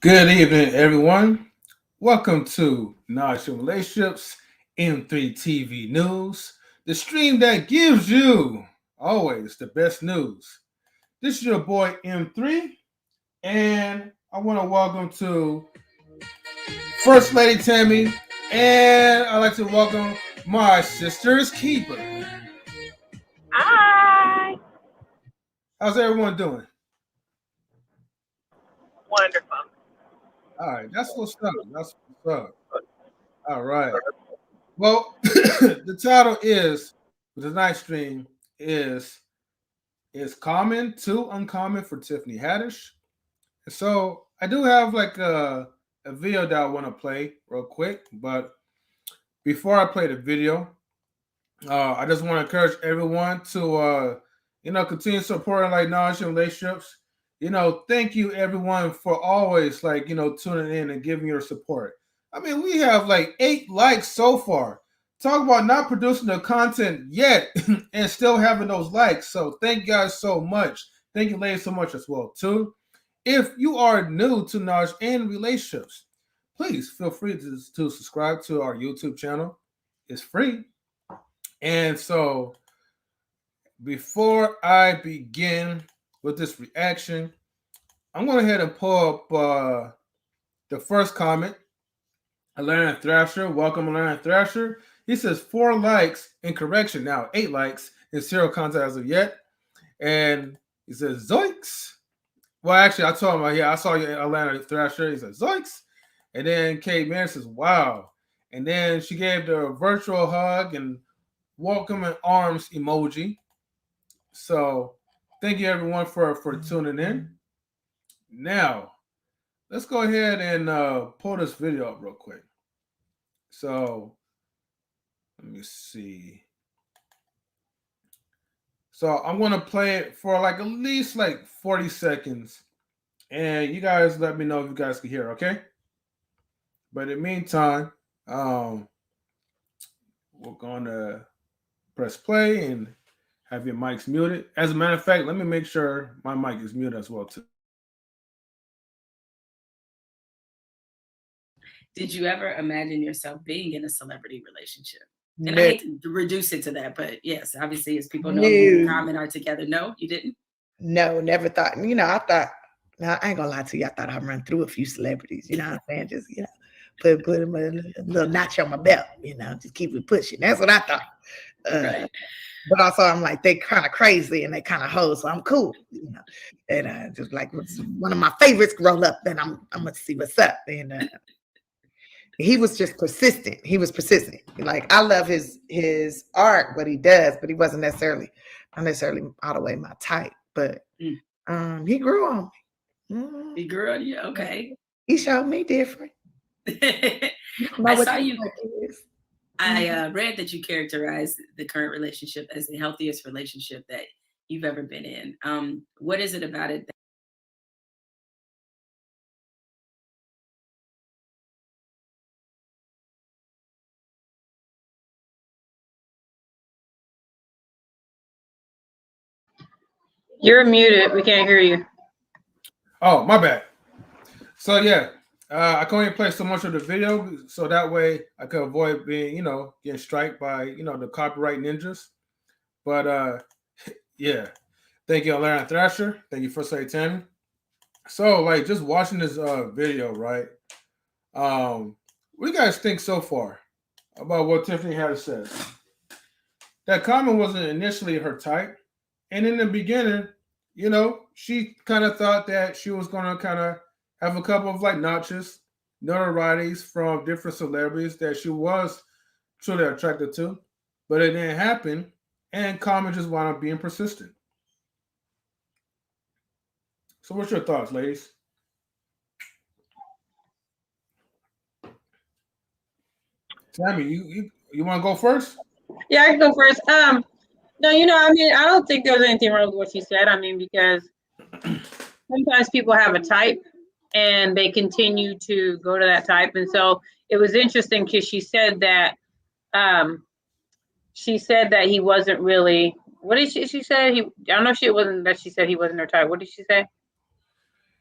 Good evening, everyone. Welcome to Knowledge and Relationships M3 TV News, the stream that gives you always the best news. This is your boy M3, and I want to welcome to First Lady Tammy, and I'd like to welcome my sister's keeper. Hi. How's everyone doing? Wonderful. All right, that's what's up. That's what's up. All right. Well, the title is for tonight's stream is common to uncommon for Tiffany Haddish. And so I do have like a video that I want to play real quick, but before I play the video, I just want to encourage everyone to continue supporting like knowledge and relationships. Thank you everyone for always tuning in and giving your support. I mean, we have like 8 likes so far. Talk about not producing the content yet and still having those likes. So thank you guys so much. Thank you ladies so much as well too. If you are new to knowledge and relationships, please feel free to subscribe to our YouTube channel. It's free. And so before I begin with this reaction, I'm going to go ahead and pull up the first comment. Alana Thrasher, welcome Alana Thrasher. He says 4 likes and correction now, 8 likes and 0 contact as of yet. And he says zoinks. Well, actually, I told him, I saw you, Alana Thrasher. He says zoinks. And then Kate Mann says, wow. And then she gave the virtual hug and welcome in arms emoji. So thank you everyone for tuning in. Now, let's go ahead and pull this video up real quick. So let me see. So I'm going to play it for like at least like 40 seconds. And you guys let me know if you guys can hear, okay? But in the meantime, we're going to press play and have your mics muted. As a matter of fact, let me make sure my mic is muted as well too. Did you ever imagine yourself being in a celebrity relationship? And I hate to reduce it to that, but yes, obviously, as people know, you and Common are together. No, you didn't? No, never thought. I thought, now I ain't gonna lie to you, I thought I'd run through a few celebrities, you know what I'm saying? Just, put him a little notch on my belt, just keep it pushing. That's what I thought. Right. But also, I'm like, they kind of crazy and they kind of hoes, so I'm cool, And just like one of my favorites roll up, and I'm gonna see what's up. And he was just persistent. He was persistent. Like, I love his art, what he does, but he wasn't necessarily not necessarily all the way my type. But he grew on me. He grew on you. Okay. He showed me different. I saw you. I read that you characterized the current relationship as the healthiest relationship that you've ever been in. What is it about it? You're muted. We can't hear you. Oh, my bad. So yeah, I can only play so much of the video, so that way I could avoid being, getting striked by, the copyright ninjas. But yeah, thank you, Larry Thrasher. Thank you, First Lady Tammy. So, like, just watching this video, right? What do you guys think so far about what Tiffany Haddish said? That comment wasn't initially her type, and in the beginning, she kind of thought that she was gonna kind of have a couple of like notches, notorieties from different celebrities that she was truly attracted to, but it didn't happen, and Common just wound up being persistent. So, what's your thoughts, ladies? Tammy, you want to go first? Yeah, I can go first. No, I don't think there's anything wrong with what she said. Because sometimes people have a type and they continue to go to that type. And so it was interesting because she said that he wasn't really, what did she say? I don't know if it wasn't that she said he wasn't her type. What did she say?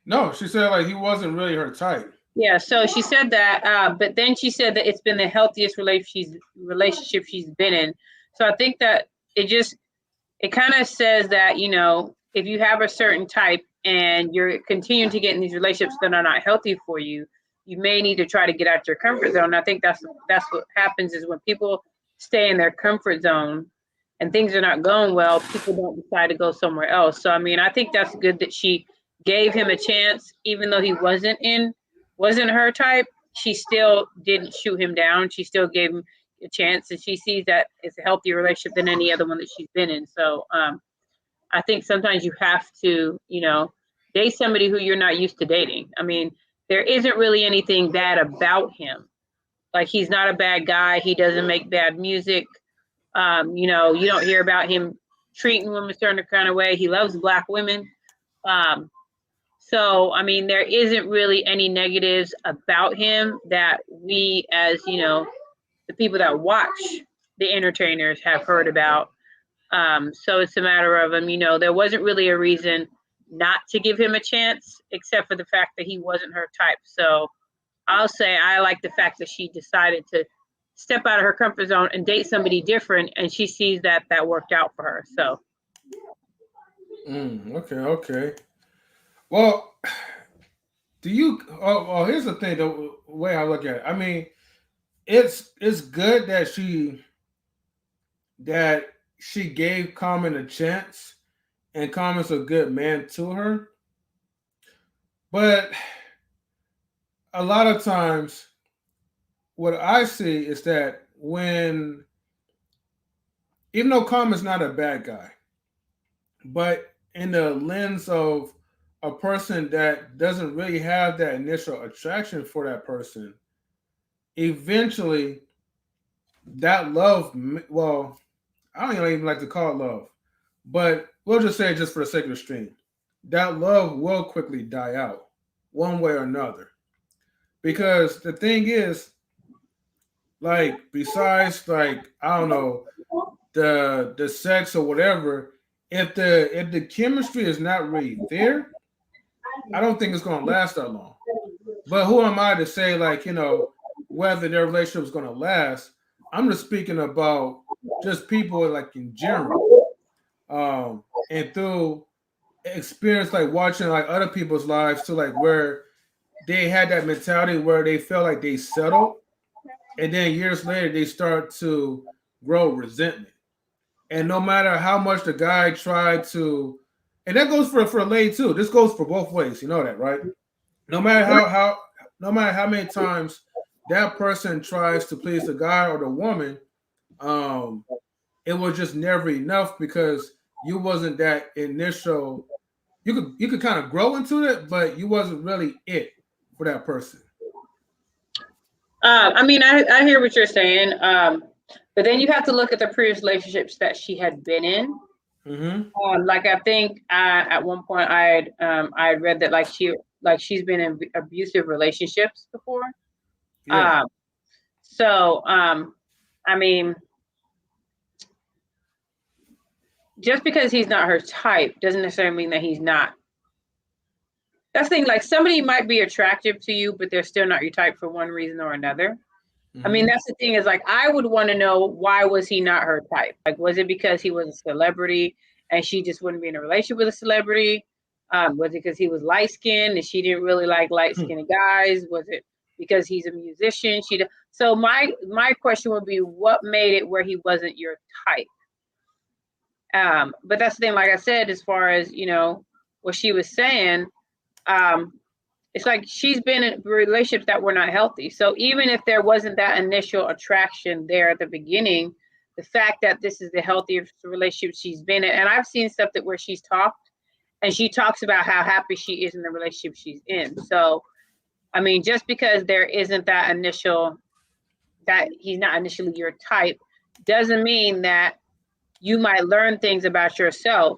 No, she said like he wasn't really her type. Yeah, so she said that, but then she said that it's been the healthiest relationship she's been in. So I think that it kind of says that, if you have a certain type and you're continuing to get in these relationships that are not healthy for you, you may need to try to get out your comfort zone. I think that's what happens is when people stay in their comfort zone and things are not going well, people don't decide to go somewhere else. So, I think that's good that she gave him a chance, even though he wasn't her type. She still didn't shoot him down. She still gave him a chance, and she sees that it's a healthier relationship than any other one that she's been in. So I think sometimes you have to, date somebody who you're not used to dating. There isn't really anything bad about him. Like, he's not a bad guy. He doesn't make bad music. You don't hear about him treating women a certain kind of way. He loves Black women. So, there isn't really any negatives about him that we, as, the people that watch the entertainers have heard about. So it's a matter of there wasn't really a reason not to give him a chance, except for the fact that he wasn't her type. So I'll say I like the fact that she decided to step out of her comfort zone and date somebody different, and she sees that worked out for her. So. Okay. Well, here's the thing, the way I look at it. It's good that she gave Common a chance, and Common's a good man to her. But a lot of times, what I see is that even though Common's not a bad guy, but in the lens of a person that doesn't really have that initial attraction for that person, eventually that love, well, I don't even like to call it love, but we'll just say, just for the sake of the stream, that love will quickly die out one way or another. Because the thing is, like, besides, like, I don't know, the sex or whatever, if the chemistry is not really there, I don't think it's going to last that long. But who am I to say, like, whether their relationship is going to last? I'm just speaking about just people, like, in general, and through experience, like watching like other people's lives, to like where they had that mentality where they felt like they settled, and then years later they start to grow resentment. And no matter how much the guy tried to, and that goes for a lady too. This goes for both ways. You know that, right? No matter no matter how many times that person tries to please the guy or the woman, um, it was just never enough because you wasn't that initial. You could kind of grow into it, but you wasn't really it for that person. I mean, I hear what you're saying. But then you have to look at the previous relationships that she had been in. Mm-hmm. Like I think at one point I had read that she's been in abusive relationships before. Yeah. Um, so I mean, just because he's not her type doesn't necessarily mean that he's not. That's the thing. Like somebody might be attractive to you, but they're still not your type for one reason or another. I mean, Mm-hmm. that's the thing is like, I would want to know why was he not her type? Like, was it because he was a celebrity and she just wouldn't be in a relationship with a celebrity? Was it because he was light skinned and she didn't really like light skinned guys? Was it because he's a musician? So my question would be, what made it where he wasn't your type? But that's the thing, like I said, as far as, what she was saying, um, it's like she's been in relationships that were not healthy. So even if there wasn't that initial attraction there at the beginning, the fact that this is the healthiest relationship she's been in, and I've seen stuff that where she's talked and she talks about how happy she is in the relationship she's in. So, I mean, just because there isn't that he's not initially your type, doesn't mean that you might learn things about yourself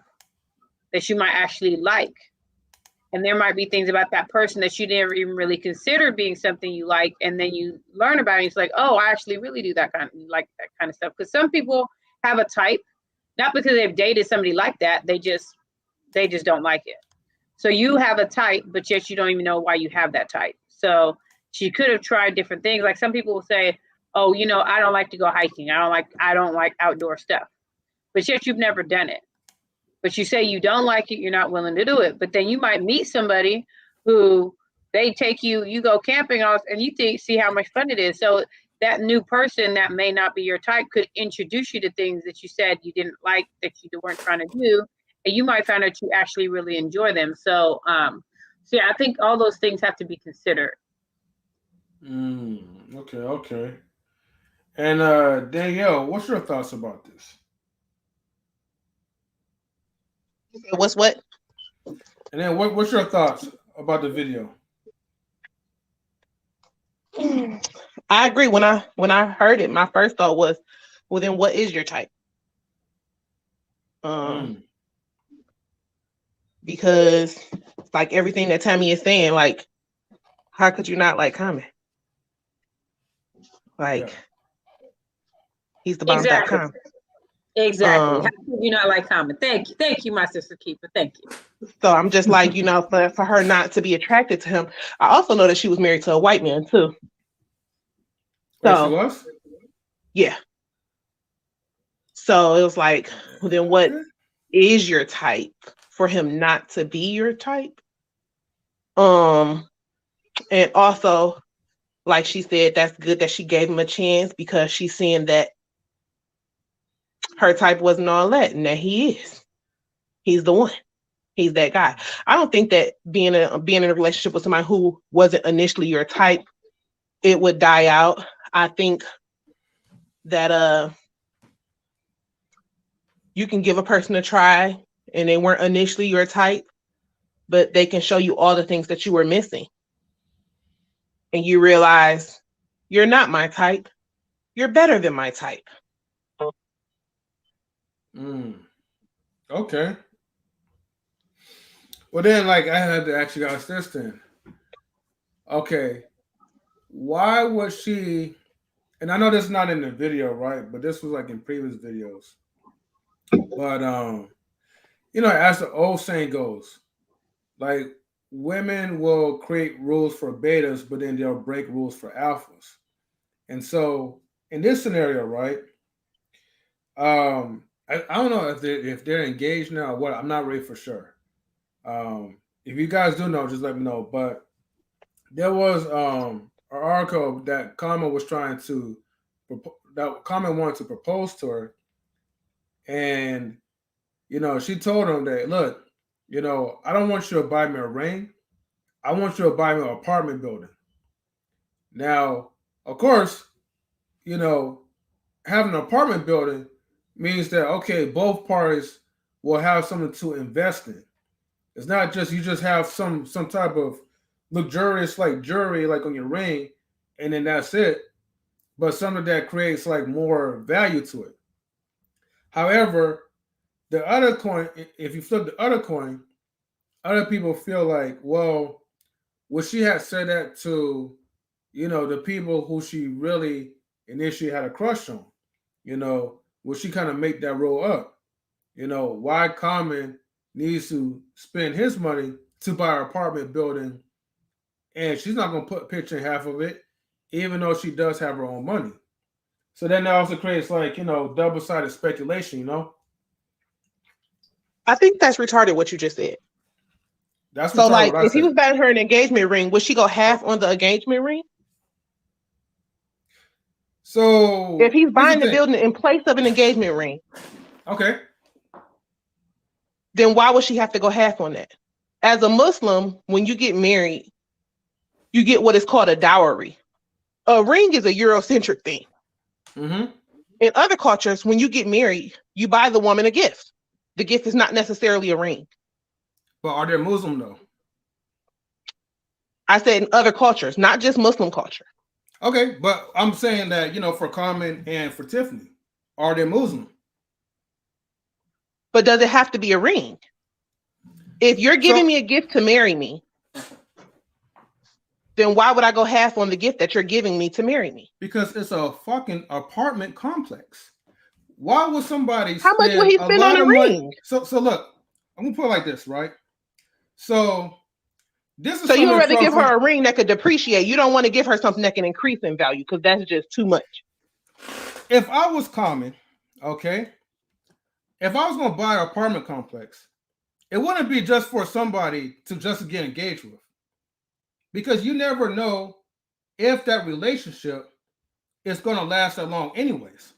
that you might actually like. And there might be things about that person that you never even really considered being something you like, and then you learn about it. And it's like, oh, I actually really do that kind of stuff. Because some people have a type, not because they've dated somebody like that. They just don't like it. So you have a type, but yet you don't even know why you have that type. So she could have tried different things. Like some people will say, oh, I don't like to go hiking. I don't like outdoor stuff. But yet you've never done it. But you say you don't like it, you're not willing to do it. But then you might meet somebody who they take you go camping off, and you see how much fun it is. So that new person that may not be your type could introduce you to things that you said you didn't like, that you weren't trying to do, and you might find out you actually really enjoy them. So, yeah, I think all those things have to be considered. Okay, okay. And Danielle, what's your thoughts about this? What's what? And then what's your thoughts about the video? I agree. When I heard it, my first thought was, well, then what is your type? Because like everything that Tammy is saying, like, how could you not like Common? Like, he's the bomb.com. Exactly. How could you not like Common? Thank you, my sister Keeper. Thank you. So I'm just like, for her not to be attracted to him. I also know that she was married to a white man too. So she was? Yeah. So it was like, well, then what is your type for him not to be your type? And also, like she said, that's good that she gave him a chance because she's seeing that her type wasn't all that, and that he is. He's the one. He's that guy. I don't think that being in a relationship with somebody who wasn't initially your type, it would die out. I think that you can give a person a try and they weren't initially your type, but they can show you all the things that you were missing. And you realize you're not my type. You're better than my type. Okay. Well, then, like, I had to ask you guys this then. Okay. Why was she, and I know this is not in the video, right? But this was like in previous videos. But, as the old saying goes, like, women will create rules for betas, but then they'll break rules for alphas. And so, in this scenario, right? I don't know if they're engaged now or what. I'm not really for sure. If you guys do know, just let me know. But there was an article that Common was trying to that Common wanted to propose to her, and she told him that, look, I don't want you to buy me a ring. I want you to buy me an apartment building. Now, of course, you know, having an apartment building means that okay, both parties will have something to invest in. It's not just you just have some type of luxurious like jewelry like on your ring, and then that's it. But something that creates like more value to it. However, the other coin, if you flip the other coin, other people feel like, well, would she have said that to, the people who she really initially had a crush on? Would she kind of make that roll up? Why Common needs to spend his money to buy an apartment building, and she's not going to put pitch in half of it, even though she does have her own money. So then that also creates like, double sided speculation. I think that's retarded what you just said. That's so like what I if he said. was buying her an engagement ring, would she go half on the engagement ring? So if he's buying the building in place of an engagement ring, okay, then why would she have to go half on that? As a Muslim, when you get married, you get what is called a dowry. A ring is a Eurocentric thing. Mm-hmm. In other cultures, when you get married, you buy the woman a gift. The gift is not necessarily a ring. But are they Muslim though? I said in other cultures, not just Muslim culture. Okay, but I'm saying that, for Common and for Tiffany, are they Muslim? But does it have to be a ring? If you're giving me a gift to marry me, then why would I go half on the gift that you're giving me to marry me? Because it's a fucking apartment complex. Why would somebody How much would he spend on a ring? So look, I'm gonna put it like this, right? So this is so you would rather give her a ring that could depreciate. You don't want to give her something that can increase in value because that's just too much. If I was Common, okay, if I was gonna buy an apartment complex, it wouldn't be just for somebody to just get engaged with. Because you never know if that relationship is gonna last that long anyways.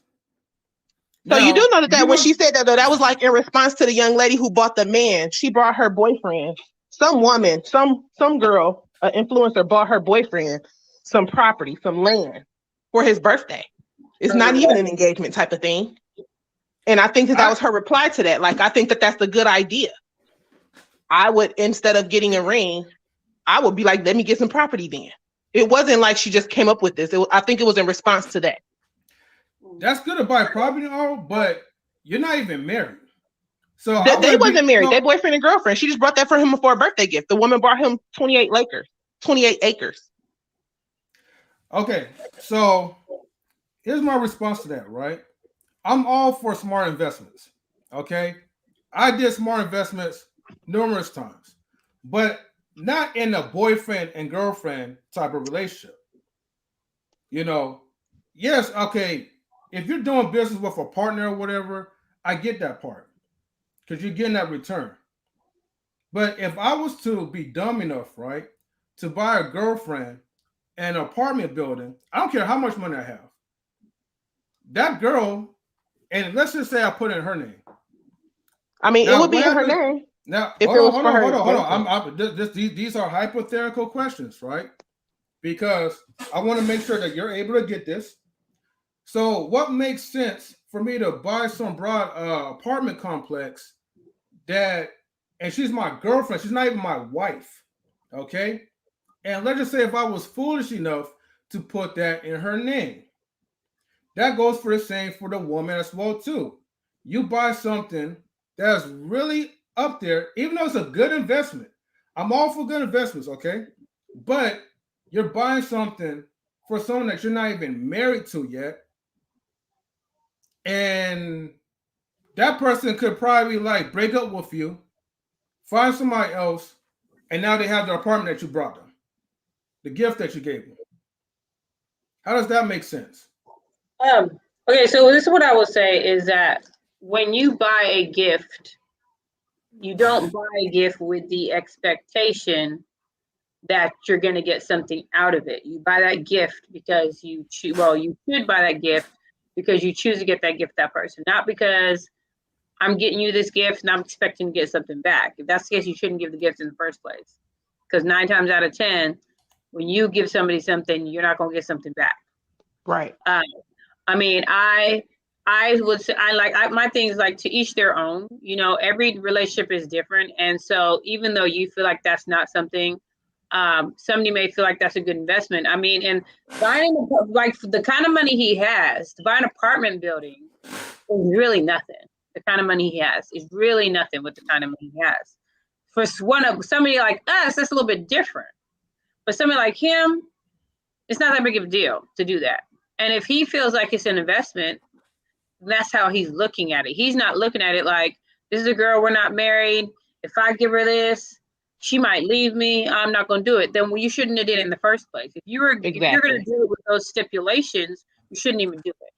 So you do know that when she said that, though, that was like in response to the young lady who bought the man. She brought her boyfriend, some woman, some girl, an influencer bought her boyfriend some property, some land for his birthday. It's not even an engagement type of thing. And I think that was her reply to that. Like, I think that that's a good idea. I would, instead of getting a ring, I would be like, let me get some property then. It wasn't like she just came up with this. I think it was in response to that. That's good to buy property and all, but you're not even married. So they wasn't married. They boyfriend and girlfriend. She just brought that for him for a birthday gift. The woman brought him 28 acres. Okay, so here's my response to that, right? I'm all for smart investments. Okay, I did smart investments numerous times, but not in a boyfriend and girlfriend type of relationship. Yes, okay. If you're doing business with a partner or whatever, I get that part because you're getting that return. But if I was to be dumb enough, right, to buy a girlfriend and an apartment building, I don't care how much money I have. That girl, and let's just say I put in her name. I mean, now, it would be in her name. Now, hold on. These are hypothetical questions, right? Because I want to make sure that you're able to get this. So what makes sense for me to buy some broad apartment complex and she's my girlfriend, she's not even my wife, okay? And let's just say if I was foolish enough to put that in her name, that goes for the same for the woman as well too. You buy something that's really up there, even though it's a good investment. I'm all for good investments, okay? But you're buying something for someone that you're not even married to yet. And that person could probably like break up with you, find somebody else, and now they have the apartment that you brought them, the gift that you gave them. How does that make sense? Okay, so this is what I would say is that when you buy a gift, you don't buy a gift with the expectation that you're going to get something out of it. You buy that gift because you choose. Well, you should buy that gift because you choose to get that gift to that person, not because I'm getting you this gift and I'm expecting to get something back. If that's the case, you shouldn't give the gift in the first place. Because 9 times out of 10, when you give somebody something, you're not going to get something back. Right. I mean, I would say my thing is like to each their own. You know, every relationship is different, and so even though you feel like that's not something, somebody may feel like that's a good investment. I mean, and buying like the kind of money he has to buy an apartment building is really nothing. The kind of money he has is really nothing with the kind of money he has. For somebody like us, that's a little bit different. But somebody like him, it's not that big of a deal to do that. And if he feels like it's an investment, that's how he's looking at it. He's not looking at it like, this is a girl, we're not married. If I give her this, she might leave me. I'm not going to do it. Then you shouldn't have did it in the first place. If you're going to do it with those stipulations, you shouldn't even do it.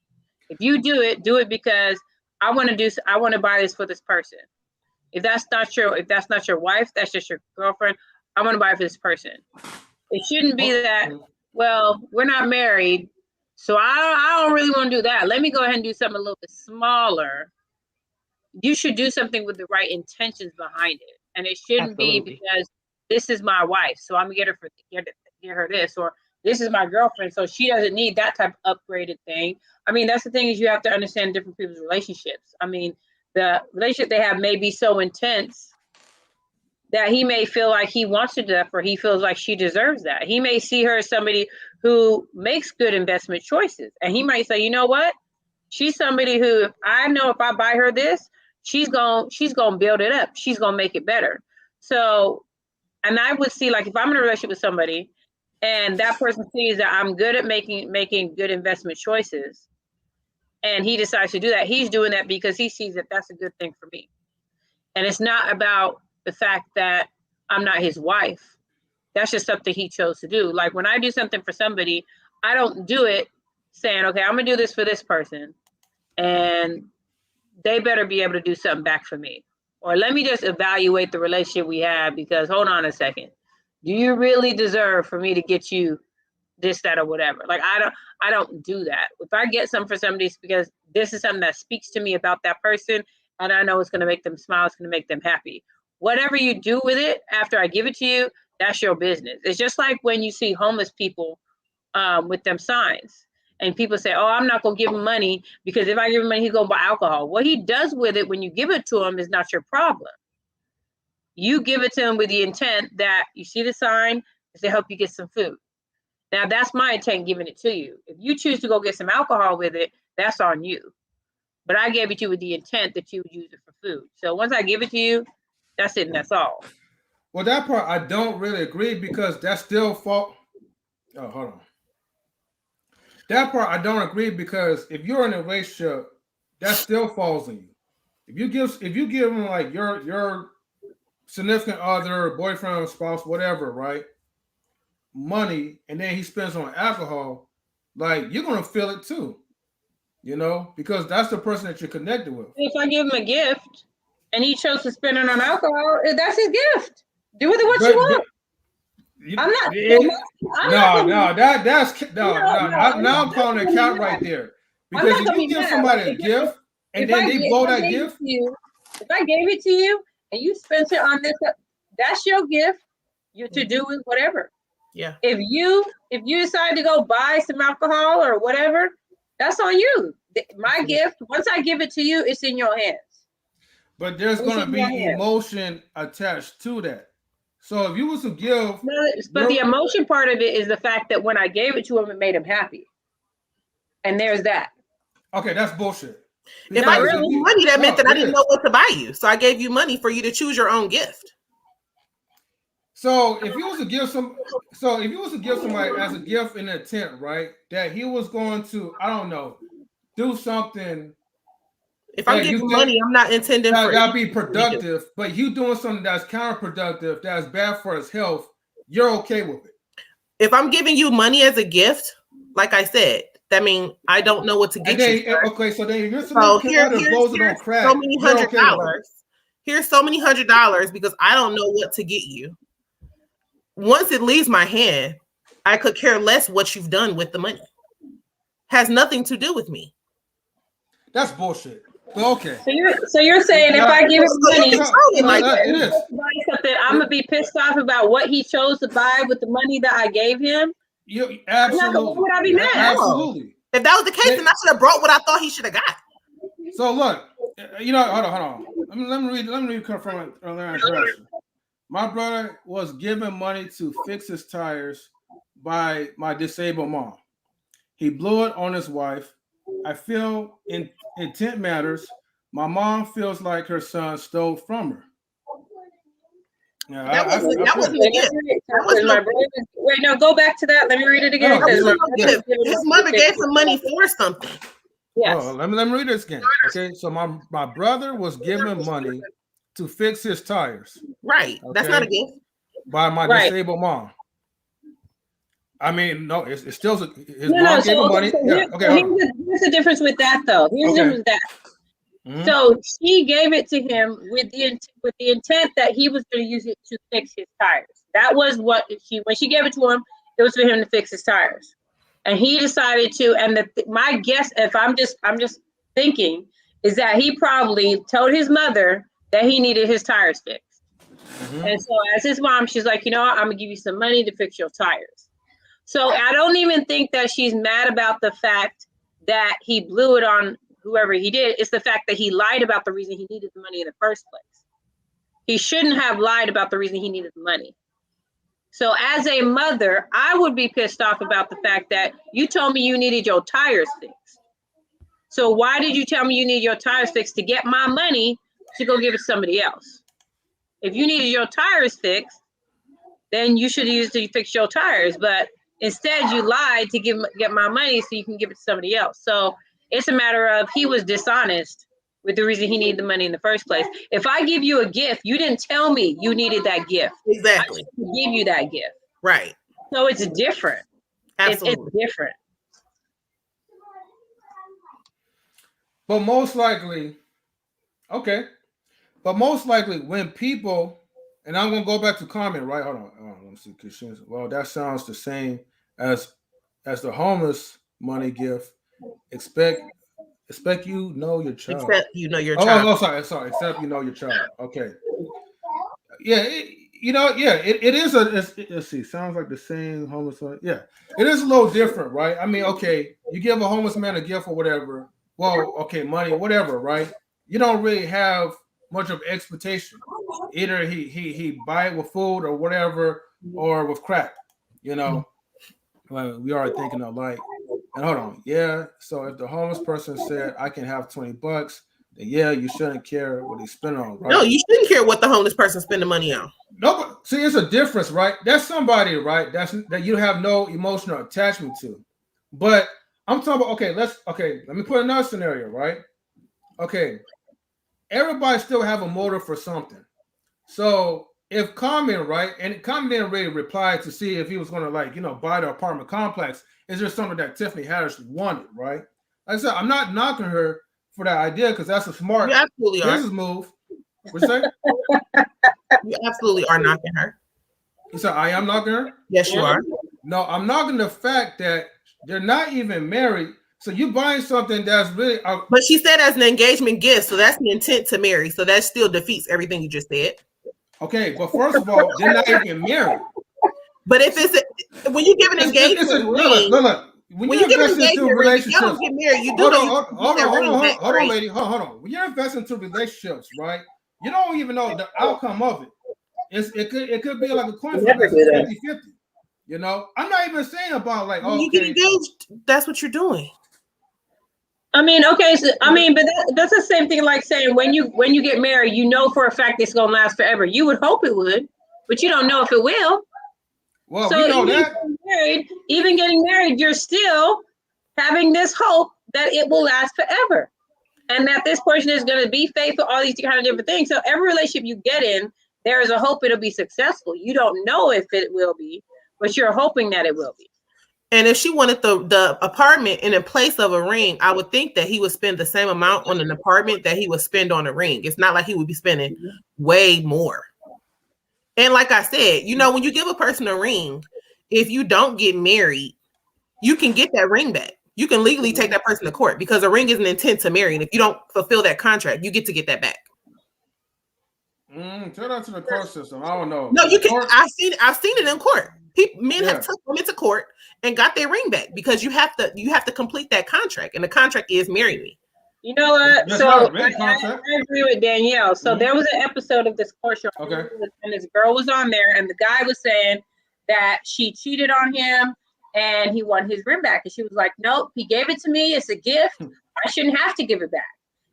If you do it because I want to buy this for this person. If that's not your wife, that's just your girlfriend. I want to buy it for this person. It shouldn't be that, well, we're not married, so I don't really want to do that. Let me go ahead and do something a little bit smaller. You should do something with the right intentions behind it. And it shouldn't be because this is my wife, so I'm gonna get her this, or this is my girlfriend, so she doesn't need that type of upgraded thing. I mean, that's the thing, is you have to understand different people's relationships. I mean, the relationship they have may be so intense that he may feel like he wants to do that, or he feels like she deserves that. He may see her as somebody who makes good investment choices. And he might say, you know what? She's somebody who I know if I buy her this, she's going to build it up. She's going to make it better. So, and I would see, like, if I'm in a relationship with somebody and that person sees that I'm good at making good investment choices, and he decides to do that, he's doing that because he sees that that's a good thing for me. And it's not about the fact that I'm not his wife. That's just something he chose to do. Like when I do something for somebody, I don't do it saying, okay, I'm going to do this for this person, and they better be able to do something back for me. Or let me just evaluate the relationship we have, because hold on a second. Do you really deserve for me to get you this, that, or whatever? Like, I don't do that. If I get something for somebody, it's because this is something that speaks to me about that person, and I know it's going to make them smile. It's going to make them happy. Whatever you do with it after I give it to you, that's your business. It's just like when you see homeless people with them signs, and people say, oh, I'm not going to give him money because if I give him money, he's going to buy alcohol. What he does with it when you give it to him is not your problem. You give it to him with the intent that you see the sign is to help you get some food. Now, that's my intent giving it to you. If you choose to go get some alcohol with it, that's on you. But I gave it to you with the intent that you would use it for food. So once I give it to you, that's it and that's all. Well, that part I don't really agree, because that's still fault. Oh, hold on. That part I don't agree, because if you're in a relationship, that still falls on you. If you give them like your significant other, boyfriend, spouse, whatever, right, money, and then he spends on alcohol, like, you're gonna feel it too, you know, because that's the person that you're connected with. If I give him a gift and he chose to spend it on alcohol, that's his gift. Do with it what you want. Now I'm calling it count right there. Because if you give somebody a gift and then they blow that gift, if I gave it to you and you spent it on this, that's your gift. You to do with whatever. Yeah. If you decide to go buy some alcohol or whatever, that's on you. My gift, once I give it to you, it's in your hands. But there's going to be emotion attached to that. So if you was to give, but the emotion part of it is the fact that when I gave it to him, it made him happy. And there's that. Okay, that's bullshit. If I gave you money, that meant that I didn't know what to buy you. So I gave you money for you to choose your own gift. So if you was to give somebody as a gift in intent, right, that he was going to, I don't know, do something. If I'm giving money, I'm not intending for that'll be productive, but you doing something that's counterproductive, that's bad for his health, you're okay with it. If I'm giving you money as a gift, like I said, that means I don't know what to get you. Okay, so then you're so here's so many $100. Here's so many $100 because I don't know what to get you. once it leaves my hand, I could care less what you've done with the money. Has nothing to do with me. That's bullshit. But okay. So you're saying if I give him money, it is. buy something, I'm gonna be pissed off about what he chose to buy with the money that I gave him? You absolutely. Why would I be mad? Absolutely. If that was the case, then I should have brought what I thought he should have got. So look, hold on. Let me read confirm earlier correction. My brother was given money to fix his tires by my disabled mom. He blew it on his wife. I feel intent matters. My mom feels like her son stole from her. Yeah, wait, no, go back to that. Let me read it again. His mother gave him money for something. Yes. Oh, let me read this again. Okay, so my brother was given money to fix his tires. Right. Okay? That's not a gift. By my disabled mom. I mean, no, it's still his mom gave him money. Here's the difference with that, though. Here's the difference with that. Mm-hmm. So she gave it to him with the intent that he was going to use it to fix his tires. That was what when she gave it to him, it was for him to fix his tires, and he decided to. And my guess, if I'm just thinking, is that he probably told his mother that he needed his tires fixed. Mm-hmm. And so as his mom, she's like, you know what, I'm gonna give you some money to fix your tires. So I don't even think that she's mad about the fact that he blew it on whoever he did. It's the fact that he lied about the reason he needed the money in the first place. He shouldn't have lied about the reason he needed the money. So as a mother, I would be pissed off about the fact that you told me you needed your tires fixed. So why did you tell me you needed your tires fixed to get my money to go give it to somebody else? If you needed your tires fixed, then you should have used it to fix your tires. But instead, you lied to get my money so you can give it to somebody else. So it's a matter of he was dishonest with the reason he needed the money in the first place. If I give you a gift, you didn't tell me you needed that gift. Exactly. I give you that gift. Right. So it's different. Absolutely. It's different. But most likely, when people, and I'm gonna go back to comment, right? Hold on, let me see. Well, that sounds the same as the homeless money gift. Expect you know your child. Except you know your child. Oh, sorry. Except you know your child. Okay. Yeah, it is let's see. Sounds like the same homeless. Yeah, it is a little different, right? I mean, okay, you give a homeless man a gift or whatever. Well, okay, money, whatever, right? You don't really have much of expectation. Either he buy it with food or whatever, or with crack. You know, well, we are thinking alike. And hold on, yeah. So if the homeless person said I can have $20, then yeah, you shouldn't care what he spent on, right? No, you shouldn't care what the homeless person spend the money on. No, but see, it's a difference, right? That's somebody, right? That you have no emotional attachment to. But I'm talking about let me put another scenario, right? Okay. Everybody still have a motive for something. So if Common, right, and Common didn't really reply to see if he was going to buy the apartment complex, is there something that Tiffany Haddish wanted, right? Like I said, I'm not knocking her for that idea because that's a smart business move. What you say? You absolutely are knocking her. You said I am knocking her? Yes, you are. No, I'm knocking the fact that they're not even married. So you buying something that's really. But she said as an engagement gift, so that's the intent to marry. So that still defeats everything you just said. Okay, but first of all, they're not even married. But if when you give an engagement ring, look. When you invest into relationships, you don't get married. You do. Hold on, lady. Hold on. When you're investing into relationships, right? You don't even know the outcome of it. It could be like a coin flip, 50-50. You know, I'm not even saying about when you get engaged, that's what you're doing. I mean, okay, so but that's the same thing like saying when you get married, you know for a fact it's gonna last forever. You would hope it would, but you don't know if it will. Well, so we know that. Even getting married, you're still having this hope that it will last forever, and that this person is going to be faithful. All these kind of different things. So every relationship you get in, there is a hope it'll be successful. You don't know if it will be, but you're hoping that it will be. And if she wanted the apartment in place of a ring, I would think that he would spend the same amount on an apartment that he would spend on a ring. It's not like he would be spending way more. And like I said, you know, when you give a person a ring, if you don't get married, you can get that ring back. You can legally take that person to court because a ring is an intent to marry. And if you don't fulfill that contract, you get to get that back. Tell that to the court system. I don't know. No, you can. I've seen it in court. Men have took women to court and got their ring back because you have to complete that contract, and the contract is marry me. You know what? So I agree with Danielle. So there was an episode of this court show, okay, and this girl was on there, and the guy was saying that she cheated on him, and he won his ring back, and she was like, "Nope, he gave it to me. It's a gift. I shouldn't have to give it back."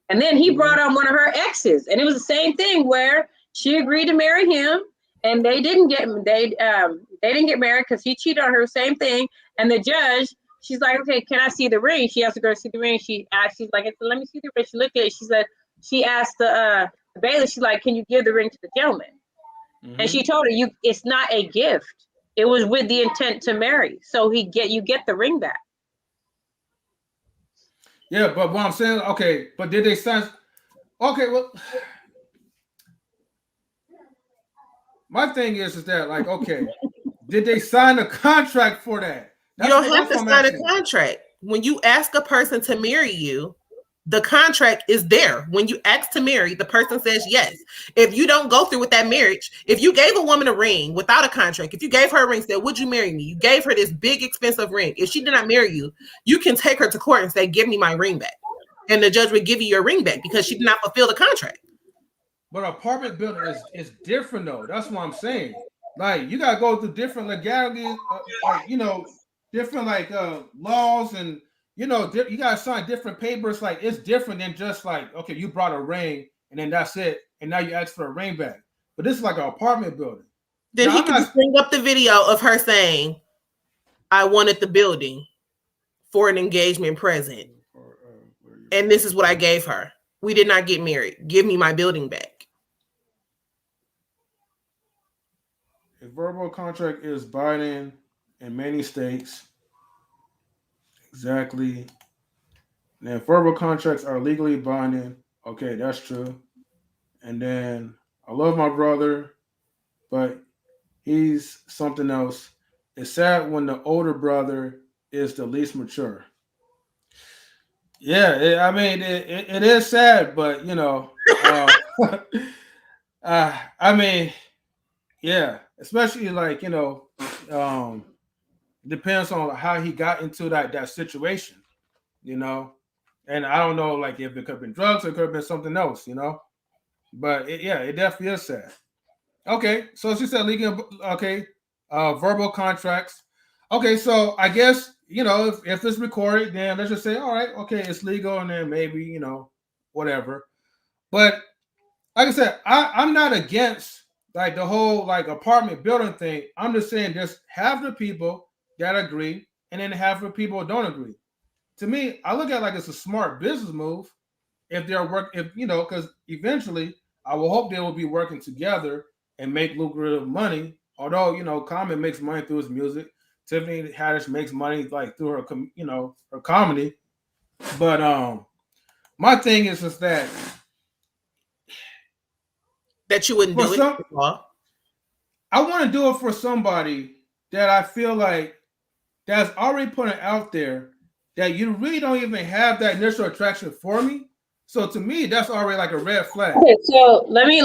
And then he brought on one of her exes, and it was the same thing where she agreed to marry him, and they didn't get married because he cheated on her. Same thing, and the judge. She's like, okay, can I see the ring? She asked the girl to see the ring. She's like, let me see the ring. She looked at it. She said, she asked the bailiff, she's like, can you give the ring to the gentleman? And she told her, it's not a gift. It was with the intent to marry. So you get the ring back. Yeah, but what I'm saying, okay, but did they sign? Okay, well, my thing is that like, okay, did they sign a contract for that? You don't have to sign a contract. When you ask a person to marry you, the contract is there. When you ask to marry, the person says yes. If you don't go through with that marriage, if you gave a woman a ring without a contract, if you gave her a ring, said, would you marry me? You gave her this big, expensive ring. If she did not marry you, you can take her to court and say, give me my ring back. And the judge would give you your ring back because she did not fulfill the contract. But apartment building is different, though. That's what I'm saying. Like, you got to go through different legalities, like, you know, different like laws, and you know you gotta sign different papers. Like it's different than just like, okay, you brought a ring and then that's it, and now you ask for a ring back. But this is like an apartment building. Then he can just bring up the video of her saying, I wanted the building for an engagement present, and this is what I gave her. We did not get married. Give me my building back. A verbal contract is binding in many states. Exactly. And then verbal contracts are legally binding. Okay, that's true. And then I love my brother, but he's something else. It's sad when the older brother is the least mature. Yeah, it is sad, but you know, I mean, yeah, especially like, you know, depends on how he got into that situation, you know. And I don't know, like if it could have been drugs or it could have been something else, you know. But it definitely is sad. Okay, so she said legal. Okay, verbal contracts. Okay, so I guess, you know, if it's recorded, then let's just say, all right, okay, it's legal, and then maybe, you know, whatever. But like I said, I'm not against like the whole like apartment building thing. I'm just saying just have the people that agree, and then half of people don't agree. To me, I look at it like it's a smart business move if you know, because eventually I will hope they will be working together and make lucrative money. Although, you know, Common makes money through his music, Tiffany Haddish makes money like through her, you know, her comedy. But my thing is just that you wouldn't do it. I want to do it for somebody that I feel like that's already put it out there that you really don't even have that initial attraction for me. So to me, that's already like a red flag. Okay, so let me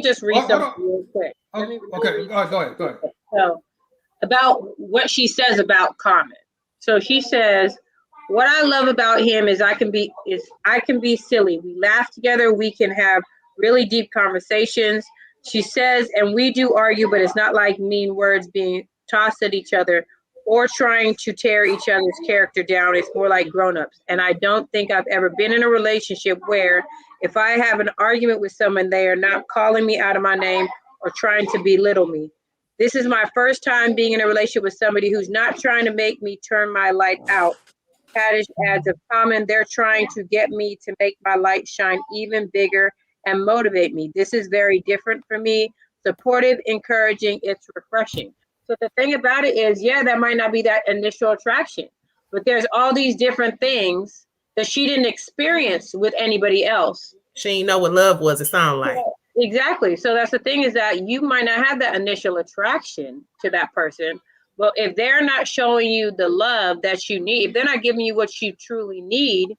just read something real quick. Okay, go ahead. So about what she says about Common. So she says, what I love about him is I can be silly. We laugh together. We can have really deep conversations. She says, and we do argue, but it's not like mean words being tossed at each other or trying to tear each other's character down. It's more like grown-ups. And I don't think I've ever been in a relationship where if I have an argument with someone, they are not calling me out of my name or trying to belittle me. This is my first time being in a relationship with somebody who's not trying to make me turn my light out. Haddish adds of Common, they're trying to get me to make my light shine even bigger and motivate me. This is very different for me. Supportive, encouraging, it's refreshing. So the thing about it is, yeah, that might not be that initial attraction, but there's all these different things that she didn't experience with anybody else. She didn't know what love was, it sounded like. Exactly. So that's the thing, is that you might not have that initial attraction to that person, but if they're not showing you the love that you need, if they're not giving you what you truly need,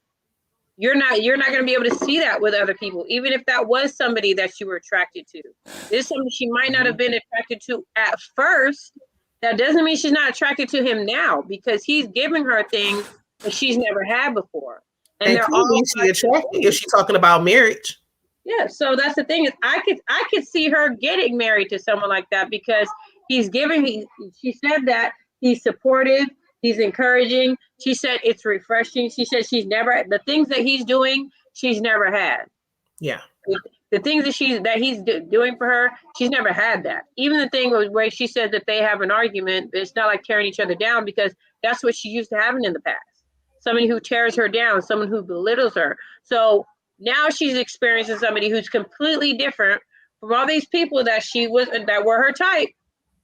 you're not going to be able to see that with other people. Even if that was somebody that you were attracted to, this is something she might not have been attracted to at first. That doesn't mean she's not attracted to him now, because he's giving her things that she's never had before. And they're could all be she attracted if she's talking about marriage. Yeah, so that's the thing, is I could see her getting married to someone like that, because he's giving. She said that he's supportive, he's encouraging. She said it's refreshing. She said the things that he's doing, she's never had. Yeah, the things that he's doing for her, she's never had that. Even the thing where she said that they have an argument, it's not like tearing each other down, because that's what she used to having in the past. Somebody who tears her down, someone who belittles her. So now she's experiencing somebody who's completely different from all these people that were her type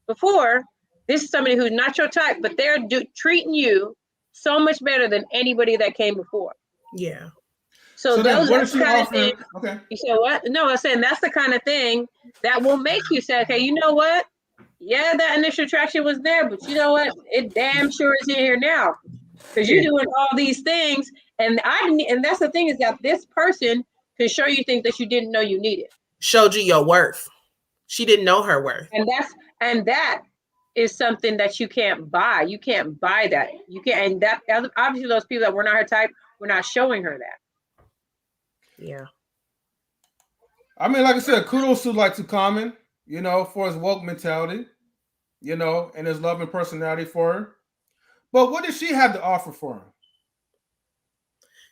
before. This is somebody who's not your type, but they're treating you so much better than anybody that came before. Yeah. So then what that's is she kind offering? Of thing, okay. You said what? No, I'm saying that's the kind of thing that will make you say, okay, you know what? Yeah, that initial attraction was there, but you know what? It damn sure is in here now. Because you're doing all these things, and that's the thing, is that this person can show you things that you didn't know you needed. Showed you your worth. She didn't know her worth. And that is something that you can't buy. You can't buy that. You can't. And that, obviously, those people that were not her type, were not showing her that. Yeah. I mean, like I said, kudos to UnCommon, for his woke mentality, and his love and personality for her. But what did she have to offer for him?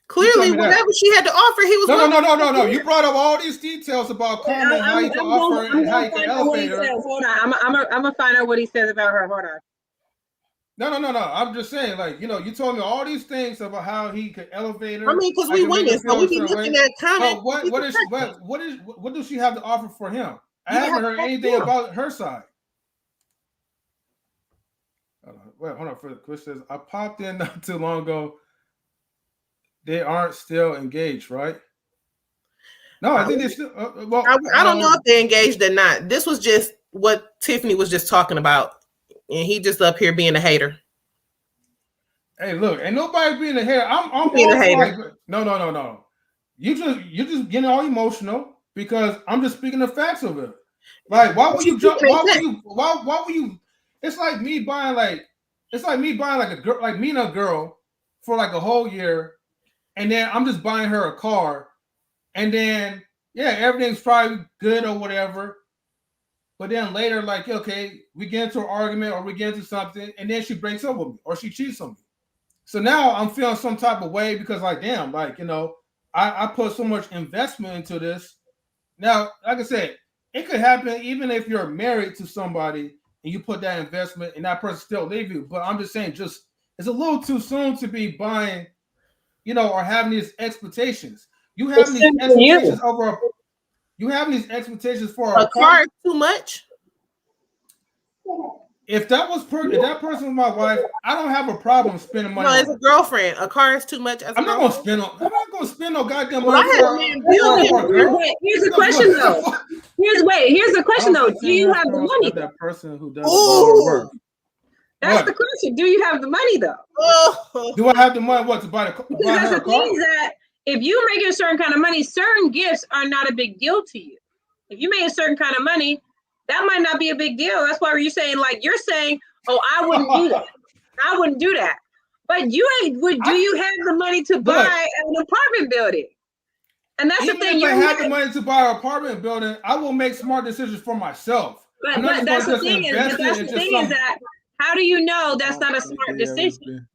Clearly, whatever she had to offer, he was. No. You brought up all these details about Common, how you can offer and how you can elevate her. Hold on, I'm gonna find out what he says about her. Hold on. No. I'm just saying, you told me all these things about how he could elevate her. I mean, because we women, so we be looking at comments. What does she have to offer for him? I haven't heard anything about her side. Hold on. Kris says, I popped in not too long ago. They aren't still engaged, right? No, I think they still. I don't know if they're engaged or not. This was just what Tiffany was just talking about, and he just up here being a hater. Hey, look, ain't nobody being a hater. I'm being a hater. No. You just getting all emotional because I'm just speaking the facts of it. Like, why would you jump? Why would you? It's like me buying a girl, like meeting a girl for like a whole year, and then I'm just buying her a car, and then everything's probably good or whatever. But then later, like, okay, we get into an argument or we get into something, and then she breaks up with me or she cheats on me. So now I'm feeling some type of way because, like, damn, like, I put so much investment into this. Now, like I said, it could happen even if you're married to somebody and you put that investment and that person still leave you. But I'm just saying, it's a little too soon to be buying, or having these expectations. You have these expectations for a car. Too much. If that person was my wife, I don't have a problem spending money. No, as a girlfriend, a car is too much. I'm not gonna spend no goddamn money for a girl. Here's the question though. Here's the question though. Do you have the money? That person who does work. That's the question. Do you have the money though? Do I have the money? What, to buy the car? Because that's the thing, is that if you make a certain kind of money, certain gifts are not a big deal to you. If you make a certain kind of money, that might not be a big deal. That's why you're saying, oh, I wouldn't do that. I wouldn't do that. But do you have the money to buy an apartment building? And that's the thing. If I have the money to buy an apartment building, I will make smart decisions for myself. But that's the thing is that how do you know that's not a smart decision?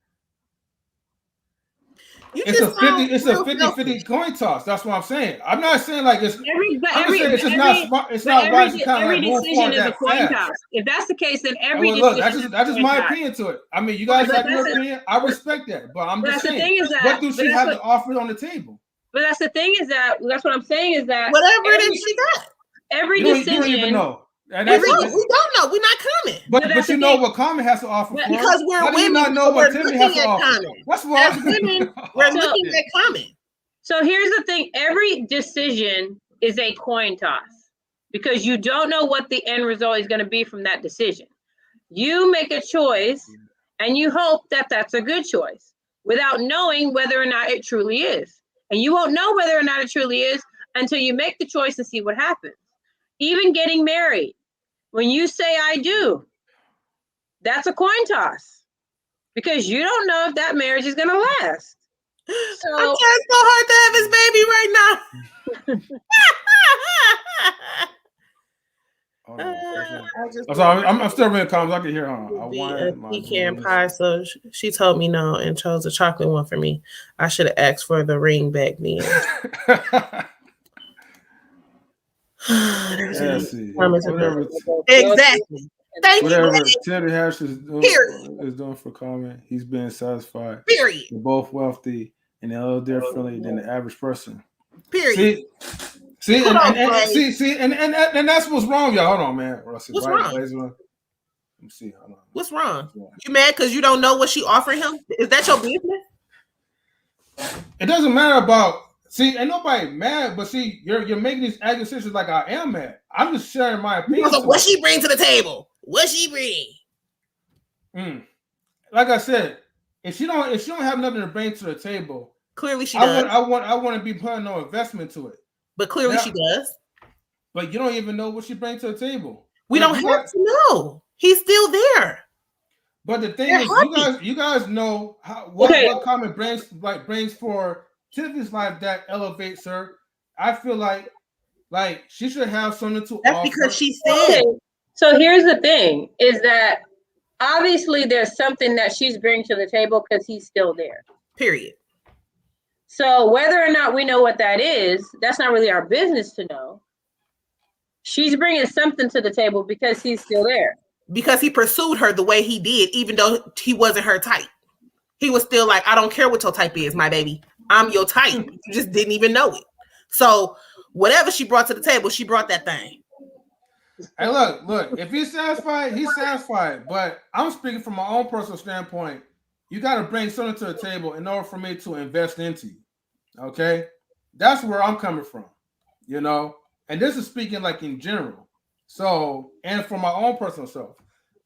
It's a 50-50 coin toss. That's what I'm saying. I'm not saying like it's. It's just not smart. It's not wise to kind of like move forward that fast. If that's the case, then every decision. Look, that's just my opinion to it. I mean, you guys have your opinion. I respect that, but I'm just saying. What do she have to offer on the table? But that's the thing is that that's what I'm saying is that whatever it is she got. Every decision. You don't even know. We don't know. We're not coming. But you know what Common has to offer. Because we're women. Do you not know what Tiffany has to offer? That's why. As women, we're looking at Common. So here's the thing: every decision is a coin toss. because you don't know what the end result is going to be from that decision. You make a choice and you hope that that's a good choice without knowing whether or not it truly is. And you won't know whether or not it truly is until you make the choice and see what happens. Even getting married, when you say I do, that's a coin toss because you don't know if that marriage is going to last. So I'm trying so hard to have his baby right now. I'm still reading comments. I can hear her. I Be want a pecan pie, so she told me no and chose a chocolate one for me. I should have asked for the ring back then. Exactly. Thank whatever you. Tiffany Haddish is doing for comment, he's being satisfied. Period. They're both wealthy and they're a little differently than the average person. Period. See, and that's what's wrong, y'all. Hold on, man. What's wrong? Let me see. Hold on. What's wrong? You mad because you don't know what she offering him? Is that your business? It doesn't matter about. See, ain't nobody mad, but see, you're making these accusations like I am mad. I'm just sharing my opinion. So what she bring to the table? What she bring? Like I said, if she don't have nothing to bring to the table, clearly she does. I want to be putting no investment to it. But clearly she does. But you don't even know what she brings to the table. We don't have to know. He's still there. But the thing is, you guys know what Common brings for Tiffany's life that elevates her. I feel like she should have something to offer. That's because she said. Okay. So here's the thing: is that obviously there's something that she's bringing to the table because he's still there. Period. So whether or not we know what that is, that's not really our business to know. She's bringing something to the table because he's still there. Because he pursued her the way he did, even though he wasn't her type. He was still like, I don't care what your type is, my baby. I'm your type. You just didn't even know it. So whatever she brought to the table, she brought that thing. Hey, look, if he's satisfied, he's satisfied. But I'm speaking from my own personal standpoint. You got to bring something to the table in order for me to invest into you. Okay? That's where I'm coming from, you know? And this is speaking like in general. So, and for my own personal self,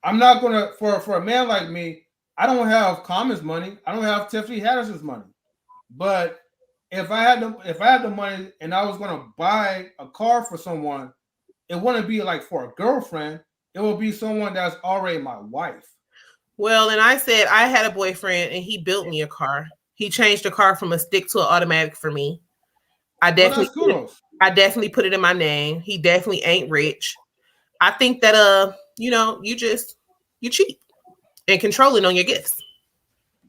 I'm not going to, for a man like me, I don't have Common's money. I don't have Tiffany Haddish's money. But if I had the money and I was going to buy a car for someone, it wouldn't be like for a girlfriend. It would be someone that's already my wife. Well, and I said I had a boyfriend and he built me a car. He changed the car from a stick to an automatic for me. I definitely put it in my name. He definitely ain't rich. I think that you cheat and controlling on your gifts.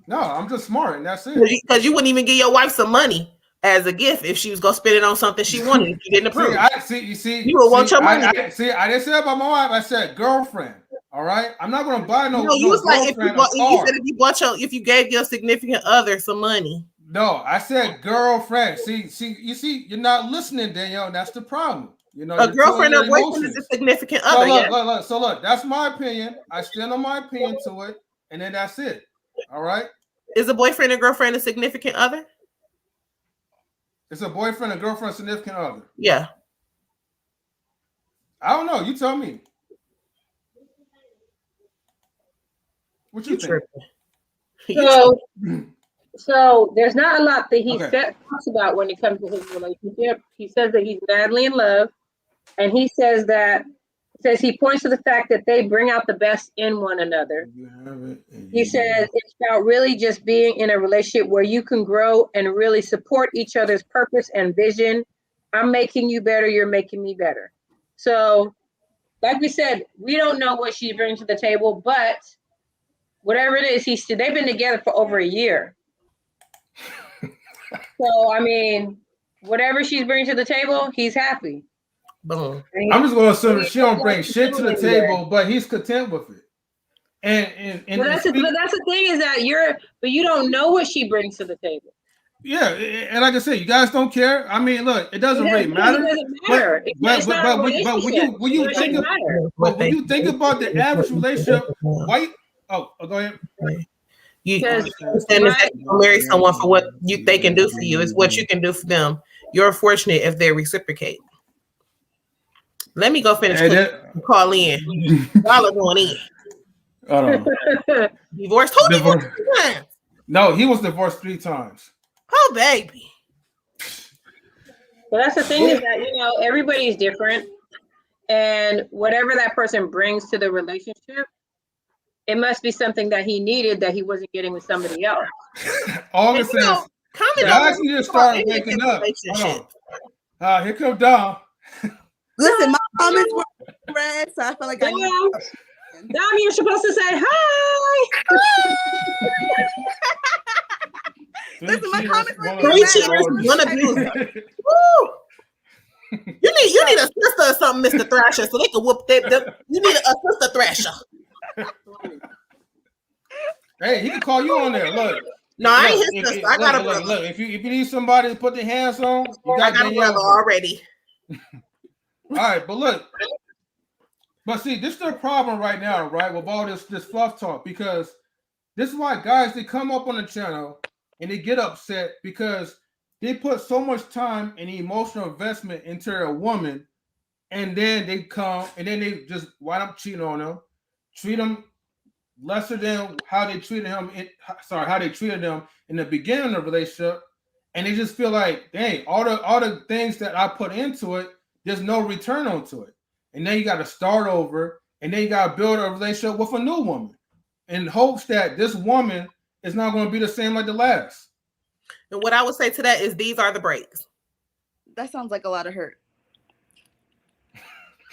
No, I'm just smart, and that's it. Because you wouldn't even give your wife some money as a gift if she was gonna spend it on something she wanted. If you didn't approve. You would want your money. I didn't say about my wife. I said girlfriend. All right, I'm not gonna buy no. You was like if you gave your significant other some money. No, I said girlfriend. See, you're not listening, Danielle. That's the problem. You know, a girlfriend or boyfriend is a significant other. So look, that's my opinion. I stand on my opinion to it, and then that's it. All right. Is a boyfriend or girlfriend a significant other? It's a boyfriend and girlfriend, significant other. Yeah. I don't know. You tell me. What you think? So there's not a lot that he talks about when it comes to his relationship. He says that he's madly in love, and he says he points to the fact that they bring out the best in one another. He says it's about really just being in a relationship where you can grow and really support each other's purpose and vision. I'm making you better, you're making me better. So, like we said, we don't know what she brings to the table, but whatever it is, they've been together for over a year. So, I mean, whatever she's bringing to the table, he's happy. Boom. I'm just gonna assume she don't bring shit to the table, but he's content with it. And that's the thing is that you don't know what she brings to the table. Yeah, and like I said, you guys don't care. I mean, look, it doesn't really matter. It doesn't matter. But when you think about the average relationship, go ahead. You marry someone for what they can do for you. It's what you can do for them. You're fortunate if they reciprocate. Let me go finish And call in. Y'all are going in. Hold on. Divorced? Who divorced 3 times? No, he was divorced 3 times. Oh, baby. Well, that's the thing is that, everybody's different. And whatever that person brings to the relationship, it must be something that he needed that he wasn't getting with somebody else. All it says, guys, you just started waking up. Hold on. Here come Dom. Listen, my comments were read, so I felt like I need Dom, you're supposed to say hi. Listen, my comments were Three cheaters, one abuser. Woo! You need a sister or something, Mr. Thrasher, so they can whoop them. You need a sister Thrasher. Hey, he can call you on there. Look. No, I ain't his sister. I got a brother. Look, if you need somebody to put their hands on, you got I got a brother already. All right, but look. But see, this is the problem right now, right? With all this fluff talk, because this is why guys, they come up on the channel and they get upset because they put so much time and emotional investment into a woman, and then they come and then they just wind up cheating on them, treat them lesser than how they treated him. How they treated them in the beginning of the relationship, and they just feel like, dang, all the things that I put into it, there's no return onto it, and then you got to start over, and then you got to build a relationship with a new woman, in hopes that this woman is not going to be the same like the last. And what I would say to that is these are the breaks. That sounds like a lot of hurt.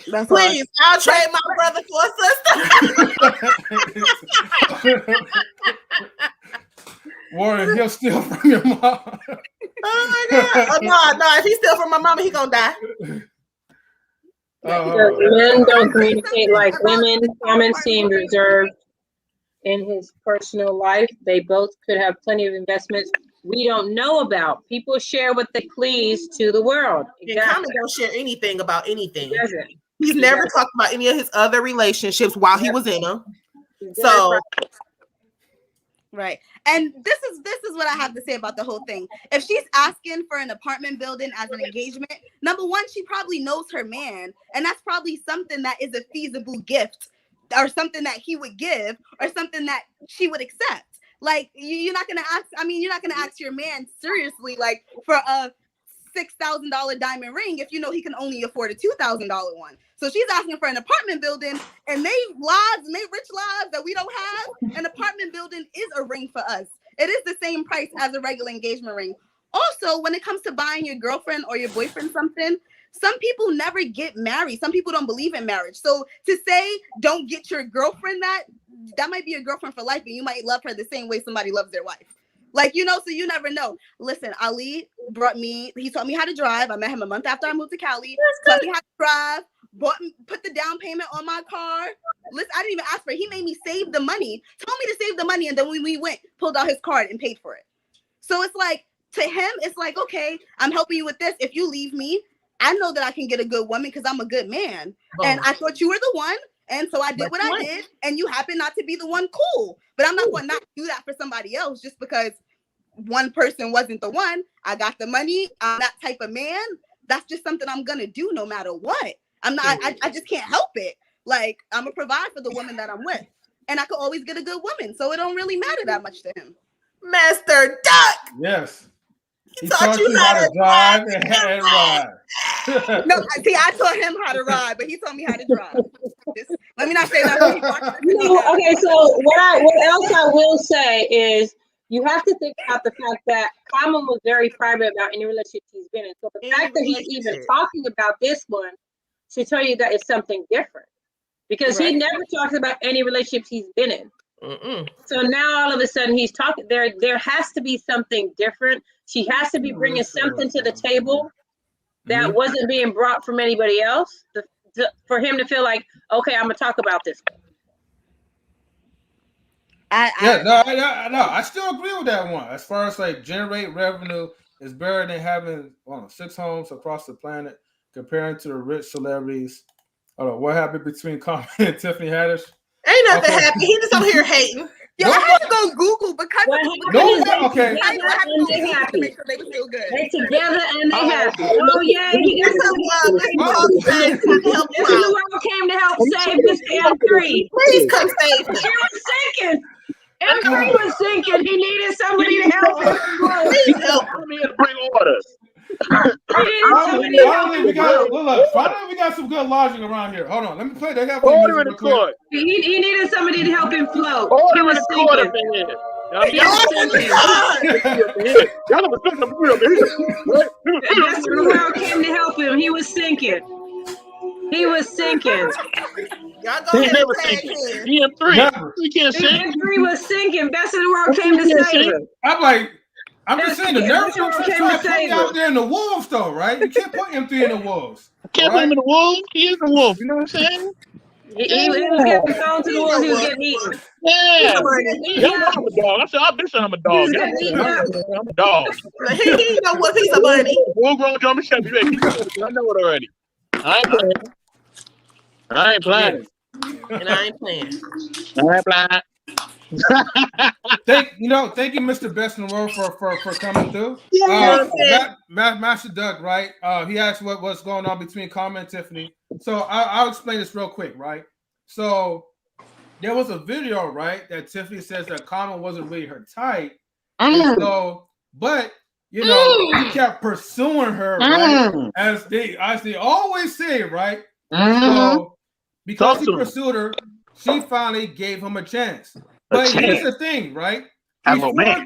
Please, I'll trade my brother for a sister. Warren, he'll steal from your mom. Oh my God. Oh, no. If he steal from my mama, he gonna die. Men don't communicate like women. Common seemed reserved in his personal life. They both could have plenty of investments we don't know about. People share what they please to the world. Exactly. And Common don't share anything about anything. He doesn't. He's never talked about any of his other relationships while he was in them. So, right. And this is what I have to say about the whole thing. If she's asking for an apartment building as an engagement, number one, she probably knows her man, and that's probably something that is a feasible gift, or something that he would give, or something that she would accept. Like, you're not gonna ask your man seriously, like, for a $6,000 diamond ring if you know he can only afford a $2,000 one. So she's asking for an apartment building, and they rich lives that we don't have. An apartment building is a ring for us. It is the same price as a regular engagement ring. Also, when it comes to buying your girlfriend or your boyfriend something, some people never get married. Some people don't believe in marriage. So to say don't get your girlfriend that might be your girlfriend for life, and you might love her the same way somebody loves their wife. Like, so you never know. Listen, Ali he taught me how to drive. I met him a month after I moved to Cali. Taught me how to drive, put the down payment on my car. Listen, I didn't even ask for it. He made me save the money, told me to save the money, and then when we went, pulled out his card and paid for it. So it's like, to him, it's like, okay, I'm helping you with this. If you leave me, I know that I can get a good woman because I'm a good man. And I thought you were the one. And so I did what I did, and you happen not to be the one. Cool. But I'm not going to not do that for somebody else just because one person wasn't the one. I got the money. I'm that type of man. That's just something I'm going to do no matter what. I just can't help it. Like, I'm going to provide for the woman that I'm with. And I could always get a good woman. So it don't really matter that much to him. Master Duck. Yes. He taught you how to drive and ride. No, see, I taught him how to ride, but he taught me how to drive. Let me not say that. Okay, so what else I will say is you have to think about the fact that Common was very private about any relationship he's been in. So the fact that he's even talking about this one should tell you that it's something different, because he never talks about any relationships he's been in. So now all of a sudden he's talking. There has to be something different. She has to be bringing something to the table that wasn't being brought from anybody else for him to feel like, okay, I'm gonna talk about this. I still agree with that one. As far as like generate revenue is better than having 6 homes across the planet, comparing to the rich celebrities. What happened between Common and Tiffany Haddish? Ain't nothing happened. He just over here hating. Yo, I had to go Google because Okay. I have to go Google to make sure they were still good. They together and they happy. Oh yeah, he got This This is the world came to help save Mr. M3. Please come save me. He was sinking. M3 was sinking. He needed somebody to help him. Please help. I'm here to bring order. He needed somebody to help Finally, him. finally, we got some good logic around here. Hold on, let me play. They got Order in the court. He needed somebody to help him float. Order He in was the court up sinking. in here. He was sinking. Y'all never think I'm real, man. That's when the world came to help him. He was sinking. He was sinking. Y'all go He ahead never and tag sinking. him. He in three. Never. He can't sing. M3 was sinking. Best of the world came to save him. I'm like, I'm just saying the nerve That's what to came try to to put me save out him. there in the wolves, though, right? You can't put M3 in the wolves. Can't put him in the wolf. He is the wolf. You know what I'm saying? He was getting thrown to the wolves. He was getting eaten. Yeah. He know I'm a dog. I said, I've been saying I'm a dog. He was getting eaten up. I'm a dog. He know what he's a bunny. Full grown German Shepherd. I know it already. I ain't playing. I ain't playing. And I ain't playing. I ain't playing. Thank you, Mr. Best in the World, for coming through. Master Doug, right? He asked what's going on between Common and Tiffany. So I'll explain this real quick, right? So there was a video, right, that Tiffany says that Common wasn't really her type. So, but he kept pursuing her, right? As they always say, right? So because he pursued her, she finally gave him a chance. But here's the thing, right?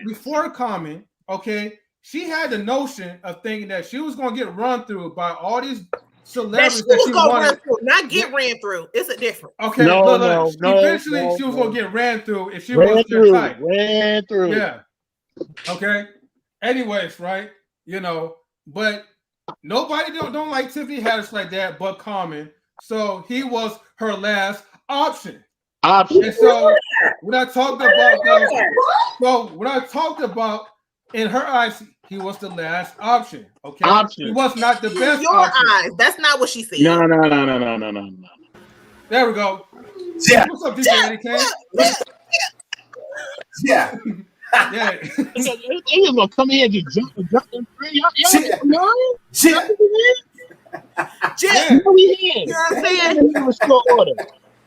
Before Common, okay, she had the notion of thinking that she was going to get run through by all these celebrities that she wanted. Not get ran through. It's a different. Okay, eventually she was going to get ran through if she was their type. Ran through. Yeah. Okay. Anyways, right? But nobody don't like Tiffany Haddish like that, but Common. So he was her last option. And so when I talked about in her eyes, he was the last option. Okay, he was not the best. Your eyes. That's not what she said. No. There we go. Yeah. What's up, DJ? Yeah. Yeah. They gonna come here and just jump in free. Yeah. We here. You know what I'm saying? Restore order.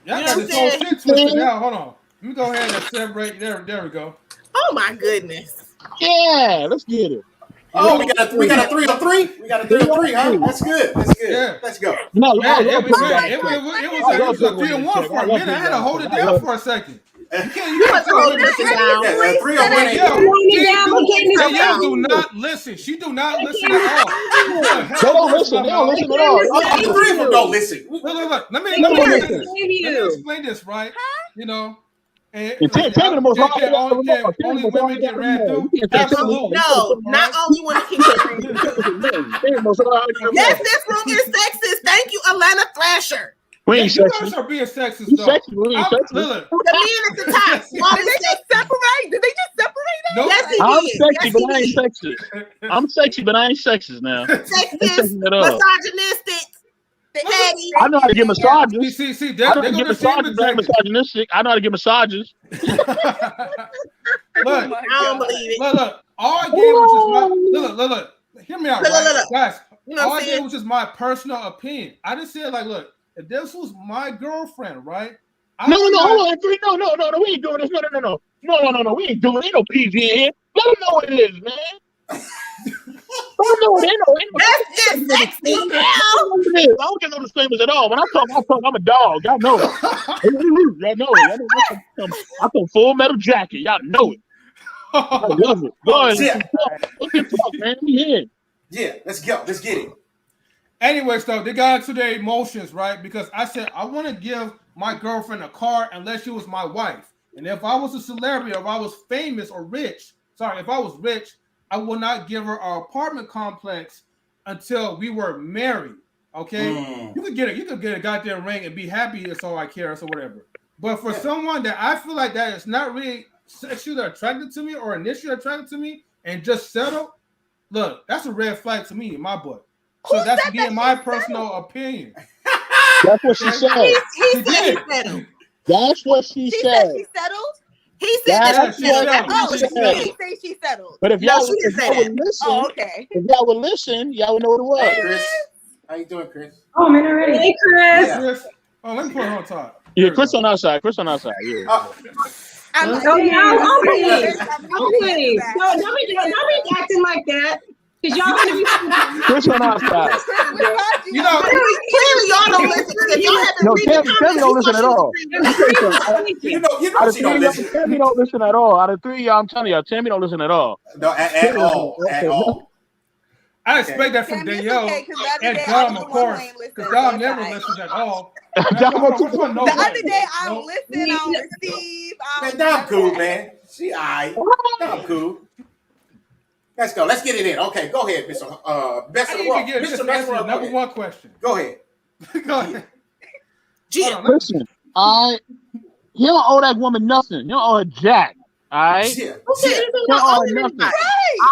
Y'all got this whole shit twisted now. Hold on. Let me go ahead and separate. There we go. Oh my goodness. Yeah, let's get it. Oh, we got a 3-on-3. We got a 3-on-3, huh? That's good. Yeah. Let's go. No, it was a 3-on-1 for a minute. I had to hold it down for a second. You can't hold it down. 3-on-1. Y'all do not listen. She do not listen at all. They don't listen at all. All three of them don't listen. Look. Let me explain this, right? And the most only women get ran through. Absolutely. No, not only when it keeps Yes, this room is sexist. Thank you, Alana Thrasher. We ain't You sexist. guys are being sexist, though. We ain't sexist. Look, The men at the top. Did they just separate? Did they just separate us? no, Yes, he I'm did. sexy, Yes, but he I ain't did. sexist. I'm sexy, but I ain't sexist now. Sexist, Sexist at all. misogynistic, petty. I know how to get massages. see, I they're know how to going get to see massages, but I ain't misogynistic. I know how to get massages. Look, I don't believe it. look. All I gave was just my look. Hear me out, right? Guys. You know All what I I'm did saying? was just my personal opinion. I just said, like, look, if this was my girlfriend, right? No, hold on. No, we ain't doing this. No, we ain't doing it. Ain't no PG in here. Let them know what it is, man. Let them know what it is. That's just sexy now. I don't get no disclaimers at all. When I talk, I'm a dog. Y'all know it. Y'all know it. I come full metal jacket. Y'all know it. I love it. Go ahead. Let's talk, man. We here. Yeah, let's go. Let's get it. Anyways, though, they got into their emotions, right? Because I said, I want to give my girlfriend a car unless she was my wife. And if I was a celebrity, or if I was famous or rich, if I was rich, I would not give her an apartment complex until we were married. Okay? You could get a goddamn ring and be happy, that's all I care, or whatever. But for someone that I feel like that is not really sexually attracted to me or initially attracted to me and just settle, look, that's a red flag to me in my book. So that's being my personal opinion. That's what she said. He said he settled. That's what she said. She settled? He said That's that she what settled. he Oh, she said. didn't say she settled. But if No, y'all she didn't say would that. listen, Oh, okay. if y'all would listen, y'all would know what it was. Hey, Kris. How you doing, Kris? Oh, I'm in already. Hey, Kris. Yeah. Chris. Oh, let me put her on top. Yeah, There we Kris go. on our side. Kris on our side. Yeah. I'm like, Oh, y'all, I'm please. gonna Please. Don't be acting like that. Because y'all gonna be Kris on our side. You know, Clearly, y'all don't listen because y'all have been No, reading the Tammy comments. don't listen at all. You know Out of she three don't of y'all, listen. Tammy don't listen at all. Out of three of y'all, I'm telling y'all, Tammy don't listen at all. No, at all. At all. I expect that from Tammy, it's Danielle okay, 'cause the other and day I Dom, was of the one who course, ain't listened, because so Dom it's never alright. listens at all. Dom Which one? No The way. other day I No. don't listen, I don't receive. Man, Dom cool, man. She alright. Dom cool. Let's go. Let's get it in. Okay, go ahead, Mr. Best I of the didn't world. even get Mr. just Best answer of the the number world. one question. Go ahead. Go ahead. Jim, Hold on, Listen, you don't owe that woman nothing. You don't owe her jack. All right? Yeah. who said Yeah. anything You don't about owe her owning nothing. anybody?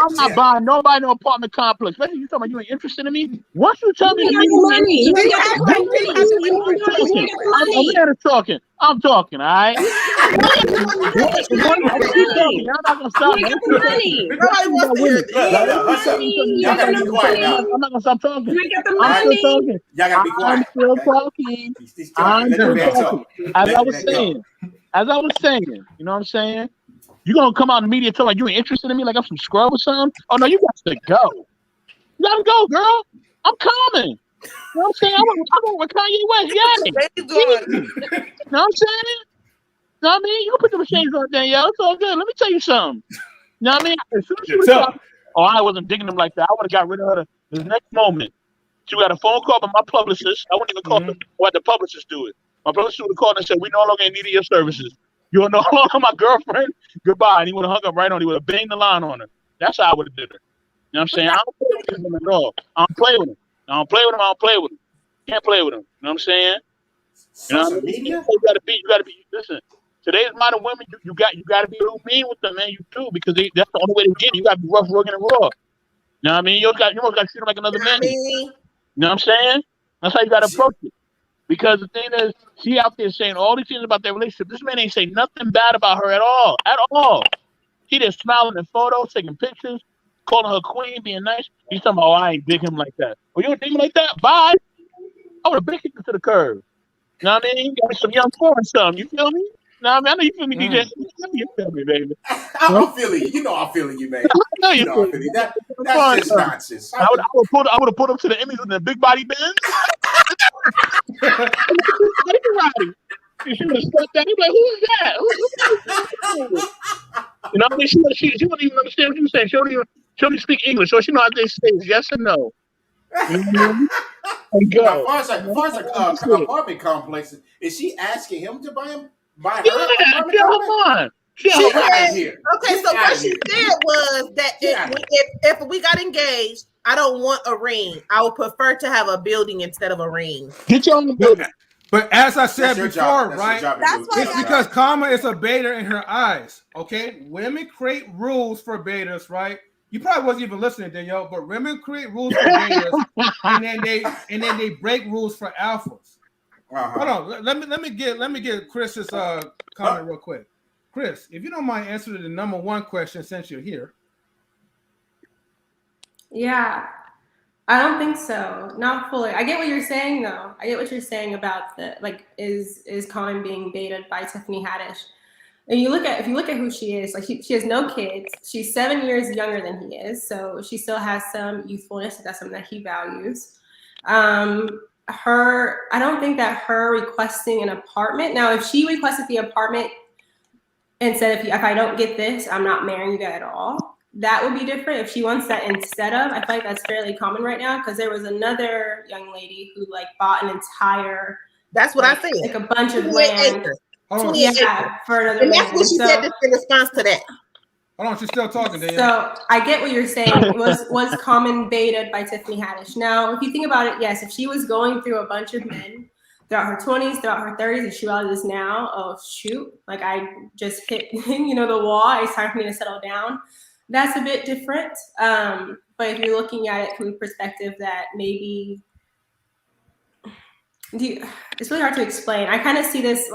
I'm not Yeah. buying nobody no apartment complex. Especially you talking about you ain't interested in me. Once you tell me You to got meet the money. You Do you got have the money? money. Do you have the money? You got the I'm money. man is talking. I'm talking, all right? Once You I got the keep talking, money. y'all not gonna You stop me. got I'm the keep talking. money. Nobody wants to hear Look, hush up. Y'all gotta be quiet now. I'm not gonna stop talking. You got the I'm still money. talking. Y'all gotta be quiet. I'm still Okay? talking. He's talking. I'm Let the still man talking. talk. As I was Let go. saying, you know what I'm saying? You gonna come out in the media talking like you ain't interested in me, like I'm some scrub or something? Oh no, you got to go. You gotta go, girl. I'm coming. You know what I'm saying? I went with Kanye West. Yeah. He's gone. You know what I'm saying? You know what I mean? You can put them shades on, Danielle. It's all good. Let me tell you something. You know what I mean? As soon as she would have stopped, oh, I wasn't digging them like that. I would have got rid of her the next moment. She got a phone call from my publicist. I wouldn't even call her. Why the publicist do it? My publicist would have called and said, "We no longer need your services. You're no longer my girlfriend. Goodbye." And he would have hung up right on. He would have banged the line on her. That's how I would have did her. You know what I'm saying? I don't play with these women at all. I don't play with them. I don't play with them. I don't play with them. Can't play with them. You know what I'm saying? You know what I Social mean? media? You gotta be. Listen, today's modern women, you gotta be a little mean with them, man. You do because that's the only way to get it. You gotta be rough, rugged, and raw. You know what I mean? You almost gotta treat them like another man. You know what I'm saying? That's how you gotta approach it. Because the thing is, she out there saying all these things about their relationship. This man ain't saying nothing bad about her at all. At all. He just smiling in photos, taking pictures, calling her queen, being nice. He's talking about, oh, I ain't dig him like that. Oh, you don't dig him like that? Bye. I would have been kicked to the curb. You know what I mean? Got some young foreign some. You feel me? No, I mean, I know you feel me, DJ. You feel me, baby. I'm feeling you. You know I'm feeling you, man. I know You know I'm feeling you. That's just nonsense. I would have put him to the Emmys in the big body Benz. She would have stepped down. He'd be like, "Who is that? Who's you know what I mean? She wouldn't even understand what you were saying. She don't even speak English, so she know how they say yes and no. And go. Now, as far as apartment complexes, is she asking him to buy her apartment complex? She Get out said, of here. okay, Get so out what of she here. said was that Get out of if we got engaged, I don't want a ring. I would prefer to have a building instead of a ring. Get your own building. But as I said That's your before, job. right? That's why It's because karma is a beta in her eyes. Okay, women create rules for betas, right? You probably wasn't even listening, Danielle, but women create rules for betas, and then they break rules for alphas. Hold on, let me get Chris's comment real quick. Kris, if you don't mind answering the number one question since you're here. Yeah, I don't think so. Not fully. I get what you're saying, though. I get what you're saying about the is Common being baited by Tiffany Haddish. And if you look at who she is, like she has no kids. She's 7 years younger than he is, so she still has some youthfulness. That's something that he values. I don't think that her requesting an apartment. Now, if she requested the apartment and said, if I don't get this, I'm not marrying you at all, that would be different. If she wants that instead of, I feel like that's fairly common right now, because there was another young lady who bought an entire. That's what I said. Like a bunch of land. Yeah, for another and that's what she said in response to that. Hold on, she's still talking, Danielle. So I get what you're saying. Was Common baited by Tiffany Haddish? Now, if you think about it, yes, if she was going through a bunch of men throughout her 20s, throughout her 30s, and she realizes now, oh shoot, I just hit the wall. It's time for me to settle down. That's a bit different. But if you're looking at it from the perspective that maybe it's really hard to explain. I kind of see this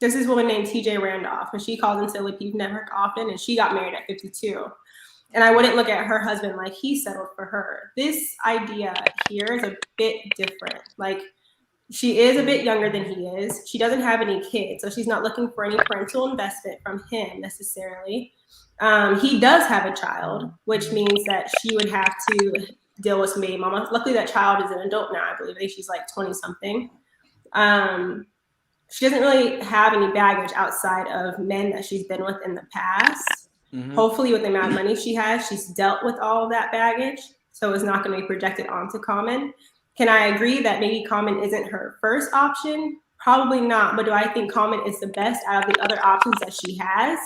This is a woman named TJ Randolph, and she calls into the Peep Network often, and she got married at 52. And I wouldn't look at her husband like he settled for her. This idea here is a bit different. Like, she is a bit younger than he is. She doesn't have any kids, so she's not looking for any parental investment from him necessarily. He does have a child, which means that she would have to deal with some baby mama. Luckily, that child is an adult now, I believe. I think she's like 20-something. She doesn't really have any baggage outside of men that she's been with in the past. Mm-hmm. Hopefully, with the amount of money she has, she's dealt with all of that baggage, so it's not going to be projected onto Common. Can I agree that maybe Common isn't her first option? Probably not, but do I think Common is the best out of the other options that she has?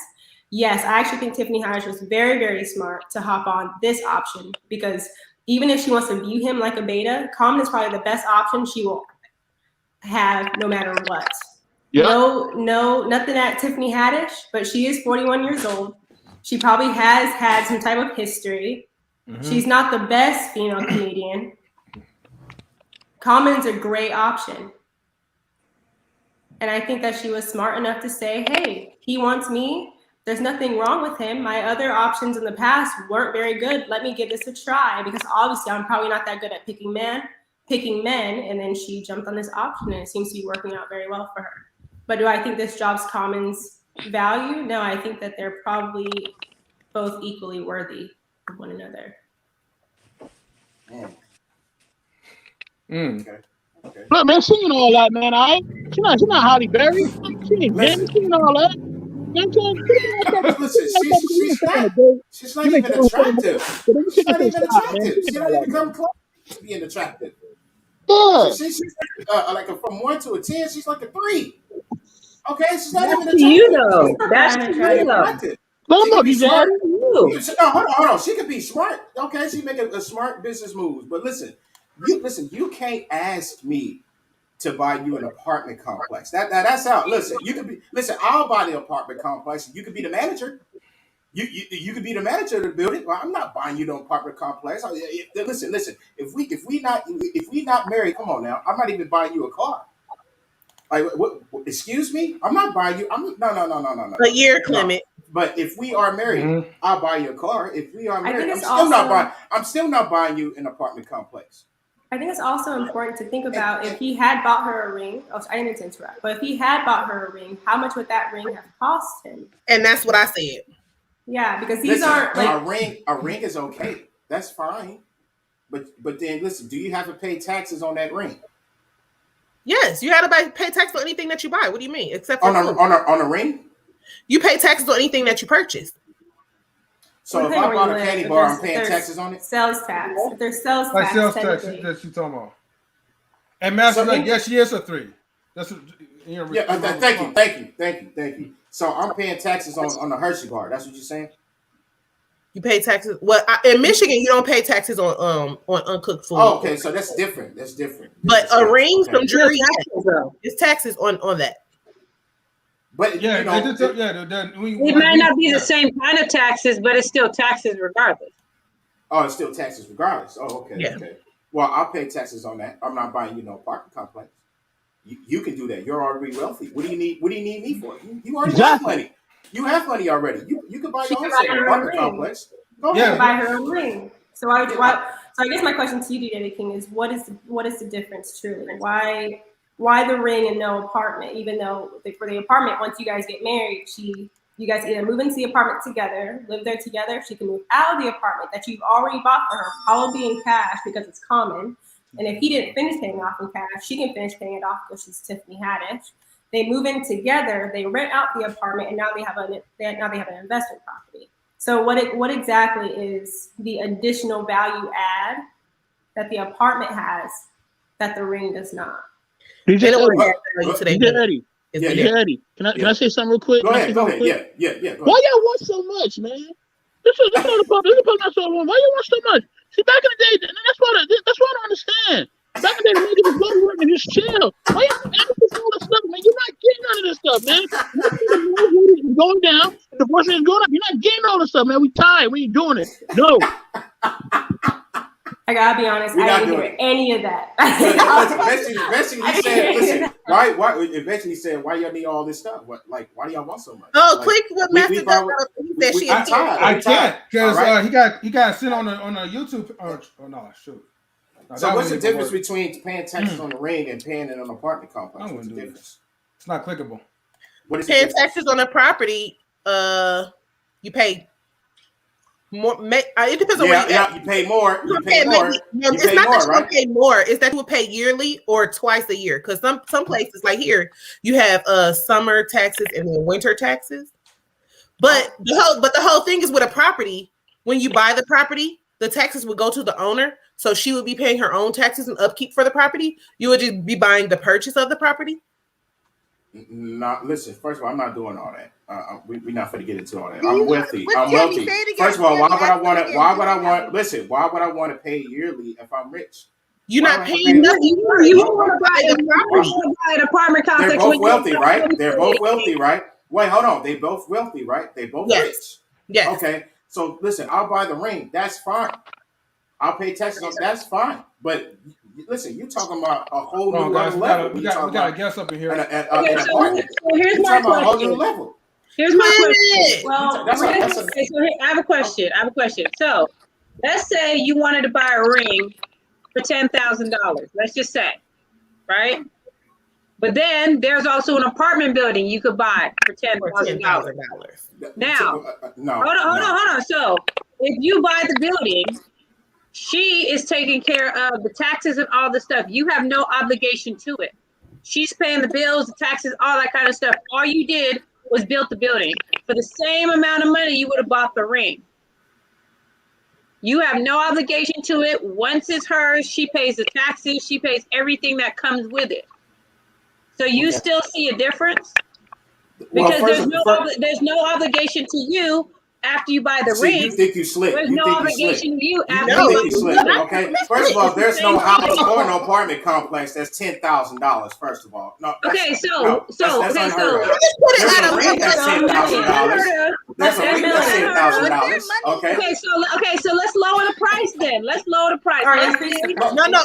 Yes, I actually think Tiffany Haddish was very, very smart to hop on this option, because even if she wants to view him like a beta, Common is probably the best option she will have no matter what. Yep. No, nothing at Tiffany Haddish, but she is 41 years old. She probably has had some type of history. Mm-hmm. She's not the best female comedian. Common's a great option. And I think that she was smart enough to say, hey, he wants me. There's nothing wrong with him. My other options in the past weren't very good. Let me give this a try, because obviously I'm probably not that good at picking men. And then she jumped on this option, and it seems to be working out very well for her. But do I think this job's Common's value? No, I think that they're probably both equally worthy of one another. Okay. Look, man, singing all that, man. She's not Holly Berry. She ain't singing all that. Listen, she's not even attractive. She's not even attractive. She don't even come close to being attractive. Yeah. She's like from 1 to a 10. She's like a 3. Okay, she's not even attractive. You know, that's attractive. Hold on. She could be smart. Okay, she making a smart business move. But listen, you can't ask me to buy you an apartment complex. That's out. Listen, I'll buy the apartment complex. You could be the manager. You could be the manager of the building. Well, I'm not buying you no apartment complex. Listen. If we not married, come on now. I'm not even buying you a car. Like, what, excuse me? I'm not buying you. No. A year, Clement. But if we are married, I'll buy you a car. If we are married, I'm still not buying you an apartment complex. I think it's also important to think about if he had bought her a ring. Oh, I didn't interrupt. But if he had bought her a ring, how much would that ring have cost him? And that's what I said. Yeah, because these aren't like a ring is okay. That's fine. But then listen, do you have to pay taxes on that ring? Yes, you have to pay tax on anything that you buy. What do you mean? Except for on a ring? You pay taxes on anything that you purchase. So if I bought a candy bar, I'm paying taxes on it? Sales tax. If there's sales like tax. Sales tax, that's you talking about. And Master, she is a 3. That's what, thank you. So I'm paying taxes on the Hershey bar. That's what you're saying? You pay taxes. Well, in Michigan, you don't pay taxes on uncooked food. Oh, okay, so that's different. But a ring, some jewelry, it's taxes on that. But it might not be the same kind of taxes, but it's still taxes regardless. Oh, it's still taxes regardless. Oh, okay. Yeah. Okay. Well, I'll pay taxes on that. I'm not buying you no apartment complex. You can do that. You're already wealthy. What do you need me for? You already have money. You have money already. You can buy your own apartment complex. Go ahead. Buy her own ring. So I guess my question to you, DJ King, is what is the difference truly? Why the ring and no apartment? Even though for the apartment, once you guys get married, you guys either move into the apartment together, live there together. She can move out of the apartment that you've already bought for her, probably in cash because it's common. And if he didn't finish paying off in cash, she can finish paying it off because she's Tiffany Haddish. They move in together. They rent out the apartment, and now they have an investment property. So what exactly is the additional value add that the apartment has that the ring does not? DJ Eddie. Can I say something real quick? Go ahead. Yeah. Why y'all want so much, man? This is not the problem. This is not so much. Why you want so much? See, back in the day, that's what I don't understand. Back in the day, the niggas was going and just chill. Why you asking all this stuff, man? You're not getting none of this stuff, man. You're going down, and the divorce is going up. You're not getting all this stuff, man. We tired. We ain't doing it. No. I gotta be honest. I didn't hear any of that. Eventually he said, "Listen, why? Eventually he said, why y'all need all this stuff? What, like, why do y'all want so much?" Oh, like, click what Master does. She I'm tired. I can't because he got sent on a YouTube. Oh no, shoot. No, so what's the difference between paying taxes on the ring and paying it on an apartment complex? What's the difference? It's not clickable. What is paying taxes on a property? You pay more. It depends on where you pay more. You pay more. It's not that you pay more. It's that you will pay yearly or twice a year. Because some places like here, you have summer taxes and then winter taxes. But the whole thing is with a property. When you buy the property, the taxes would go to the owner. So she would be paying her own taxes and upkeep for the property. You would just be buying the purchase of the property. Listen. First of all, I'm not doing all that. We're not going to get into all that. I'm wealthy. I'm wealthy. First of all, why would I want to? Why would I want to pay yearly if I'm rich? You're not paying nothing. You want to buy the property. An apartment complex. They're both wealthy, right? They're both wealthy, right? Wait, hold on. They both wealthy, right? They both rich. Yes. Okay. So listen, I'll buy the ring. That's fine. I'll pay taxes on. That's fine. But listen, you're talking about a whole new level. We got a guest up in here. So here's my question. Here's my question. Well, I have a question. So let's say you wanted to buy a ring for $10,000. Let's just say, right? But then there's also an apartment building you could buy for $10,000. Now, hold on. So if you buy the building, she is taking care of the taxes and all the stuff. You have no obligation to it. She's paying the bills, the taxes, all that kind of stuff. All you did was build the building. For the same amount of money, you would have bought the ring. You have no obligation to it. Once it's hers, she pays the taxes. She pays everything that comes with it. So you still see a difference? Because there's no obligation to you after you buy the ring. You think you slick. There's no obligation to you after you think you slick. Okay. First of all, there's no house or no apartment complex that's $10,000. First of all, no. Okay, so that's unheard of. There's a ring that's $10,000. There's a ring that's $10,000. Okay, so let's lower the price then. Let's lower the price.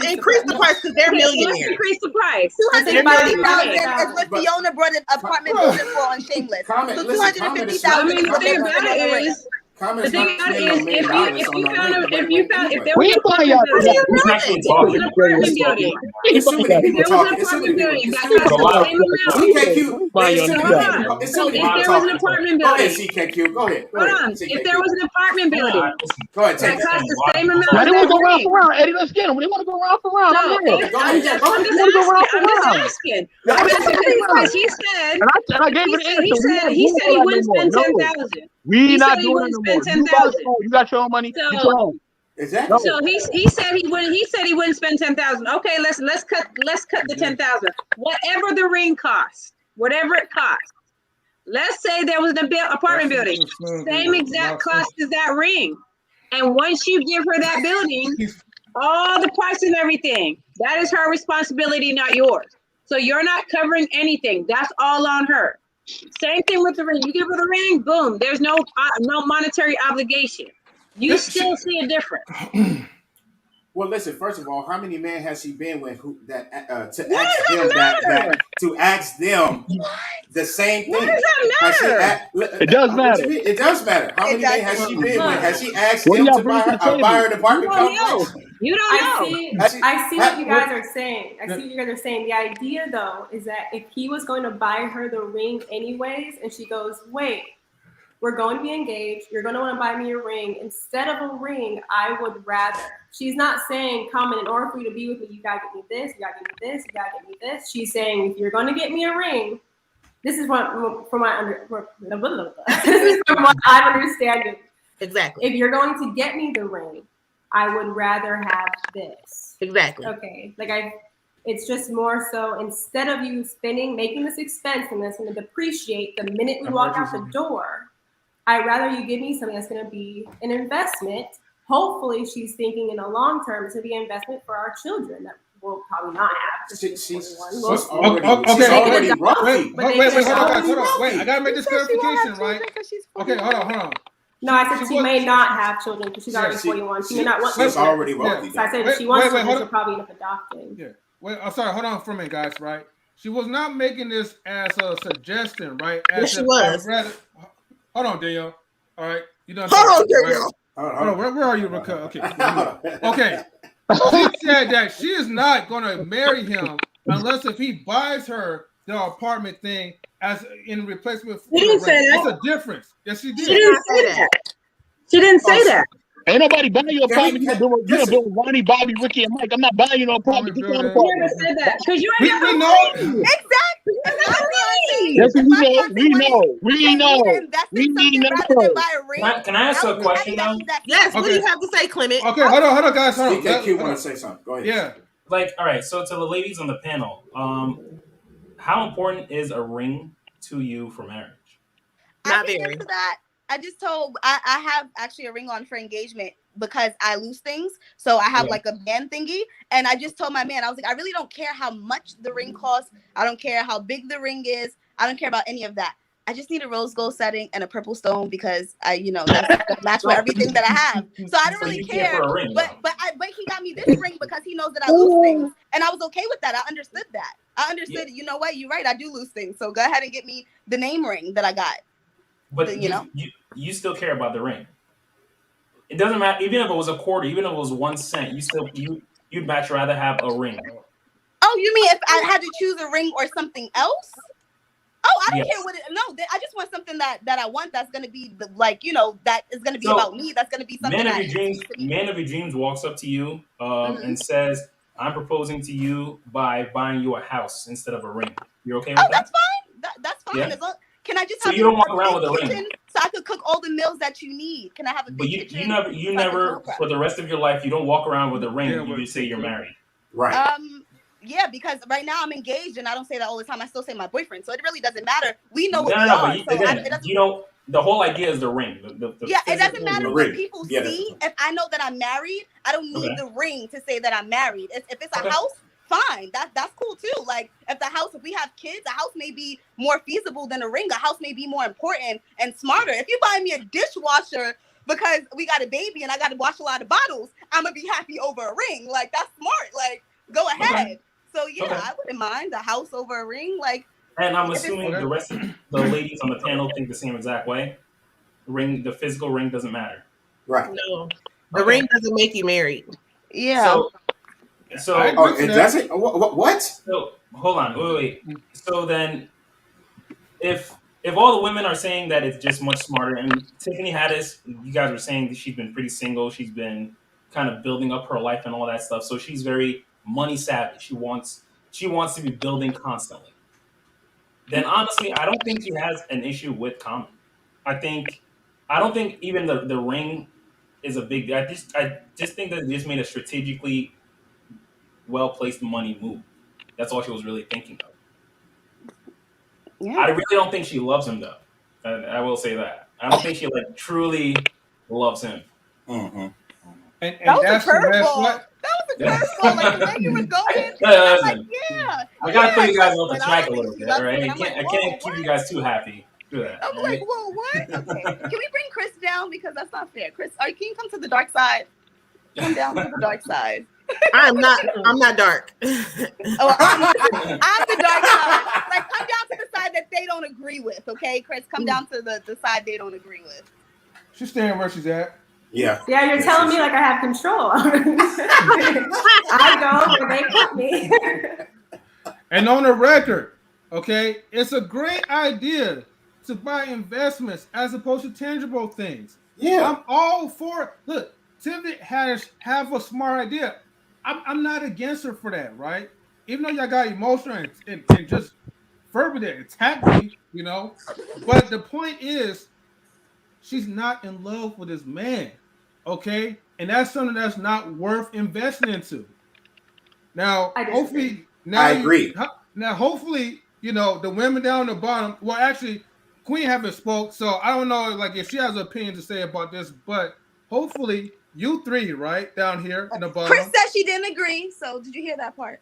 Increase the price because they're millionaires. Let's increase the price. $250,000 is what Fiona brought an apartment building for on Shameless. So $250,000 is the thing about it is, if you found if there was an apartment building that cost the same amount, if there was an apartment building, if there was an apartment building that cost the same amount, they want to go round for round. Eddie, let's get them. They want to go round for round. I'm just asking. Because he said, and I gave it an answer. He said he wouldn't spend $10,000. We not doing it no more. You got your own money. Exactly. So he said he wouldn't. He said he wouldn't spend $10,000. Okay, let's cut the $10,000. Whatever the ring costs, whatever it costs. Let's say there was an apartment building, same exact cost as that ring, and once you give her that building, all the price and everything, that is her responsibility, not yours. So you're not covering anything. That's all on her. Same thing with the ring. You give her the ring, boom. There's no monetary obligation. You still see a difference. Well, listen. First of all, how many men has she been with to ask them the same thing? What does that matter? It does matter. It does matter. How many men has she been with? Has she asked them to buy her an apartment complex? You don't know. I see what you guys are saying. The idea, though, is that if he was going to buy her the ring anyways, and she goes, wait, we're going to be engaged. You're going to want to buy me a ring. Instead of a ring, I would rather. She's not saying, Common, in order for you to be with me, you got to get me this, you got to get me this, you got to get me this. She's saying, if you're going to get me a ring, this is from what I'm understanding. Exactly. If you're going to get me the ring, I would rather have this. Exactly. Okay. It's just more so instead of you making this expense and that's going to depreciate the minute we walk out the door, I'd rather you give me something that's going to be an investment. Hopefully she's thinking in the long term it's going to be an investment for our children that we'll probably not have. She's already rough. Wait, hold on. Wait, I got to make this clarification, right? Okay, hold on. No, I said she may not have children because she's already 41. She may not want She's children. already wealthy. So I said if she wants children, she'll probably end up adopting. Yeah. Wait, I'm sorry. Hold on for a minute, guys. Right? She was not making this as a suggestion, right? As Yes, she was. Hold on, Danielle. All right. You done? Hold on, Danielle. Hold on. Where are you, Raquel? Okay. Okay. She said that she is not going to marry him unless if he buys her the apartment thing as in replacement for She didn't say that. It's a difference. Yes, she did. She didn't say that. She didn't say that. Ain't nobody buying you a apartment. You're doing Ronnie, Bobby, Ricky, and Mike. I'm not buying you no apartment. You never said that because you ain't We know. Exactly. Yes, we know. Can I ask a question now? Yes. What do you have to say, Clement? Okay, hold on, guys. Hold on. DKQ want to say something. Go ahead. Yeah. Like, all right. So to the ladies on the panel, how important is a ring to you for marriage? Not very. I just told I have actually a ring on for engagement because I lose things. So I have like a band thingy. And I just told my man, I was like, I really don't care how much the ring costs. I don't care how big the ring is. I don't care about any of that. I just need a rose gold setting and a purple stone because that's the match for everything that I have. So I don't really care. But he got me this ring because he knows that I lose things. And I was okay with that. I understood that. I understood, you know what? You're right. I do lose things. So go ahead and get me the name ring that I got. But you still care about the ring. It doesn't matter, even if it was a quarter, even if it was 1 cent, you'd much rather have a ring. Oh, you mean if I had to choose a ring or something else? Oh, I don't care what it. No, I just want something that I want. That's gonna be that is gonna be about me. That's gonna be something. Man of your dreams walks up to you and says, "I'm proposing to you by buying you a house instead of a ring." You're okay with that? That's fine. That's fine. Yeah. As long, can I just so have you don't walk around with a ring, so I could cook all the meals that you need? Can I have a? But you never for the rest of your life you don't walk around with a ring. You just say you're married. Right. Yeah, because right now I'm engaged and I don't say that all the time. I still say my boyfriend, so it really doesn't matter. We know what we are. You don't. The whole idea is the ring. It doesn't matter what people see. If I know that I'm married, I don't need the ring to say that I'm married. If it's a house, fine. That's cool too. Like if we have kids, a house may be more feasible than a ring. A house may be more important and smarter. If you buy me a dishwasher because we got a baby and I got to wash a lot of bottles, I'm gonna be happy over a ring. Like that's smart. Like go ahead. Okay. So I wouldn't mind a house over a ring. Like, and I'm assuming the rest of the ladies on the panel think the same exact way. The physical ring doesn't matter. Right. No, the ring doesn't make you married. Yeah. So it doesn't. What? So hold on, wait. So then, if all the women are saying that it's just much smarter, and Tiffany Haddish, you guys were saying that she's been pretty single. She's been kind of building up her life and all that stuff. So she's very money savvy. She wants to be building constantly. Then honestly, I don't think she has an issue with Common. I don't think even the ring is a big. I just think that they just made a strategically well placed money move. That's all she was really thinking of. Yeah. I really don't think she loves him though. I will say that. I don't think she truly loves him. Mm-hmm. And that's a curveball. That was a curveball, like the way you were going. I gotta put you guys off the track a little bit, right? I can't keep you guys too happy. Do that. I'm like, whoa, what? Okay. Can we bring Kris down because that's not fair? Kris, can you come to the dark side? Come down to the dark side. I'm not dark. I'm the dark side. Like, come down to the side that they don't agree with, okay, Kris? Come down to the side they don't agree with. She's staying where she's at. Yeah. Yeah, you're telling me like I have control. I go where they put me. And on the record, okay, it's a great idea to buy investments as opposed to tangible things. Yeah. I'm all for it. Look, Tiffany Haddish have a smart idea. I'm not against her for that, right? Even though y'all got emotional and just verbally attack me, But the point is, she's not in love with this man, okay? And that's something that's not worth investing into. Now, hopefully, I agree. Now, hopefully, the women down the bottom. Well, actually, Queen haven't spoke, so I don't know, if she has an opinion to say about this. But hopefully, you three, right down here in the bottom. Kris said she didn't agree. So, did you hear that part?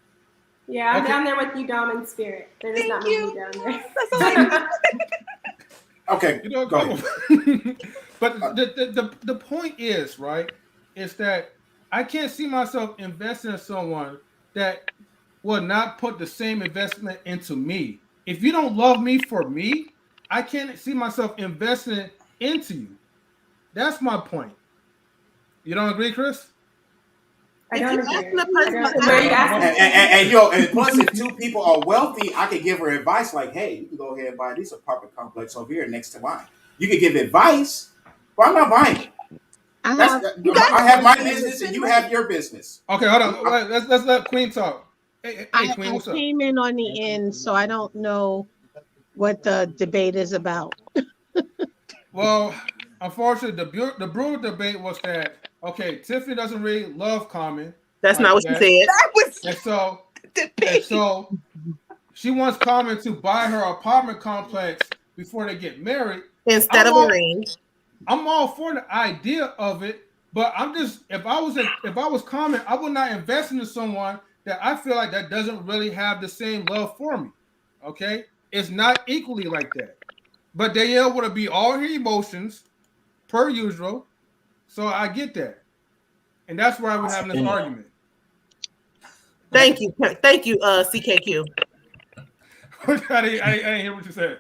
Yeah, I'm down there with you, Dom, in spirit. They're just not moving down there. That's all I Okay, You know, go ahead. but the point is, right, is that I can't see myself investing in someone that will not put the same investment into me. If you don't love me for me, I can't see myself investing into you. That's my point. You don't agree, Kris? I If don't you agree. asking a person to So where are you ask, asking? And plus, if two people are wealthy, I could give her advice like, "Hey, you can go ahead and buy this apartment complex over here next to mine." You could give advice, but I'm not buying it. you guys I have my can business and you have your business. Okay, hold on. Wait, let's let Queen talk. Hey, Queen, I what's up? came in on the end, so I don't know what the debate is about. Well, unfortunately, the brutal debate was that okay, Tiffany doesn't really love Common. That's not what she that. said. That was And so she wants Common to buy her apartment complex before they get married. Instead of a ring. I'm all for the idea of it, but I'm just if I was Common, I would not invest into someone that I feel like that doesn't really have the same love for me. Okay, it's not equally like that. But they able to be all her emotions per usual, so I get that, and that's why we're having this argument. Thank you, CKQ. I didn't hear what you said.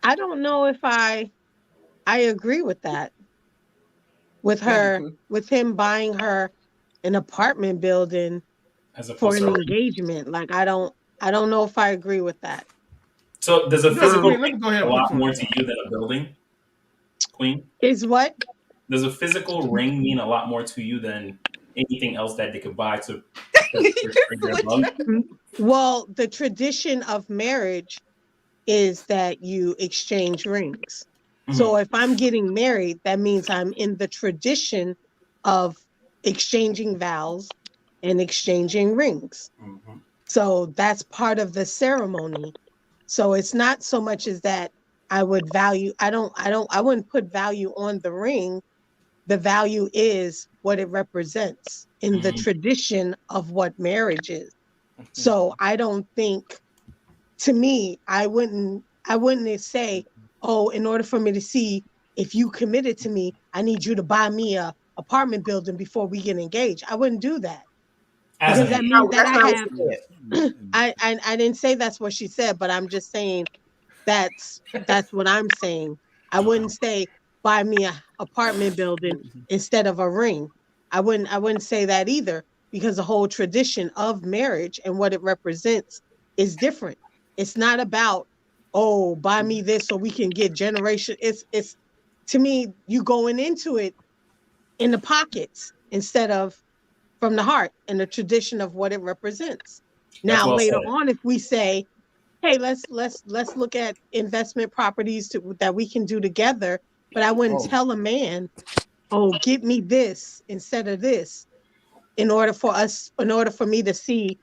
I don't know if I agree with that. With her, with him buying her an apartment building for an engagement. Like I don't know if I agree with that. So does a physical ring mean a lot more to you than a building, Queen? Is what? Does a physical ring mean a lot more to you than anything else that they could buy to their love? Well, the tradition of marriage is that you exchange rings. Mm-hmm. So if I'm getting married, that means I'm in the tradition of exchanging vows and exchanging rings. Mm-hmm. So that's part of the ceremony. So it's not so much as that I would value, I wouldn't put value on the ring. The value is what it represents in the tradition of what marriage is. So I don't think, to me, I wouldn't say, oh, in order for me to see if you committed to me, I need you to buy me a apartment building before we get engaged. I wouldn't do that. Because that means that I didn't say that's what she said, but I'm just saying that's what I'm saying. I wouldn't say buy me a apartment building instead of a ring. I wouldn't say that either, because the whole tradition of marriage and what it represents is different. It's not about, oh, buy me this so we can get generation. It's to me, you going into it in the pockets instead of from the heart and the tradition of what it represents. Now, later on, if we say, hey, let's look at investment properties that we can do together, but I wouldn't tell a man, oh, get me this instead of this, in order for me to see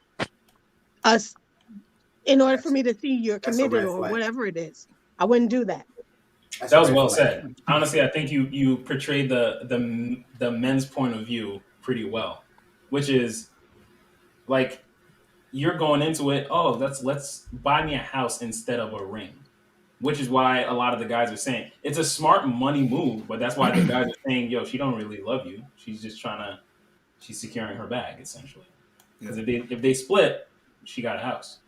us, in order for me to see you're committed or whatever it is. I wouldn't do that. That was well said. Honestly, I think you portrayed the men's point of view pretty well, which is like you're going into it. Oh, let's buy me a house instead of a ring, which is why a lot of the guys are saying it's a smart money move. But that's why the guys are saying, "Yo, she don't really love you. She's just she's securing her bag essentially." Because if they split, she got a house.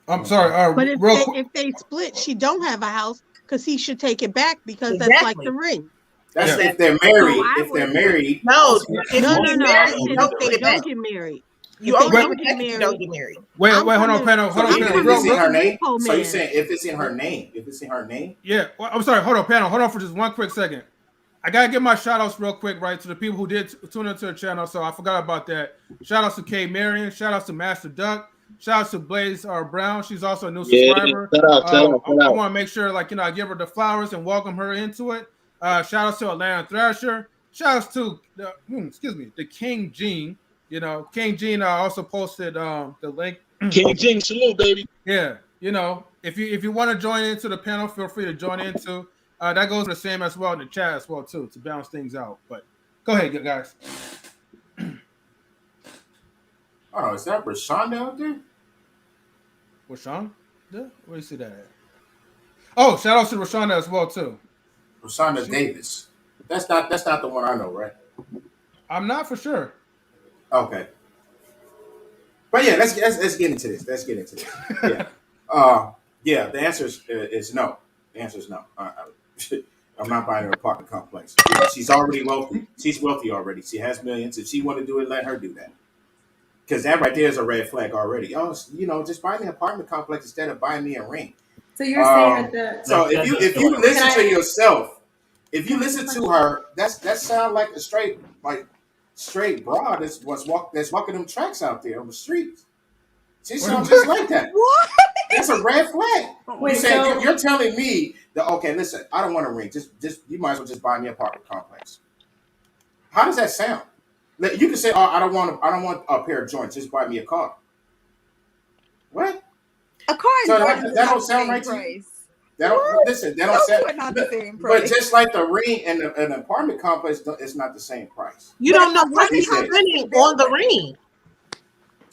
I'm sorry. But if they split, she don't have a house because he should take it back because that's like the ring. That's if they're married. If they're married, no. Don't get married. You don't get married. Wait, hold on, panel. Hold on, panel. If it's in her name, so you're saying if it's in her name, Yeah, well, I'm sorry. Hold on, panel. Hold on for just one quick second. I gotta give my shout outs real quick, right, to the people who did tune into the channel. So I forgot about that. Shout outs to Marion. Shout outs to Master Duck. Shout outs to Blaze Brown. She's also a new subscriber. I want to make sure, I give her the flowers and welcome her into it. Shout outs to Atlanta Thrasher. Shout outs to the King Gene. King Gene also posted the link. King Gene, salute, baby. Yeah, if you want to join into the panel, feel free to join into. That goes the same as well in the chat as well too, to balance things out. But go ahead, guys. Oh, is that Rashonda out there? Rashonda? Where do you see that at? Oh, shout out to Rashonda as well too. Rashonda Davis. That's not the one I know, right? I'm not for sure. Okay. But yeah, let's get into this. Let's get into this. Yeah. Yeah. The answer is no. The answer is no. I'm not buying her apartment complex. She's already wealthy. She's wealthy already. She has millions. If she want to do it, let her do that. Because that right there is a red flag already. Oh, just buy me an apartment complex instead of buying me a ring. So you're saying that So if you listen to yourself, if you listen to her, that sounds like a straight broad that's walking them tracks out there on the streets. She sounds just like that. What? That's a red flag. Wait, You're telling me that, okay, listen, I don't want a ring. Just you might as well just buy me an apartment complex. How does that sound? You can say, oh, I don't want a pair of joints. Just buy me a car. What? A car is that don't sound right to you? That don't sound. Not the same price. But just like the ring and an apartment complex, it's not the same price. You don't know what he's spending on the ring.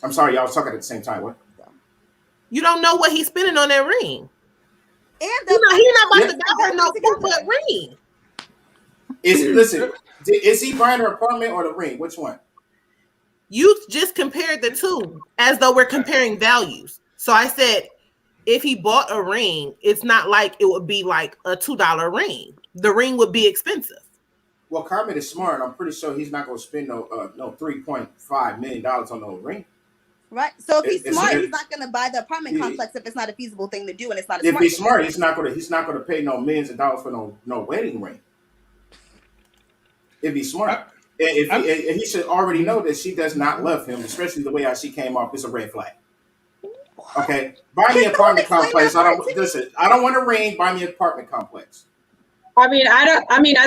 I'm sorry, y'all was talking at the same time. What? You don't know what he's spending on that ring. And he's not about to buy her no corporate ring. Is he buying her apartment or the ring? Which one? You just compared the two as though we're comparing values. So I said, if he bought a ring, it's not like it would be like a $2 ring. The ring would be expensive. Well, Carmen is smart. I'm pretty sure he's not going to spend no $3.5 million on no ring. Right. So if he's smart, he's not going to buy the apartment complex if it's not a feasible thing to do and it's not. If he's smart, he's not going to pay no millions of dollars for no wedding ring. If he's smart, he should already know that she does not love him, especially the way how she came off. It's a red flag. Okay, buy me an apartment complex. I don't want a ring. Buy me an apartment complex. I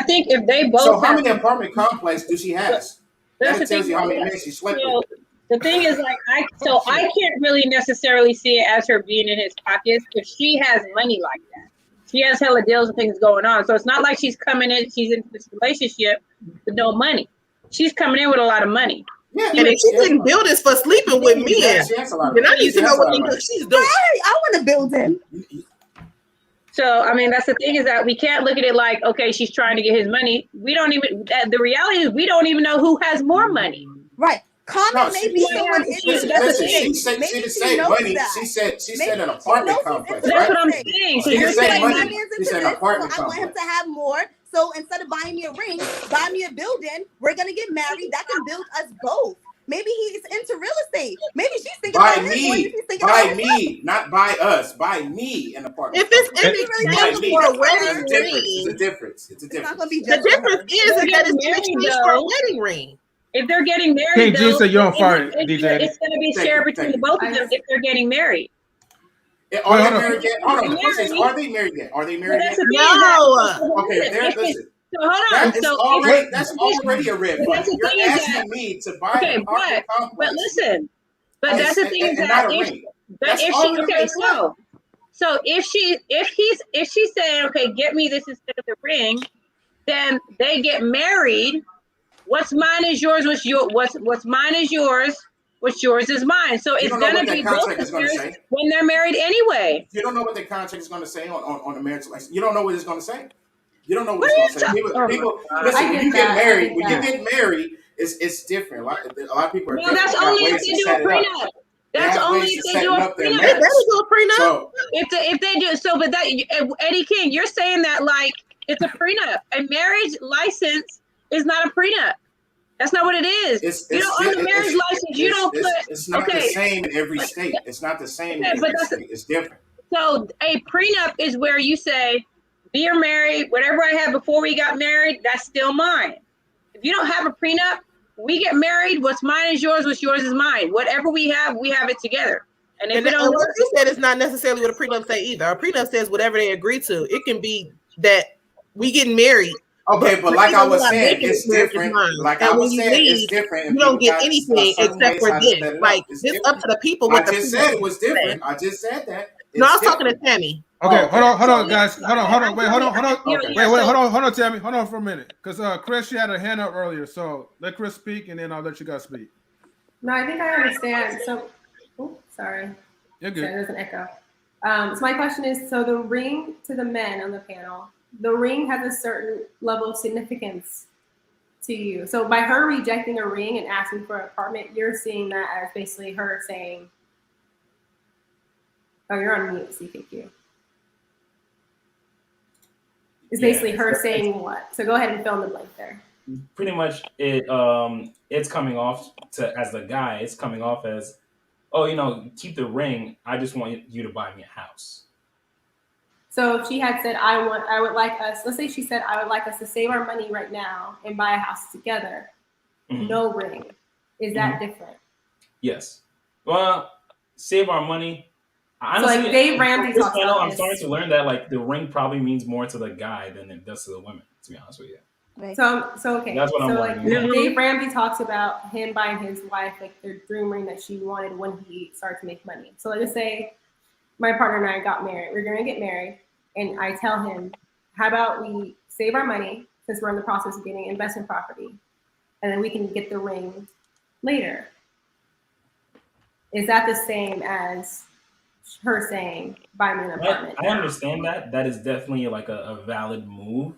think if they both. So how many apartment complex do she has? That tells you how many men she slept with. The thing is, I can't really necessarily see it as her being in his pockets if she has money like that. She has hella deals and things going on. So it's not like she's coming in, she's in this relationship with no money. She's coming in with a lot of money. Yeah, and if she's in buildings for sleeping with men, then I need to know what she's doing. Hey, I want to build him. So, that's the thing is that we can't look at it like, okay, she's trying to get his money. We don't even, the reality is we don't even know who has more money. Right. Common maybe someone she said money. She said an apartment complex. That's what I'm saying. So you're saying money. She said an apartment complex. I want him to have more. So instead of buying me a ring, buy me a building. We're gonna get married. That can build us both. Maybe he's into real estate. Maybe she's thinking by about me. By me, not by us. By me, an apartment. If it's for a wedding ring, it's a difference. It's not gonna be the difference is that it's in exchange for a wedding ring. If they're getting married, DJ, you're on fire, DJ. It's going to be shared between the both of them if they're getting married. Are they married yet? Are they married yet? Are they married yet? No. Okay, listen. So hold on. That's already a red flag. You're asking me to buy an apartment complex. But listen. But that's the thing is that if she's saying, okay, get me this instead of the ring, then they get married. What's mine is yours. What's mine is yours. What's yours is mine. So it's gonna be both of theirs when they're married anyway. You don't know what the contract is gonna say on the marriage license. You don't know what it's gonna say. You don't know what it's gonna say. People listen. When you get married, it's different. A lot of people are. No, that's only if they do a prenup. That's only if they do a prenup. They better do a prenup. So, if they do so, but that Eddie King, you're saying that like it's a prenup. A marriage license is not a prenup. That's not what it is. You don't on the marriage license. You don't put. It's not the same in every state. It's not the same in every state. It's different. So a prenup is where you say, "We are married. Whatever I had before we got married, that's still mine." If you don't have a prenup, we get married. What's mine is yours. What's yours is mine. Whatever we have it together. And if it don't what you said is not necessarily what a prenup say either. A prenup says whatever they agree to. It can be that we get married. Okay, but like I was saying, it's different. Like I was saying, it's different. You don't get anything except for this. Like it's up to the people. I just said it was different. I just said that. No, I was talking to Tammy. Okay, hold on, guys. Hold on. Wait, hold on, Tammy. Hold on for a minute, because Kris, she had her hand up earlier. So let Kris speak, and then I'll let you guys speak. No, I think I understand. So, sorry. You're good. Sorry, there's an echo. So my question is, so the ring to the men on the panel, the ring has a certain level of significance to you. So by her rejecting a ring and asking for an apartment, you're seeing that as basically her saying, oh, you're on mute, CKQ. It's basically her saying what? So go ahead and fill in the blank there. Pretty much it's coming off to, as the guy, it's coming off as, oh, keep the ring. I just want you to buy me a house. So if she had said, I would like us, let's say she said, I would like us to save our money right now and buy a house together. Mm-hmm. No ring. Is that different? Yes. Well, save our money. Honestly, so like Dave Ramsey talks about I'm starting to learn that like the ring probably means more to the guy than it does to the women, to be honest with you. Right. So okay. That's what I'm learning. Like Dave Ramsey talks about him buying his wife like their dream ring that she wanted when he started to make money. So let's just say my partner and I got married. We're gonna get married, and I tell him, how about we save our money since we're in the process of getting investment property, and then we can get the ring later. Is that the same as her saying, buy me an apartment? I understand that. That is definitely like a valid move.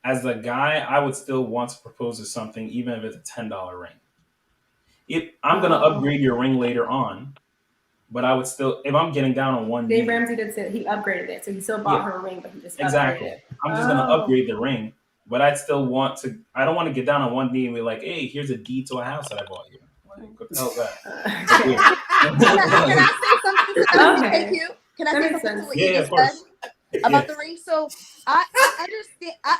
As a guy, I would still want to propose to something, even if it's a $10 ring. If I'm going to upgrade your ring later on, but I would still, if I'm getting down on one knee. Dave Ramsey did say he upgraded it. So he still bought her a ring, but he just upgraded it. I'm just going to upgrade the ring, but I'd still want to, I don't want to get down on one knee and be like, hey, here's a deed to a house that I bought you. What the hell is that? Can I say something? Thank you. Can I say something to what you just said about the ring? So I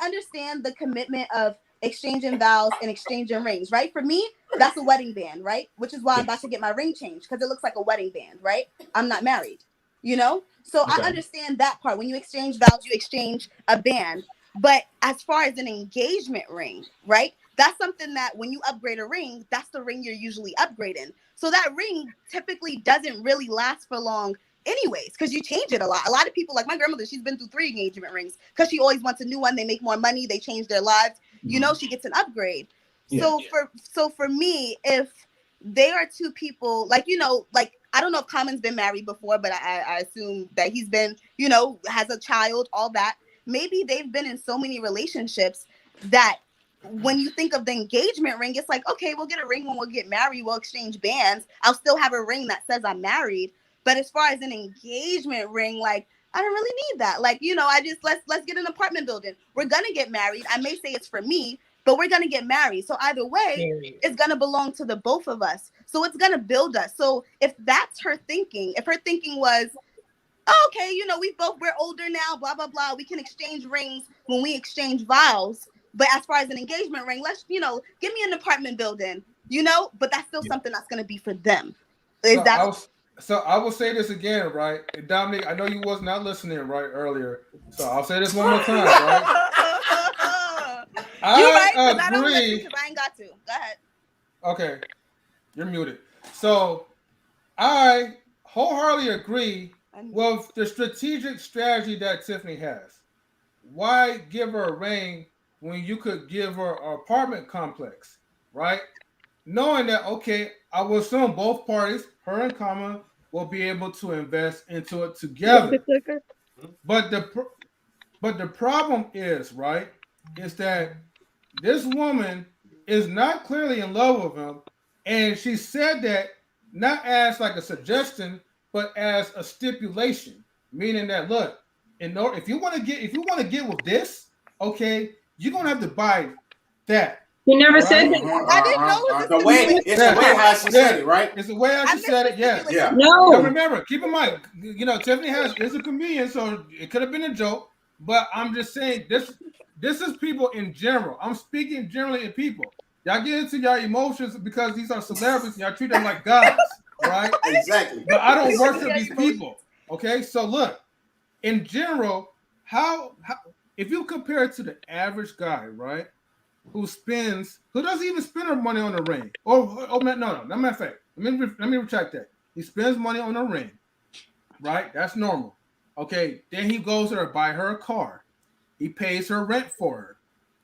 understand the commitment of exchanging vows and exchanging rings, right? For me, that's a wedding band, right? Which is why I'm about to get my ring changed because it looks like a wedding band, right? I'm not married, So I understand that part. When you exchange vows, you exchange a band. But as far as an engagement ring, right? That's something that when you upgrade a ring, that's the ring you're usually upgrading. So that ring typically doesn't really last for long anyways, because you change it a lot. A lot of people, like my grandmother, she's been through 3 engagement rings because she always wants a new one. They make more money. They change their lives. She gets an upgrade. Yeah. So for me, if they are 2 people, like I don't know if Common's been married before, but I assume that he's been, has a child, all that. Maybe they've been in so many relationships that when you think of the engagement ring, it's like, okay, we'll get a ring when we'll get married. We'll exchange bands. I'll still have a ring that says I'm married. But as far as an engagement ring, like, I don't really need that. Like, I just, let's get an apartment building. We're going to get married. I may say it's for me, but we're going to get married. So either way, it's going to belong to the both of us. So it's going to build us. So if that's her thinking, if her thinking was, oh, okay, we're older now, blah, blah, blah. We can exchange rings when we exchange vows. But as far as an engagement ring, let's, give me an apartment building, but that's still something that's going to be for them. So I will say this again, right? Dominique, I know you was not listening right earlier. So I'll say this one more time, right? You're right, because I don't listen because I ain't got to. Go ahead. Okay. You're muted. So I wholeheartedly agree with the strategic strategy that Tiffany has. Why give her a ring when you could give her an apartment complex, right? Knowing that, okay, I will assume both parties, her and Common, will be able to invest into it together. But the problem is, right, is that this woman is not clearly in love with him, and she said that not as like a suggestion, but as a stipulation, meaning that look, if you want to get with this, okay, you're gonna have to buy that. You never said that. I didn't know it was the way how she said it, right? It's the way how she said it. Yes. Yeah. No. Now remember, keep in mind, Tiffany is a comedian, so it could have been a joke. But I'm just saying this is people in general. I'm speaking generally in people. Y'all get into y'all emotions because these are celebrities. Y'all treat them like gods, right? Exactly. But I don't worship these people. Okay, so look, in general, how if you compare it to the average guy, right? Who doesn't even spend her money on a ring. No, matter of fact, let me retract that. He spends money on a ring, right? That's normal. Okay, then he goes there to buy her a car. He pays her rent for her.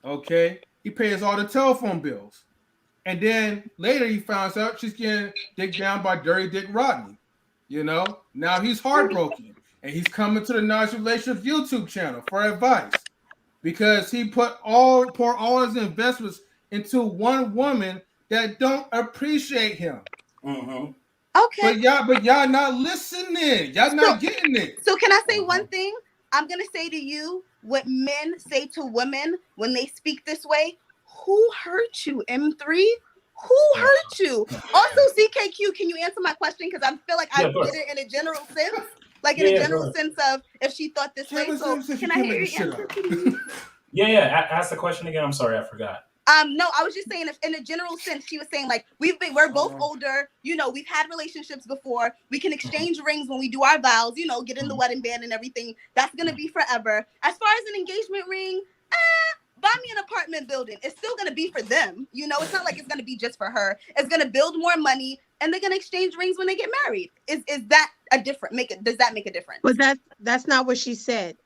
Okay, he pays all the telephone bills. And then later he finds out she's getting dicked down by Dirty Dick Rodney. You know, now he's heartbroken, and he's coming to the Nice Relationship YouTube channel for advice because he pour all his investments into one woman that don't appreciate him. Mm-hmm. Okay. But y'all not listening. Y'all not getting it. So can I say one thing? I'm gonna say to you what men say to women when they speak this way. Who hurt you, M3? Who hurt you? Also, CKQ, can you answer my question? Because I feel like I get it in a general sense. Like in a general sense of if she thought this way. So can I hear your answer, please? Yeah. Ask the question again. I'm sorry, I forgot. No, I was just saying if in a general sense, she was saying like we're both older, you know, we've had relationships before, we can exchange rings when we do our vows, you know, get in the wedding band and everything. That's gonna be forever. As far as an engagement ring, buy me an apartment building. It's still gonna be for them, you know. It's not like it's gonna be just for her. It's gonna build more money, and they're gonna exchange rings when they get married. Is that a different? Does that make a difference? But that's not what she said.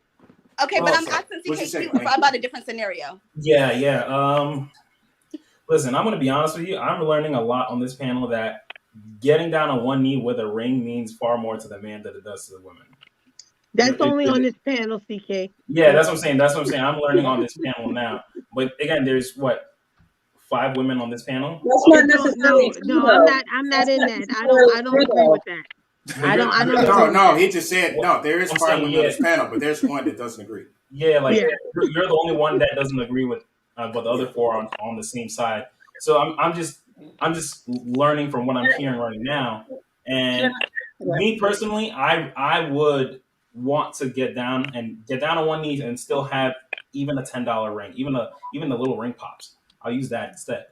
Okay, but I'm asking CKQ about a different scenario. Yeah. Listen, I'm gonna be honest with you. I'm learning a lot on this panel that getting down on one knee with a ring means far more to the man than it does to the woman. That's only on this panel, CK. Yeah, that's what I'm saying. I'm learning on this panel now. But again, there's 5 women on this panel. That's not necessarily no, I'm not in that. I don't agree with that. I don't. No, he just said no. There is 5 women on this panel, but there's one that doesn't agree. Yeah, you're the only one that doesn't agree with, but the other 4 are on the same side. So I'm just learning from what I'm hearing right now. And me personally, I would want to get down on one knee and still have even a $10 ring, even the little ring pops. I'll use that instead.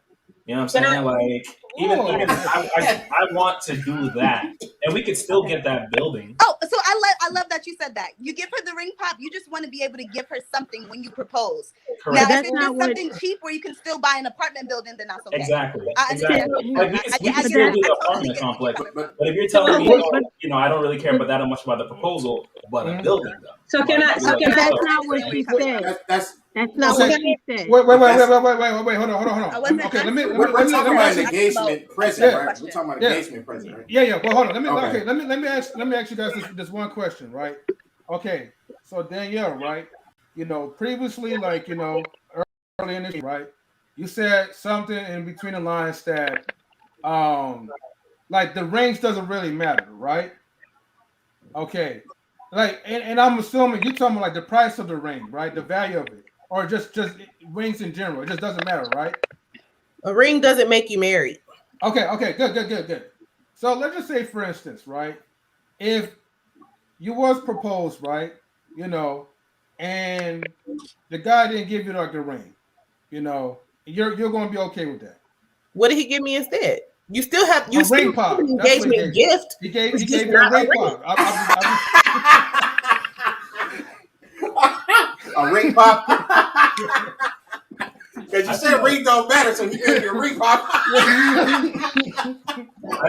You know what I'm saying? Like even I want to do that, and we could still get that building. Oh, so I love that you said that. You give her the ring pop. You just want to be able to give her something when you propose. Correct. Now, if it's just something cheap where you can still buy an apartment building, then that's okay. Exactly. Exactly. Like we can still do the apartment complex, but if you're telling me, I don't really care about that much about the proposal, but a building though. So can I? That's not what she said. That's not what she said. Wait, hold on. Okay, let me about engagement present, right? We're talking about engagement present, right? Yeah. Well, hold on. Let me ask you guys this one question, right? Okay, so Danielle, right? You know, previously, like, you know, early in this, right? You said something in between the lines that, like the rings doesn't really matter, right? Okay, like, and I'm assuming you're talking about like the price of the ring, right? The value of it, or just rings in general. It just doesn't matter, right? A ring doesn't make you married. Okay, good. So let's just say, for instance, right, if you was proposed, right, you know, and the guy didn't give you like the ring, you know, you're going to be okay with that. What did he give me instead? You still have a ring pop. An engagement gift. He gave you a ring pop. A ring pop. Because you said ring don't matter, so he gave you a ring pop. I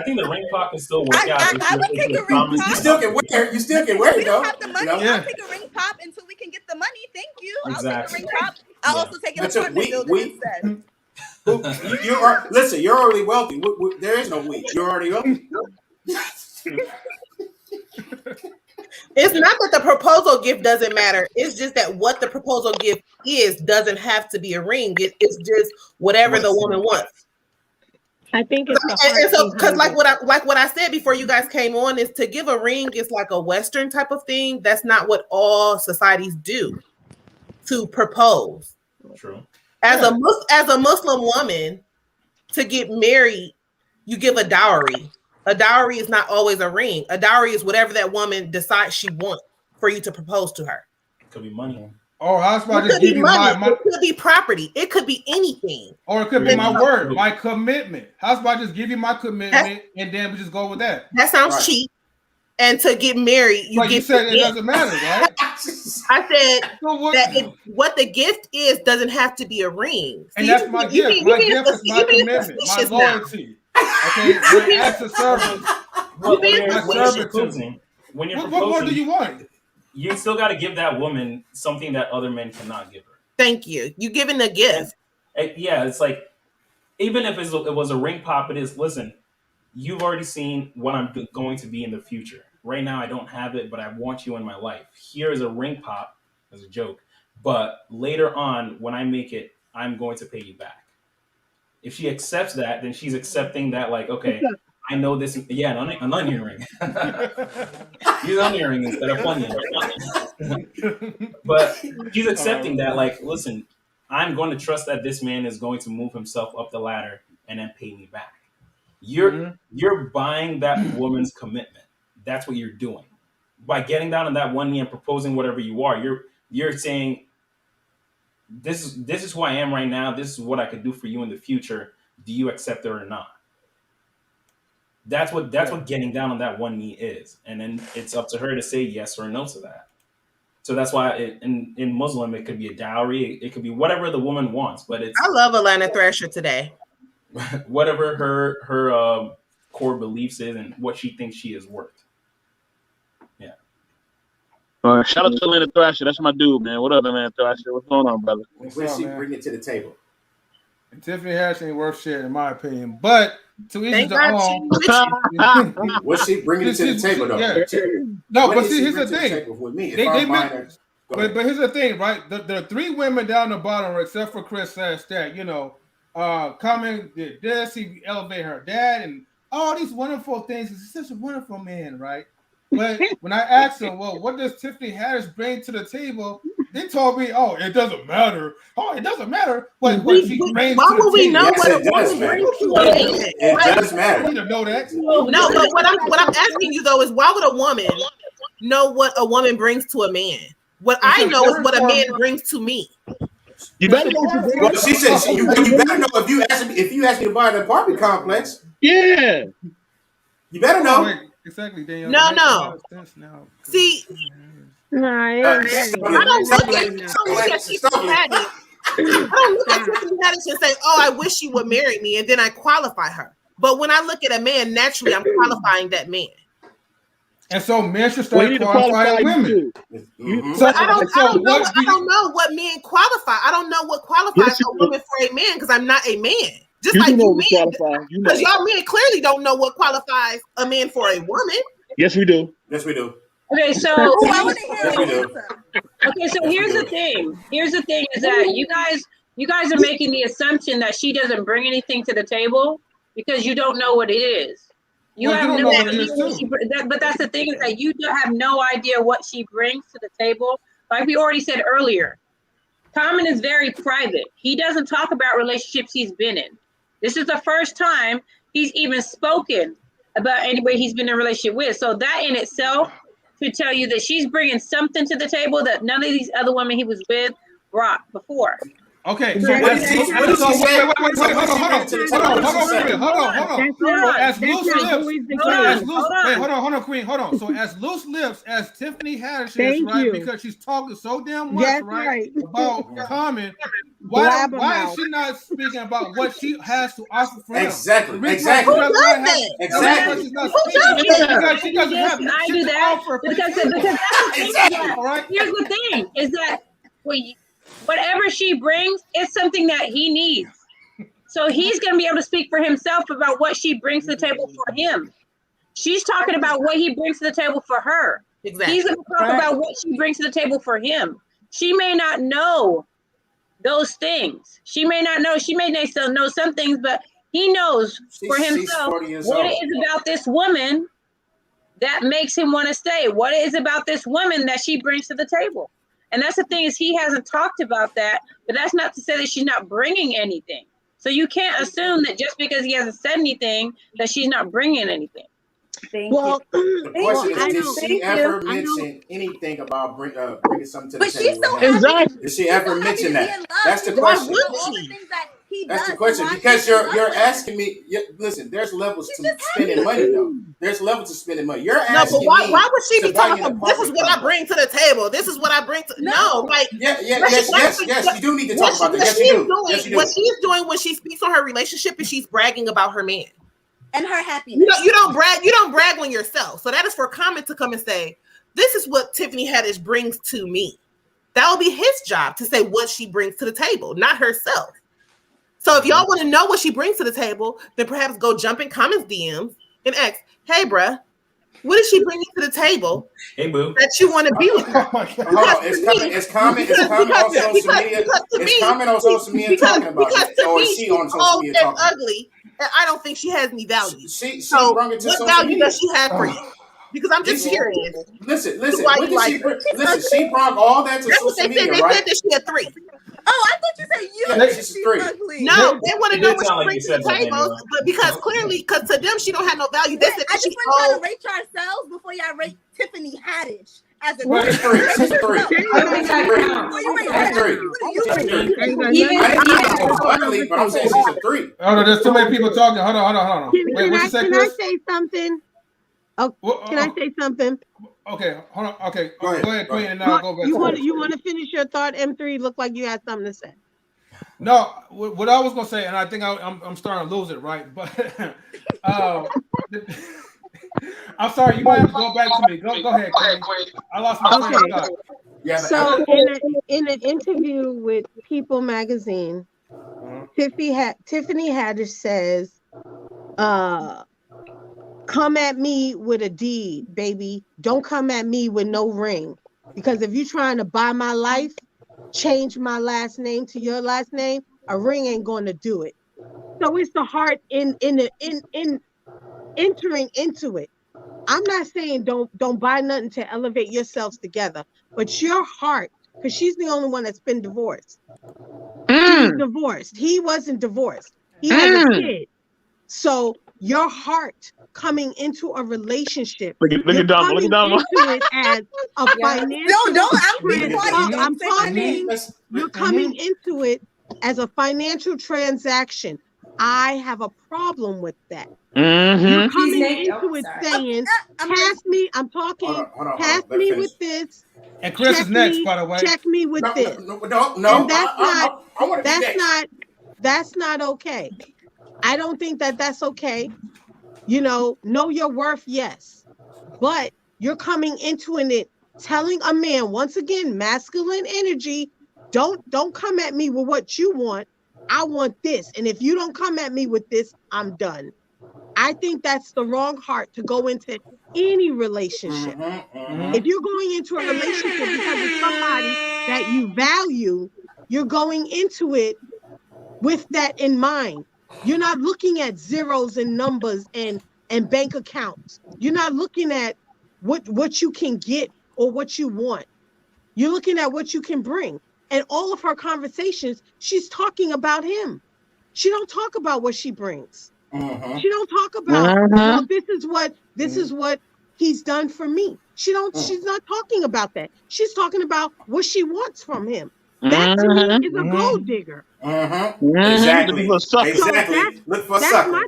think the ring pop can still work out. I would take a ring pop. You still can wear it, though. We don't have the money. I'll take a ring pop until we can get the money. Thank you. Exactly. I'll take a ring pop. I'll also take an apartment building instead. Listen, you're already wealthy. There is no we. You're already wealthy. It's not that the proposal gift doesn't matter. It's just that what the proposal gift is doesn't have to be a ring. It's just whatever the woman wants. I think it's and so because like what I said before you guys came on is to give a ring is like a Western type of thing. That's not what all societies do to propose. True. As a Muslim woman, to get married, you give a dowry. A dowry is not always a ring. A dowry is whatever that woman decides she wants for you to propose to her. It could be money. Or I was about to give you my it could be property. It could be anything. Or it could be my word, my commitment. How about just give you my commitment and then we just go with that? That sounds cheap. And to get married, you said it doesn't matter, right? I said that what the gift is doesn't have to be a ring. And that's my gift. My gift is my commitment, my loyalty. Okay, my acts of service. When you're proposing, what more do you want? You still got to give that woman something that other men cannot give her. Thank you. You giving a gift. Yeah, it's like, even if it was a ring pop, it is, listen, you've already seen what I'm going to be in the future. Right now, I don't have it, but I want you in my life. Here is a ring pop as a joke, but later on, when I make it, I'm going to pay you back. If she accepts that, then she's accepting that, like, okay, I know this. Yeah, an onion ring. Use onion ring instead of onion. But she's accepting that, like, listen, I'm going to trust that this man is going to move himself up the ladder and then pay me back. You're buying that woman's commitment. That's what you're doing. By getting down on that one knee and proposing whatever you are, you're saying, this is who I am right now. This is what I could do for you in the future. Do you accept it or not? That's what getting down on that one knee is. And then it's up to her to say yes or no to that. So that's why in Muslim, it could be a dowry. It could be whatever the woman wants, but it's. I love Alana Thrasher today. Whatever her core beliefs is and what she thinks she is worth. Yeah. Shout out to Alana Thrasher. That's my dude, man. What up, man, Thrasher? What's going on, brother? What she bring it to the table? And Tiffany Haddish ain't worth shit, in my opinion. But to each their own. What's she bringing it to the table, though? Yeah. No, but see, here's the thing. With me, but here's the thing, right? The three women down the bottom, except for Kris, says that, Common did this, he elevated her dad, and all these wonderful things. He's such a wonderful man, right? But when I asked him, well, what does Tiffany Haddish bring to the table? They told me, oh, it doesn't matter. Oh, it doesn't matter. What she brings why to the would we table. know what a woman brings to a man? It does matter. You need to know that. No, but what I'm asking you though is why would a woman know what a woman brings to a man? What I know is what a man brings to me. You better know what you bring. Well, she said you better know if you ask me to buy an apartment complex. Yeah. You better know. Right. Exactly, Daniel. No. See, I don't look at Tiffany Haddish. I don't look at Tiffany Haddish and say, "Oh, I wish she would marry me," and then I qualify her. But when I look at a man, naturally, I'm qualifying that man. And so men should start qualifying women. Mm-hmm. So I don't know what men qualify. I don't know what qualifies a woman for a man because I'm not a man. Just like you men, because y'all men clearly don't know what qualifies a man for a woman. Yes, we do. Yes, we do. Okay, so I want to hear Yes, we the do. okay, so here's the thing. Here's the thing is that you guys are making the assumption that she doesn't bring anything to the table because you don't know what it is. You have no idea what she brings. But that's the thing is that you have no idea what she brings to the table. Like we already said earlier, Common is very private. He doesn't talk about relationships he's been in. This is the first time he's even spoken about anybody he's been in a relationship with. So that in itself should tell you that she's bringing something to the table that none of these other women he was with brought before. Okay, so hold on. As loose lips as Tiffany Haddish is, right? Because she's talking so damn much, right? About Common. Why is she not speaking about what she has to offer for him? Exactly. Because she doesn't have shit to offer. Because that's the thing. Right? Here's the thing: is that whatever she brings is something that he needs. So he's going to be able to speak for himself about what she brings to the table for him. She's talking about what he brings to the table for her. Exactly. He's going to talk about what she brings to the table for him. She may not know those things. She may still know some things, but he knows for himself what it is about this woman that makes him want to stay. What it is about this woman that she brings to the table. And that's the thing is he hasn't talked about that, but that's not to say that she's not bringing anything. So you can't assume that just because he hasn't said anything that she's not bringing anything. The question is, did she ever mention anything about bringing something to the table? Exactly. Did she ever mention that? That's the question. That's the question because you're asking me. Listen, there's levels to spending money though. There's levels to spending money. You're asking me. Why would she be talking about this is what I bring to the table? This is what I bring to yes, you do need to talk about that. Yes, you do. What she's doing when she speaks on her relationship is she's bragging about her man. And her happiness. You don't brag on yourself. So that is for Common to come and say, this is what Tiffany Haddish brings to me. That will be his job to say what she brings to the table, not herself. So if y'all want to know what she brings to the table, then perhaps go jump in comments DMs and ask, hey, bruh, what is she bringing to the table? Hey, boo. That you want to be with her? It's comment on social media. It's comment on social media talking about it. Or is she on social media talking about it? Ugly, and I don't think she has any value. She so brought it to what social value media. does she have for you? Because I'm just curious. Listen. Why What you did she bring? Listen, she brought all that to That's what social they said. media, They right? said that she had 3. Oh, I thought you said you. Yeah, she's 3. No, they want to It know did what sound she like brings you to said the that, table, Daniela. but because to them she don't have no value. They Wait, said I that just she want y'all to rate yourselves before y'all rate Tiffany Haddish as a Well, it's 3. She's 3. I don't think that counts. Before you rate She's her, 3. what do you She's rate? 3. Even I didn't think she was ugly, but I'm saying she's a 3. Oh no, there's too many people talking. Hold on. Wait, what you say, Can I Kris? say something? Oh, can I say something? Okay, hold on. Okay, Go ahead, Queen, and now go back. You want to finish your thought, M3? Look like you had something to say. No, what I was gonna say, and I think I'm starting to lose it, right? But I'm sorry. You might have to go back to me. Go ahead, Queen. I lost my train of thought. So in an interview with People Magazine, Tiffany Haddish says, come at me with a deed, baby. Don't come at me with no ring. Because if you're trying to buy my life, change my last name to your last name, a ring ain't going to do it. So it's the heart in entering into it. I'm not saying don't buy nothing to elevate yourselves together, but your heart, because she's the only one that's been divorced. She's divorced. He wasn't divorced. He has a kid. So your heart coming into a relationship. Look at Dom. Look at Dom. Into it as a financial. I'm talking. You're coming into it as a financial transaction. I have a problem with that. You're coming into it saying, "Pass me." I'm talking. Pass me with this. And Kris is next, by the way. Check me with this. No. And that's not okay. I don't think that's okay. Know your worth, yes. But you're coming into it telling a man, once again, masculine energy, don't come at me with what you want. I want this. And if you don't come at me with this, I'm done. I think that's the wrong heart to go into any relationship. If you're going into a relationship because it's somebody that you value, you're going into it with that in mind. You're not looking at zeros and numbers and bank accounts. You're not looking at what you can get or what you want. You're looking at what you can bring. And all of her conversations, she's talking about him. She don't talk about what she brings. She don't talk about this is what he's done for me. She's not talking about that. She's talking about what she wants from him. That to me is a gold digger. Exactly. Look for a sucker.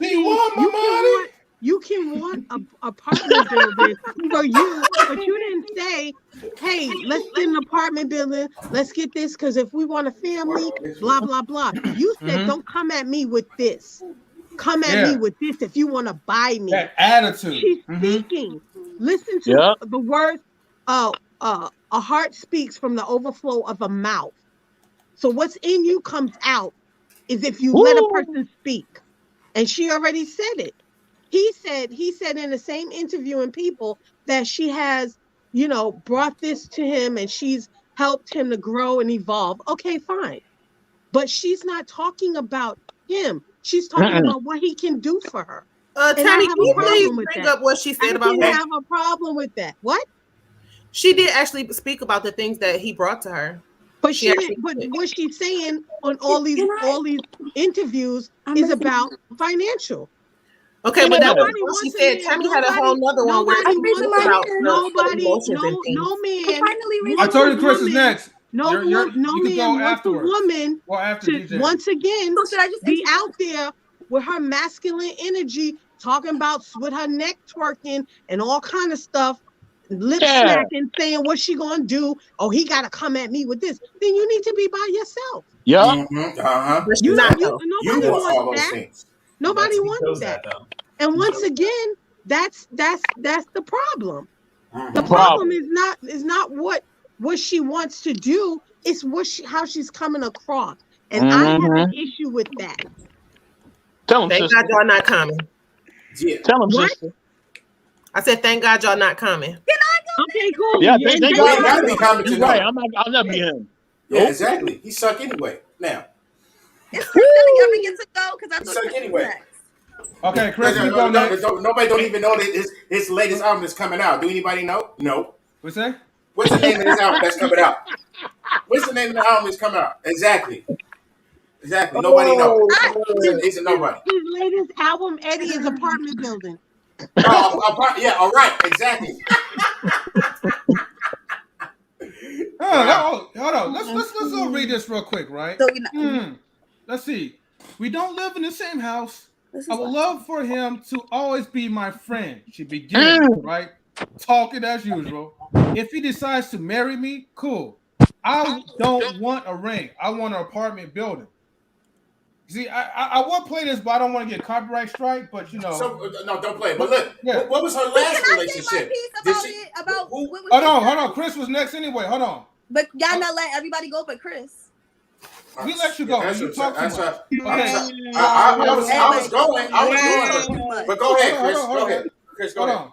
You can want a apartment building for you, but you didn't say, hey, let's get an apartment building. Let's get this, because if we want a family, blah, blah, blah. You said, don't come at me with this. Come at me with this if you want to buy me. That attitude. She's speaking. Listen to the words. A heart speaks from the overflow of a mouth. So what's in you comes out is if you let a person speak. And she already said it. He said in the same interview in People that she has, brought this to him and she's helped him to grow and evolve. Okay, fine. But she's not talking about him. She's talking about what he can do for her. Tammy, can you please bring up what she said about that? I have a problem with that. What? She did actually speak about the things that he brought to her. But but what she's saying on all these interviews is about financial. Okay, but that was what she said. Tammy had a whole nother one where she talked about no man. I told you Kris is next. No man wants a woman to once again be out there with her masculine energy, talking about with her neck twerking and all kind of stuff, lip smacking, saying what she gonna do. Oh, he gotta come at me with this. Then you need to be by yourself. Yeah. Nobody wants that. Nobody wants that. And once again, that's the problem. The problem is not what she wants to do. It's how she's coming across. And I have an issue with that. Tell him, Thank sister. God y'all not coming. Yeah. Tell him, What? sister. I said, thank God y'all not coming. Okay, cool. Yeah, And thank You God. ain't gotta be coming You're to right. know. I'll never be him. Yeah, Nope. exactly. He suck anyway. Now. Is Kris gonna ever get to go? Because I He thought suck Kris was anyway. next. Okay, Kris, you go next. Nobody don't even know that his latest album is coming out. Do anybody know? No. What's that? What's the name of this album that's coming out? What's the name of the album that's coming out? Exactly. Nobody knows. He's a nobody. His latest album, Eddie, is Apartment Building. Yeah, all right, exactly. Hold on. Let's read this real quick, right? So Let's see. We don't live in the same house. I would love for him to always be my friend. She begins, right? Talking as usual. If he decides to marry me, cool. I don't want a ring. I want an apartment building. See, I want to play this, but I don't want to get copyright strike. But you know, no, don't play. But look, what was her last relationship? Hold on. Kris was next anyway. Hold on. But y'all not letting everybody go, but Kris. We let you go. You talk too much. Okay. I was going. But go ahead, Kris. Go ahead. Kris, go ahead.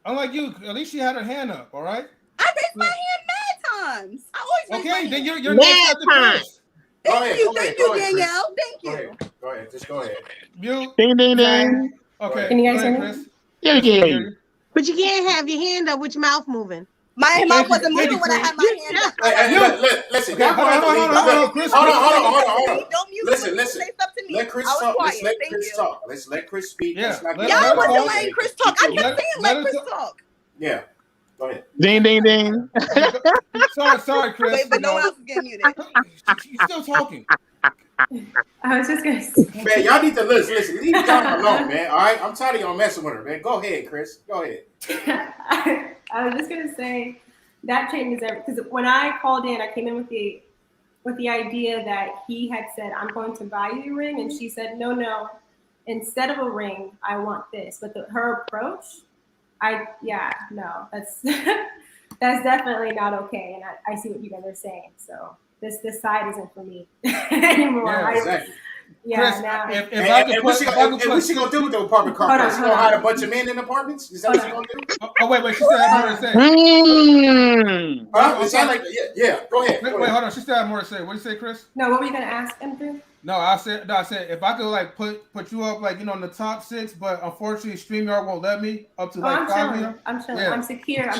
Unlike you, at least she had her hand up. All right. I raised my hand mad times. I always raise my hand. Then you're next after Kris. Thank you, Danielle. Thank you. Go ahead. Just go ahead. You. Ding, ding, ding. Okay. Can you guys hear me? Yeah, we can hear you. But you can't have your hand up with your mouth moving. My mouth wasn't moving when I had my hand up. Listen, hold on. Kris, hold on. Don't mute Listen. Say stuff to me. Let Kris talk. Let's let Kris speak. Yeah. Y'all wasn't letting Kris talk. I kept saying let Kris talk. Yeah. Go ahead. Ding, ding, ding. Sorry, Kris. Wait, but no one else is getting muted. She's still talking. I was just gonna say. Man, y'all need to listen. Leave Dom alone, man. All right, I'm tired of y'all messing with her, man. Go ahead, Kris. Go ahead. I was just gonna say that changes everything. Because when I called in, I came in with the idea that he had said, "I'm going to buy you a ring," and she said, "No. Instead of a ring, I want this." But her approach, no, that's that's definitely not okay. And I see what you guys are saying. So this side isn't for me anymore. Yeah, exactly. Kris, now. And what's she gonna do with the apartment complex? She gonna hire a bunch of men in apartments? Is that what she gonna do? Oh, wait. She still had more to say. It sound like yeah. Go ahead. Wait, hold on. She still had more to say. What did you say, Kris? No, what were you gonna ask, Andrew? No, I said if I could like put you up like in the top 6, but unfortunately StreamYard won't let me up to like 5 of them. I'm chilling. Yeah. I'm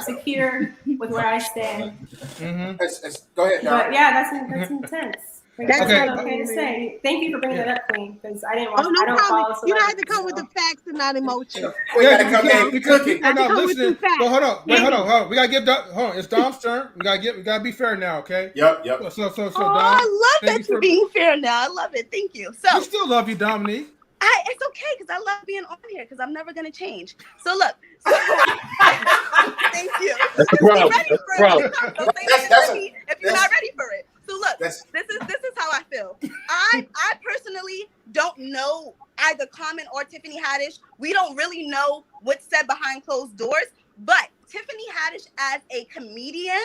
secure with where I stand. Go ahead, Don. But yeah, that's intense. That's okay. not okay to say. Thank you for bringing that up, Queen, because I didn't want. Oh, no I don't problem. follow You don't have to come with the facts and not emotions. We gotta come in. We Because cooking. you're not listening. But hold on. Hold on. We gotta give Dom. Hold on. It's Dom's turn. We gotta be fair now, okay? Yep. So Dom. I love that you're being fair now. I love it. Thank you. So we still love you, Dominique. It's okay because I love being on here because I'm never gonna change. So look. Thank you. Just be ready for it. Don't say nothing if you're not ready for it. So look, this is how I feel. I personally don't know either Common or Tiffany Haddish. We don't really know what's said behind closed doors. But Tiffany Haddish as a comedian,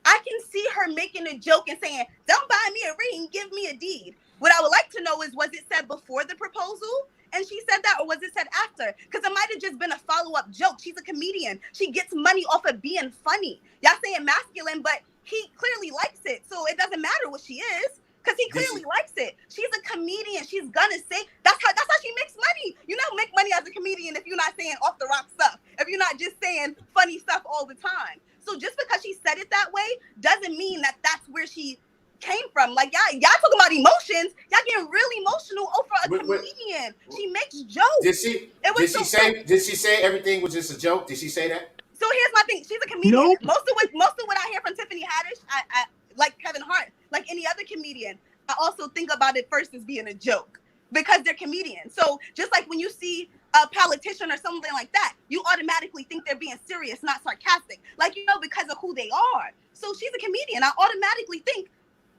I can see her making a joke and saying, "Don't buy me a ring, give me a deed." What I would like to know is, was it said before the proposal? And she said that, or was it said after? Because it might have just been a follow-up joke. She's a comedian. She gets money off of being funny. Y'all saying masculine, but he clearly likes it. So it doesn't matter what she is, because he clearly likes it. She's a comedian. She's gonna say that's how she makes money. You don't make money as a comedian if you're not saying off the rock stuff, if you're not just saying funny stuff all the time. So just because she said it that way doesn't mean that that's where she came from. Like y'all talking about emotions. Y'all getting really emotional over a comedian. She makes jokes. Did she say everything was just a joke? Did she say that? So here's my thing. She's a comedian. Nope. Most of what I hear from Tiffany Haddish, I like Kevin Hart, like any other comedian, I also think about it first as being a joke because they're comedians. So just like when you see a politician or something like that, you automatically think they're being serious, not sarcastic. Like, because of who they are. So she's a comedian. I automatically think,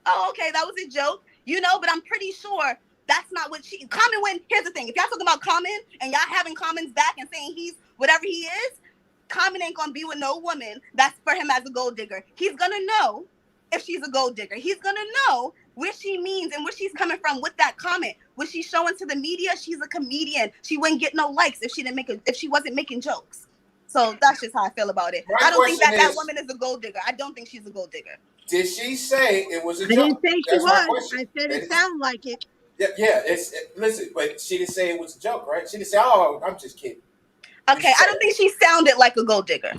oh, okay, that was a joke, but I'm pretty sure that's not what Common here's the thing. If y'all talking about Common and y'all having Common's back and saying he's whatever he is, Common ain't gonna be with no woman that's for him as a gold digger. He's gonna know if she's a gold digger. He's gonna know where she means and where she's coming from with that comment. Was she showing to the media? She's a comedian. She wouldn't get no likes if she wasn't making jokes. So that's just how I feel about it. I don't think that woman is a gold digger. I don't think she's a gold digger. Did she say it was a joke? I didn't say she That's my was. question. I said it sounded like it. Yeah. Listen, but she didn't say it was a joke, right? She didn't say, "Oh, I'm just kidding." Okay, I don't think she sounded like a gold digger.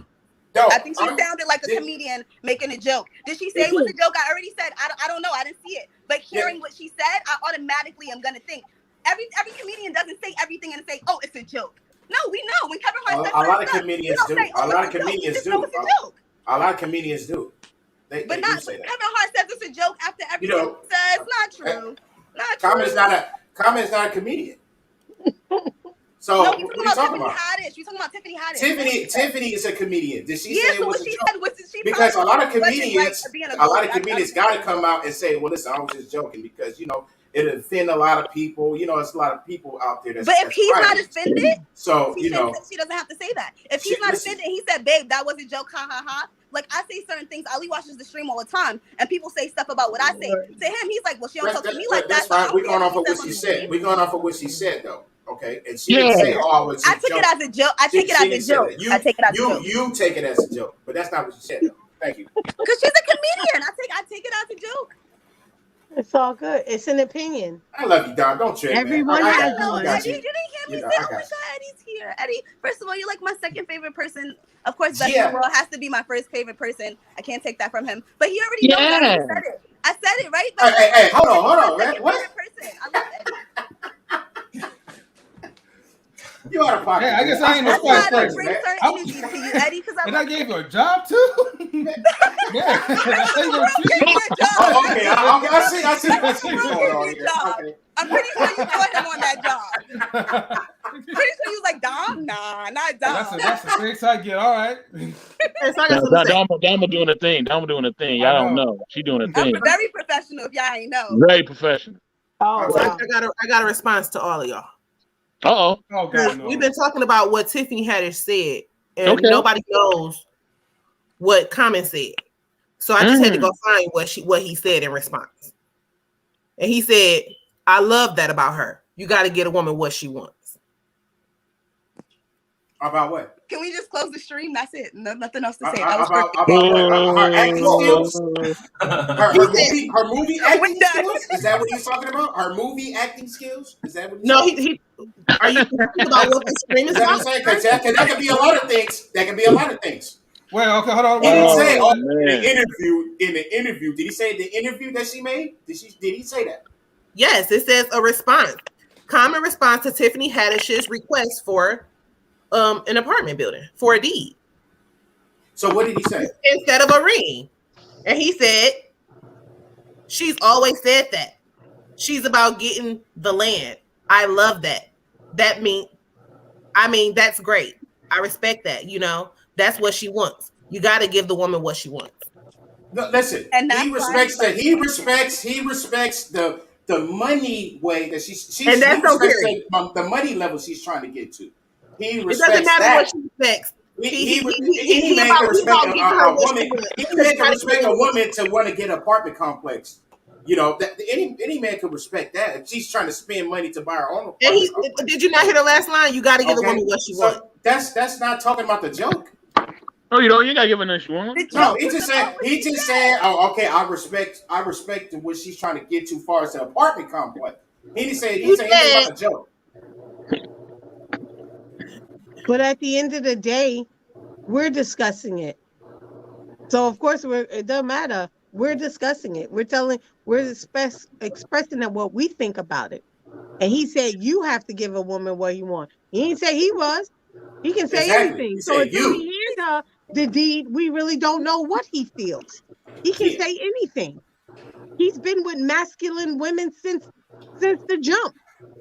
No, I think she sounded like a comedian making a joke. Did she say it was a joke? I already said I don't know. I didn't see it. But hearing what she said, I automatically am gonna think every comedian doesn't say everything and say, "Oh, it's a joke." No, we know when Kevin Hart said a lot of comedians do. A lot of comedians do. A lot of comedians do. They but do not say that. Kevin Hart says it's a joke after everything he says. Not true. Not true. Common's not a comedian. So no, what are you talking about? We're talking about Tiffany Haddish. Tiffany is a comedian. Did she say it was a joke? Because a lot of comedians got to come out and say, "Well, listen, I was just joking," because it offend a lot of people. There's a lot of people out there. But if he's not offended, so she doesn't have to say that. If he's not offended, he said, "Babe, that was a joke, ha ha ha." Like I say certain things. Ali watches the stream all the time, and people say stuff about what I say to him. He's like, "Well, she don't talk to me like that." That's fine. We're going off of what she said. We're going off of what she said, though. Okay, and she didn't say, "Oh, it's a joke." I took it as a joke. I take it as a joke. You take it as a joke, but that's not what she said, though. Thank you. Because she's a comedian. I take it as a joke. It's all good. It's an opinion. I love you, Dom. Don't trip. Everyone has one. Eddie, you didn't hear me say, "Oh my God, Eddie's here." Eddie, first of all, you're like my second favorite person. Of course, Best in the World has to be my first favorite person. I can't take that from him. But he already knows that. I said it. I said it, right? But hey, hold on, man. What? I love Eddie. You out of pocket. Yeah, I guess I ain't no spice person. Bring certain energy to you, Eddie, because I gave you a job too. Yeah, I see. Okay. I'm pretty sure you put him on that job. Pretty sure you was like, "Dom, nah, not Dom." That's the fix I get. All right. Dama doing a thing. Y'all don't know. She doing a thing. I'm very professional. If y'all ain't know. Very professional. Oh, wow. I got a response to all of y'all. Oh, God, no. We've been talking about what Tiffany Haddish said, and nobody knows what Common said. So I just had to go find what he said in response. And he said, "I love that about her. You got to get a woman what she wants." About what? Can we just close the stream? That's it. Nothing else to say. About her acting skills? Her movie acting skills? Is that what he's talking about? Her movie acting skills? Is that what he's talking about? Are you talking about what the stream is about? Because that could be a lot of things. Well, okay, hold on. He didn't say in the interview. Did he say the interview that she made? Did he say that? Yes, it says a response. Common response to Tiffany Haddish's request for an apartment building for a deed. So what did he say? Instead of a ring. And he said, "She's always said that. She's about getting the land. I love that. That's great. I respect that. That's what she wants. You got to give the woman what she wants." No, listen. He respects that. He respects the money way that she and that's the money level she's trying to get to. He respects it doesn't matter that. what she respects. He can respect a woman to want to get an apartment complex. Any man can respect that. If she's trying to spend money to buy her own apartment. Did you not hear the last line? You got to give the woman what she wants. That's not talking about the joke. Oh, you gotta give her what she wants. No, he just said, "Oh, okay, I respect what she's trying to get to far as the apartment complex." He didn't say anything about the joke. But at the end of the day, we're discussing it. So of course it doesn't matter. We're discussing it. We're expressing that what we think about it. And he said you have to give a woman what he wants. He didn't say he was. He can say anything. So until he hears her the deed, we really don't know what he feels. He can say anything. He's been with masculine women since the jump.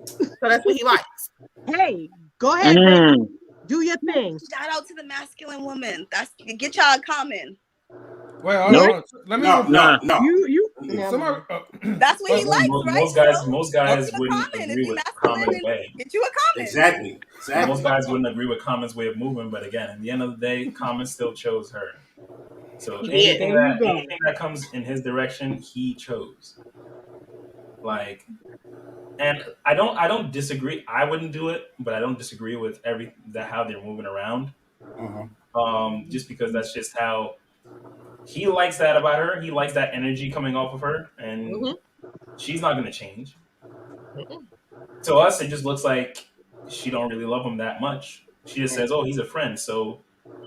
So that's what he likes. Hey, go ahead, baby. Do your thing. Shout out to the masculine women. Get y'all Common. Well, no. Let me. No. Somebody, that's what he likes, right? Most guys wouldn't agree with Common's way. Get you a Common. Exactly. Most guys wouldn't agree with Common's way of moving, but again, at the end of the day, Common still chose her. So anything that comes in his direction, he chose. Like, and I don't disagree. I wouldn't do it, but I don't disagree with how they're moving around. Just because that's just how he likes that about her. He likes that energy coming off of her, and she's not going to change. To us, it just looks like she don't really love him that much. She just says, "Oh, he's a friend, so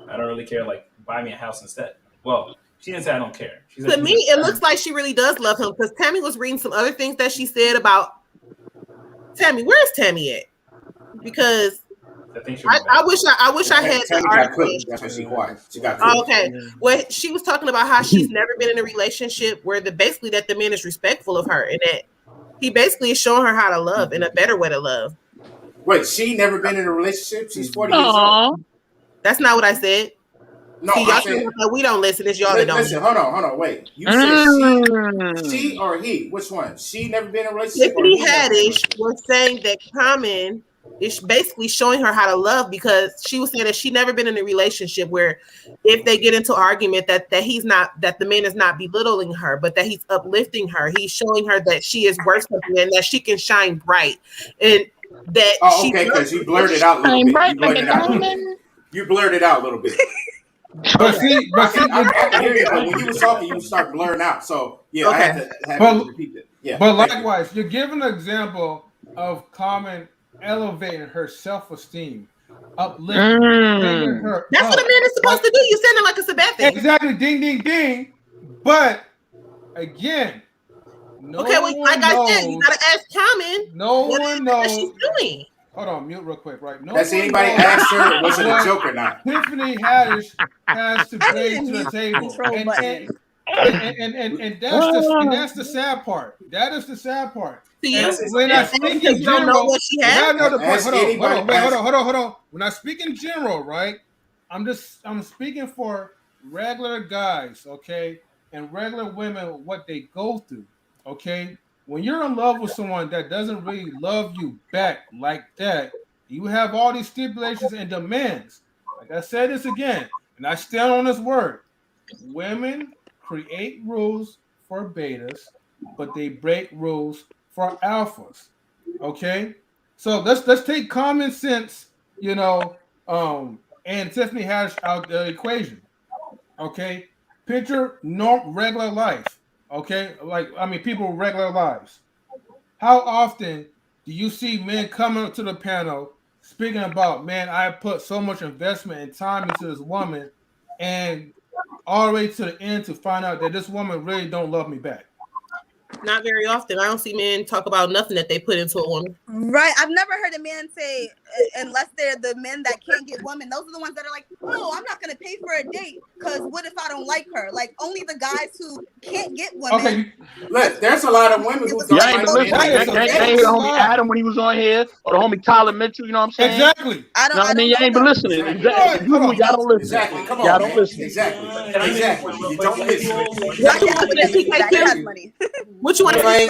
I don't really care. Like, buy me a house instead." Well, she didn't say I don't care. She said, to me, it looks like she really does love him, because Tammy was reading some other things that she said about Tammy. Where's Tammy at? Because I wish I had the article. That's why she quiet. She got okay. Well, she was talking about how she's never been in a relationship where basically that the man is respectful of her, and that he basically is showing her how to love and a better way to love. Wait, she never been in a relationship? She's 40 years old. That's not what I said. No, see, y'all said, we don't listen. It's y'all that don't listen. Hold on. Wait. You said she or he? Which one? She never been in a relationship? Tiffany Haddish was saying that Common is basically showing her how to love, because she was saying that she never been in a relationship where if they get into argument that the man is not belittling her, but that he's uplifting her. He's showing her that she is worth something and that she can shine bright. And that okay, because you blurted out a little bit. You blurted out a little bit. But see, I can hear you. But when you were talking, you would start blurring out. So yeah, okay. I had to repeat it. Yeah. But likewise, you're giving an example of Common elevating her self-esteem, uplifting her. That's what a man is supposed to do. You sounding like it's a bad thing. Exactly. Ding, ding, ding. But again, okay. Well, like I said, you gotta ask Common. No one knows what she's doing. Hold on, mute real quick, right? That's anybody asked her, was it a joke or not? Tiffany Haddish has to bring to the table. And that's the sad part. That is the sad part. When I speak in general, hold on. When I speak in general, right? I'm speaking for regular guys, okay, and regular women, what they go through, okay. When you're in love with someone that doesn't really love you back like that, you have all these stipulations and demands. Like I said this again, and I stand on this word. Women create rules for betas, but they break rules for alphas. Okay? So let's take common sense, and Tiffany Haddish out the equation. Okay? Picture regular life. Okay, people with regular lives. How often do you see men coming up to the panel speaking about, man, I put so much investment and time into this woman, and all the way to the end to find out that this woman really don't love me back? Not very often. I don't see men talk about nothing that they put into a woman. Right. I've never heard a man say, unless they're the men that can't get women, those are the ones that are like, oh, I'm not going to pay for a date because what if I don't like her? Like, only the guys who can't get women. Okay. Look, there's a lot of women who don't like women. They ain't the homie Adam when he was on here, or the homie Tyler Mitchell, you know what I'm saying? Exactly. You ain't been listening. Exactly. Y'all don't listen. Exactly. Come on, y'all don't listen. Exactly. You don't listen. What you want to say?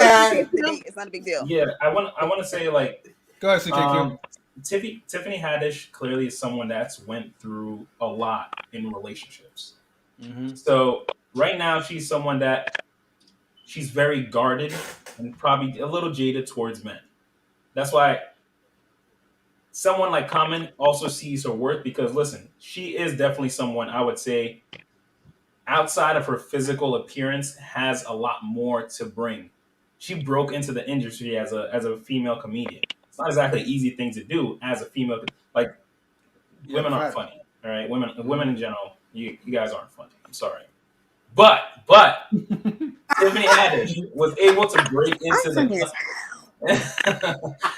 It's not a big deal. Yeah, I want to say, like, go ahead, CKQ. Tiffany Haddish clearly is someone that's went through a lot in relationships. Mm-hmm. So right now she's someone that she's very guarded and probably a little jaded towards men. That's why someone like Common also sees her worth, because listen, she is definitely someone I would say outside of her physical appearance has a lot more to bring. She broke into the industry as a female comedian. It's not exactly an easy thing to do as a female. Like, women aren't funny, all right? Women in general, you guys aren't funny. I'm sorry. But Tiffany Haddish was able to break into the...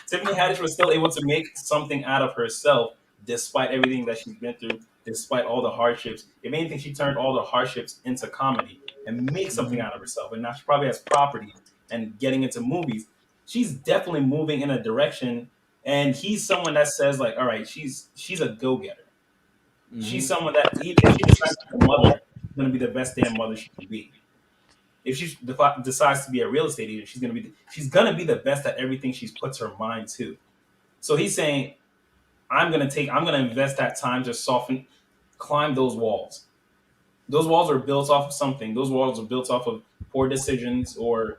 Tiffany Haddish was still able to make something out of herself despite everything that she's been through, despite all the hardships. If anything, she turned all the hardships into comedy and made something out of herself. And now she probably has property and getting into movies. She's definitely moving in a direction. And he's someone that says, like, all right, she's a go-getter. Mm-hmm. She's someone that even if she decides to be a mother, she's going to be the best damn mother she can be. If she decides to be a real estate agent, she's gonna be the best at everything she's puts her mind to. So he's saying, I'm gonna invest that time to climb those walls. Those walls are built off of something. Those walls are built off of poor decisions or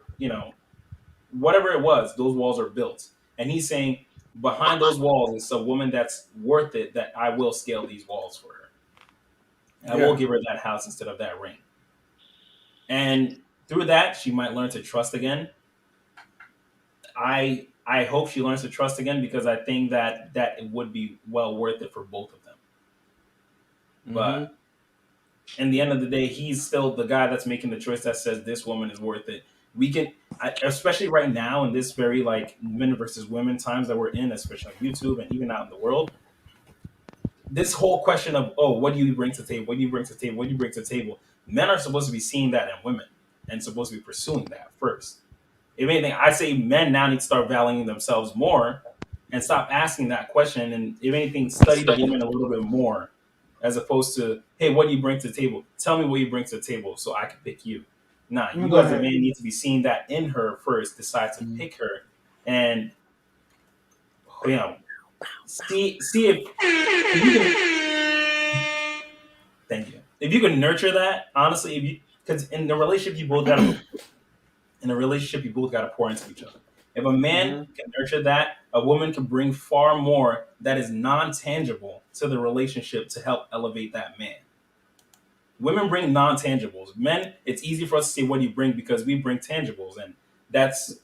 whatever it was, those walls are built. And he's saying behind those walls is a woman that's worth it, that I will scale these walls for her. I will give her that house instead of that ring. And through that, she might learn to trust again. I hope she learns to trust again, because I think that it would be well worth it for both of them. But in the end of the day, he's still the guy that's making the choice that says this woman is worth it. We can, especially right now in this very like men versus women times that we're in, especially on YouTube and even out in the world, this whole question of, oh, what do you bring to the table? What do you bring to the table? What do you bring to the table? Men are supposed to be seeing that in women and supposed to be pursuing that first. If anything, I say men now need to start valuing themselves more and stop asking that question. And if anything, study the woman a little bit more, as opposed to, hey, what do you bring to the table? Tell me what you bring to the table so I can pick you. Nah, you as a man need to be seeing that in her first, decide to pick her, and see if you can. Thank you. If you can nurture that, honestly, because in the relationship you both gotta pour into each other. If a man can nurture that, a woman can bring far more that is non-tangible to the relationship to help elevate that man. Women bring non-tangibles. Men, it's easy for us to say, what do you bring? Because we bring tangibles. And that's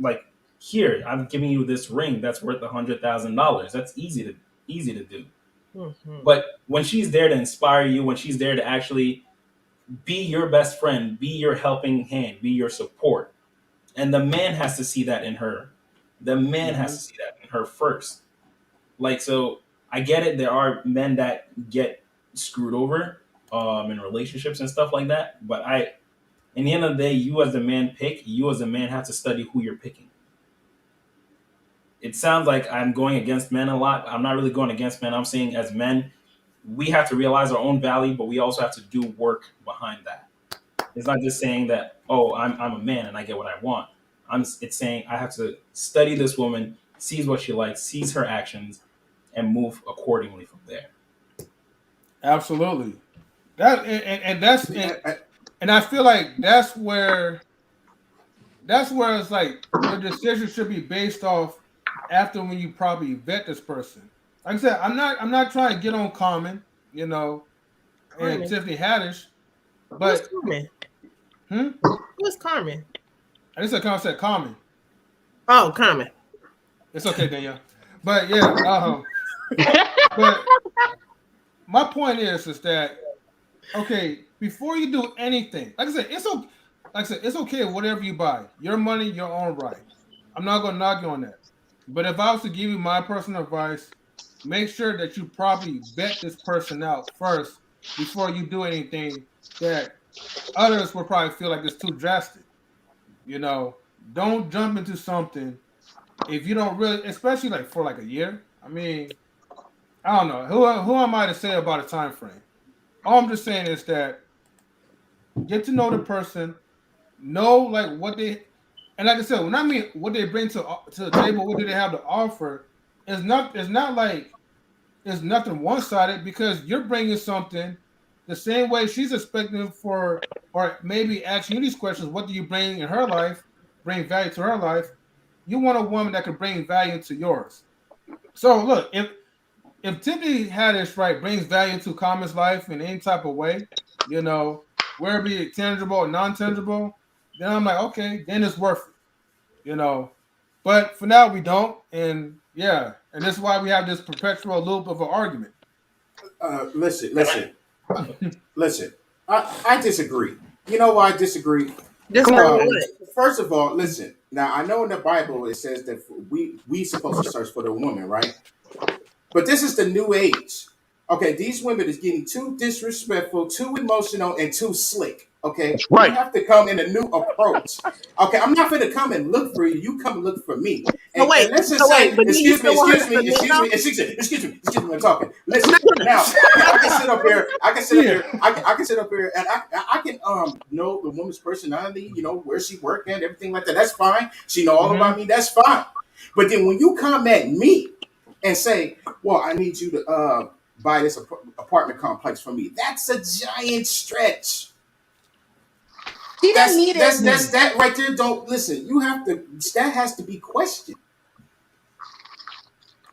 like, here, I'm giving you this ring that's worth $100,000. That's easy to do. But when she's there to inspire you, when she's there to actually be your best friend, be your helping hand, be your support, and the man has to see that in her. The man has to see that in her first. Like, so I get it. There are men that get screwed over in relationships and stuff like that. But in the end of the day, you as the man have to study who you're picking. It sounds like I'm going against men a lot. I'm not really going against men. I'm saying as men, we have to realize our own value, but we also have to do work behind that. It's not just saying that, oh, I'm a man and I get what I want. It's saying I have to study this woman, sees what she likes, sees her actions, and move accordingly from there. Absolutely. And I feel like that's where it's like your decision should be based off after when you probably vet this person. Like I said, I'm not trying to get on Common, and Tiffany Haddish, but who's Carmen? Who's Carmen? I just said Common. Oh, Common. It's okay, Danielle. But yeah, but my point is that okay, before you do anything, like I said, it's okay whatever you buy. Your money, your own right. I'm not gonna knock you on that. But if I was to give you my personal advice, make sure that you probably vet this person out first before you do anything that others will probably feel like it's too drastic. Don't jump into something if you don't really, especially like for like a year. I mean, I don't know. Who am I to say about a time frame? All I'm just saying is that get to know the person, know like what they, and like I said, when I mean what they bring to the table, what do they have to offer, it's not like it's nothing one-sided, because you're bringing something the same way she's expecting for, or maybe asking you these questions. What do you bring in her life? Bring value to her life. You want a woman that can bring value to yours. So look, if Tiffany Haddish brings value to Common's life in any type of way, whether it be tangible or non-tangible, then I'm like, okay, then it's worth it. But for now we don't, and this is why we have this perpetual loop of an argument. Listen. I disagree. You know why I disagree? First of all, listen. Now I know in the Bible it says that we supposed to search for the woman, right? But this is the new age. Okay, these women is getting too disrespectful, too emotional, and too slick. Okay, that's right. You have to come in a new approach. Okay, I'm not going to come and look for you. You come look for me. And let's just say, excuse me. I'm talking. Listen, now I can sit up here. I can sit up here, and I can know the woman's personality. Where she work at, everything like that. That's fine. She know all about me. That's fine. But then when you come at me and say, well, I need you to buy this apartment complex for me, that's a giant stretch. She didn't need it. That's that right there. Don't listen. You have to. That has to be questioned.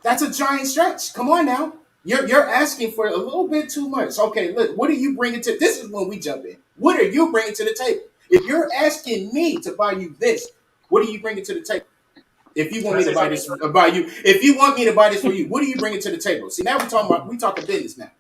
That's a giant stretch. Come on now. You're asking for a little bit too much. Okay, look. What are you bringing to? This is when we jump in. What are you bringing to the table? If you're asking me to buy you this, what are you bringing to the table? If you want me to buy this, if you want me to buy this for you, what are you bringing to the table? See, now we talking business now.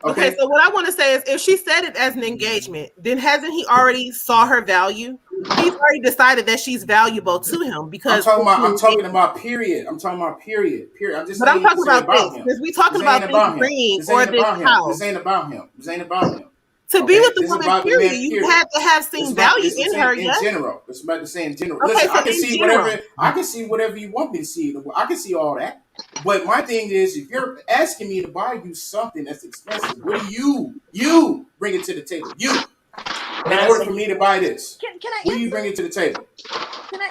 Okay, so what I want to say is, if she said it as an engagement, then hasn't he already saw her value? He's already decided that she's valuable to him because I'm talking about period. I'm talking about period. I'm just. But I'm talking about this because we talking about this ring or this house. This ain't about him. This ain't about him. To be with the woman, period, you had to have seen value in her. In general, it's about to say in general. Okay, listen, so I can see whatever you want me to see. I can see all that. But my thing is, if you're asking me to buy you something that's expensive, what do you bring it to the table? In order for me to buy this, what do you bring it to the table?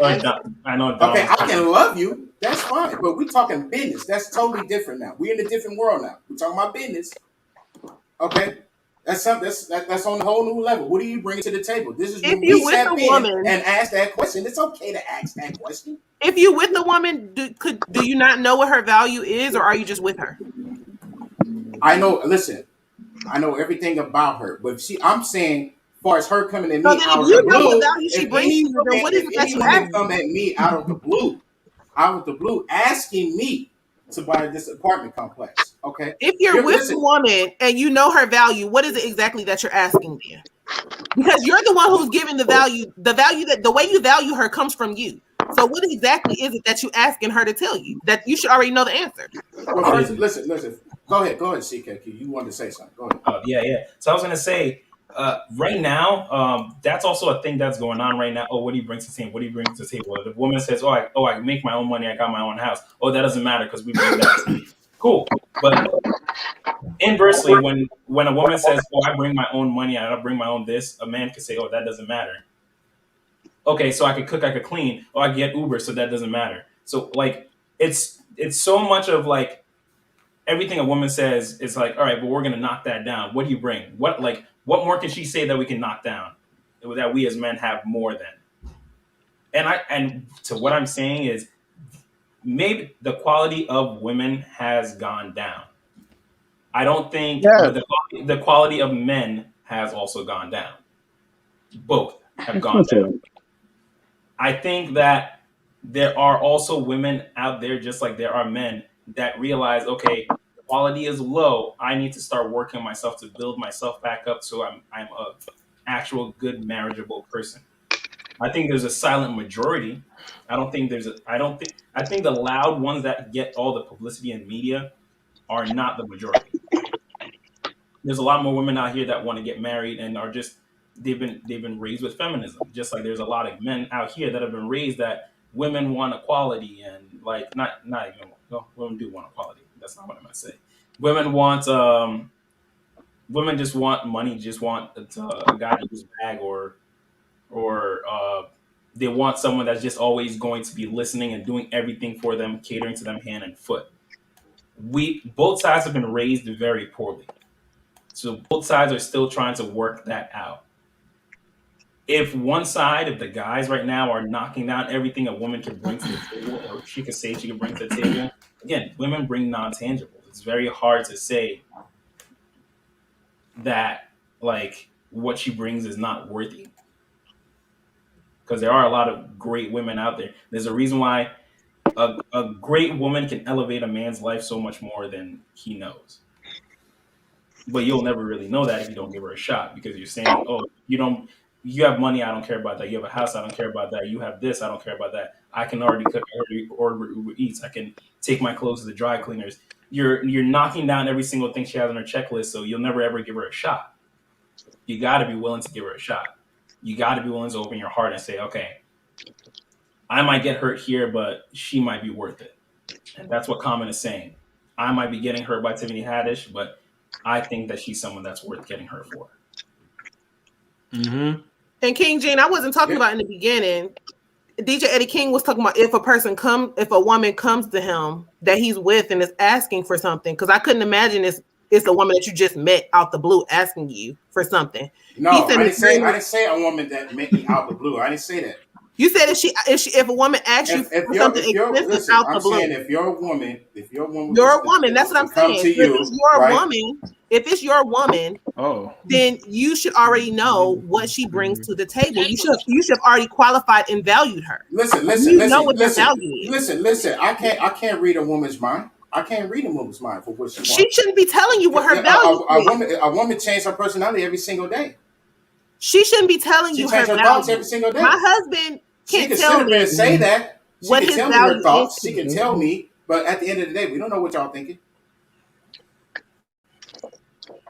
I know. Okay, I can love you. That's fine. But we're talking business. That's totally different now. We're in a different world now. We're talking about business. Okay. That's something that's on a whole new level. What do you bring to the table? This is when we step in and ask that question. It's okay to ask that question. If you with the woman, do you not know what her value is, or are you just with her? I know. Listen, I know everything about her, but I'm saying, as far as her coming at me out of the blue, what is it that you ask? Come at me out of the blue, asking me to buy this apartment complex. Okay. If you're with the woman and you know her value, what is it exactly that you're asking there? Because you're the one who's giving the value that the way you value her comes from you. So what exactly is it that you asking her to tell you that you should already know the answer? Well, first, listen. Go ahead, CKQ. You wanted to say something. Go ahead. Yeah. So I was gonna say, right now, that's also a thing that's going on right now. Oh, what do you bring to the table? What do you bring to the table? The woman says, I make my own money. I got my own house. Oh, that doesn't matter because we bring that. Cool. But inversely, when a woman says, I bring my own money, I bring my own this, a man could say, that doesn't matter. Okay, so I could cook, I could clean. I get Uber, so that doesn't matter. So like, it's so much of like everything a woman says is like, all right, but we're gonna knock that down. What do you bring? What more can she say that we can knock down that we as men have more than? And to what I'm saying is, maybe the quality of women has gone down. I don't think the quality of men has also gone down. Both have gone down. I think that there are also women out there, just like there are men, that realize, okay, quality is low. I need to start working on myself to build myself back up so I'm a actual good marriageable person. I think there's a silent majority. I think the loud ones that get all the publicity and media are not the majority. There's a lot more women out here that want to get married and are just they've been raised with feminism. Just like there's a lot of men out here that have been raised that women want equality and like not even women do want equality. That's not what I'm gonna say. Women just want money, just want a guy to just bag or they want someone that's just always going to be listening and doing everything for them, catering to them hand and foot. Both sides have been raised very poorly. So both sides are still trying to work that out. If the guys right now are knocking down everything a woman can bring to the table, or she could say she can bring to the table, again, women bring non-tangibles. It's very hard to say that like what she brings is not worthy. Because there are a lot of great women out there. There's a reason why a great woman can elevate a man's life so much more than he knows. But you'll never really know that if you don't give her a shot, because you're saying, you have money, I don't care about that. You have a house, I don't care about that. You have this, I don't care about that. I can already cook, order Uber Eats. I can take my clothes to the dry cleaners. You're knocking down every single thing she has on her checklist, so you'll never ever give her a shot. You got to be willing to give her a shot. You got to be willing to open your heart and say, okay, I might get hurt here, but she might be worth it. And that's what Common is saying. I might be getting hurt by Tiffany Haddish, but I think that she's someone that's worth getting hurt for. Mm-hmm. And King Gene, I wasn't talking about in the beginning. DJ Eddie King was talking about if a woman comes to him that he's with and is asking for something, because I couldn't imagine this It's a woman that you just met out the blue asking you for something. No, I didn't say a woman that met me out the blue. I didn't say that. You said if a woman asks you for something expensive out the blue. Saying if you're a woman, you're a woman. That's what I'm saying. If it's your woman, then you should already know what she brings to the table. You should have already qualified and valued her. Listen. I can't read a woman's mind. I can't read a woman's mind for what she wants. She shouldn't be telling you what her value is. A woman changes her personality every single day. She shouldn't be telling you her thoughts every single day. My husband can't tell me say that. She what can his tell me value her thoughts. is. She can tell me, but at the end of the day, we don't know what y'all thinking.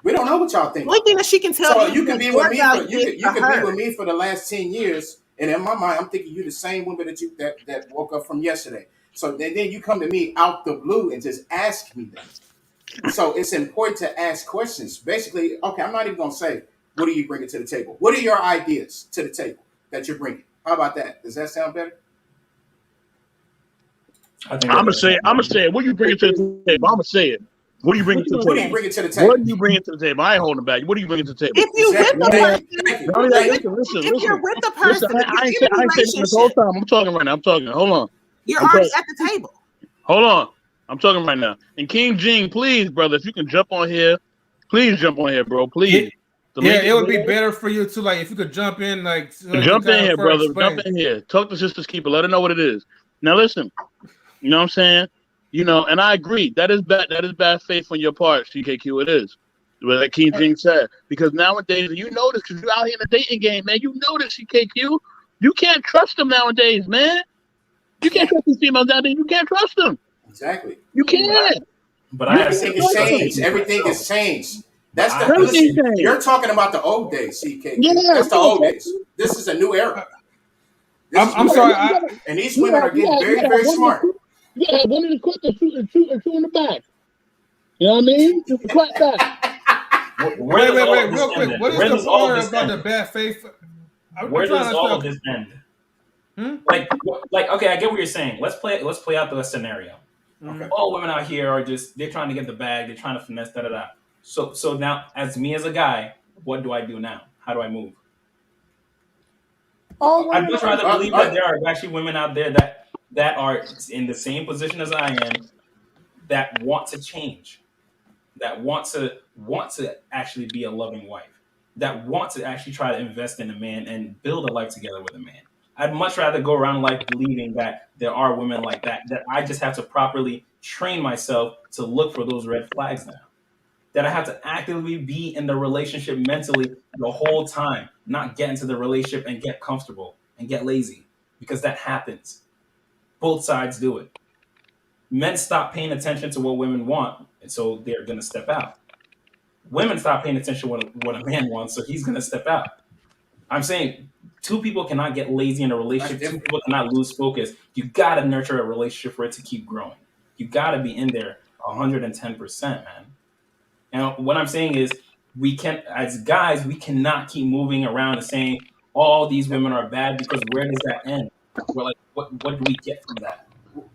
We don't know what y'all think. One thing that she can tell you can be with me. You can be with me for the last 10 years, and in my mind, I'm thinking you're the same woman that woke up from yesterday. So then you come to me out the blue and just ask me that. So it's important to ask questions. Basically, okay, I'm not even gonna say what are you bringing to the table. What are your ideas to the table that you're bringing? How about that? Does that sound better? I'm gonna say it. What are you bringing to the table? I'm gonna say it. What are you bringing to the table? What are you bringing to the table? What are you bringing to the table? I ain't holding back. What are you bringing to the table? If you with the person, if you're with the person, I ain't saying this whole time. I'm talking right now. Hold on. You're already at the table. Hold on. I'm talking right now. And King Gene, please, brother, if you can jump on here, please jump on here, bro. Please. It would be better for you to if you could jump in, jump in here, brother. Jump in here. Talk to Sister's Keeper. Let her know what it is. Now listen, you know what I'm saying? And I agree. That is bad faith on your part, CKQ. It is. Like King Gene said. Because nowadays, you notice, because you're out here in the dating game, man, you notice, CKQ, you can't trust them nowadays, man. You can't trust these females out there. You can't trust them. Exactly. You can't. But everything has changed. Everything has changed. You're talking about the old days, CK. Yeah, that's the old days. This is a new era. I'm sorry. And these women are getting very, very smart. Yeah, one in the quick and two in the back. You know what I mean? Just a clap back. Wait, real quick. What is the part about the bad faith? Where does all of this end? Like, okay, I get what you're saying. Let's play out the scenario. Okay. All women out here are they're trying to get the bag, they're trying to finesse, da. So now, as a guy, what do I do now? How do I move? I'd much rather believe that there are actually women out there that are in the same position as I am, that want to change, that want to actually be a loving wife, that want to actually try to invest in a man and build a life together with a man. I'd much rather go around life believing that there are women like that I just have to properly train myself to look for those red flags now. That I have to actively be in the relationship mentally the whole time, not get into the relationship and get comfortable and get lazy, because that happens. Both sides do it. Men stop paying attention to what women want, and so they're going to step out. Women stop paying attention to what a man wants, so he's going to step out. I'm saying two people cannot get lazy in a relationship. Two people cannot lose focus. You got to nurture a relationship for it to keep growing. You got to be in there 110%, man. And what I'm saying is, as guys, we cannot keep moving around and saying all these women are bad, because where does that end? We're like, what do we get from that?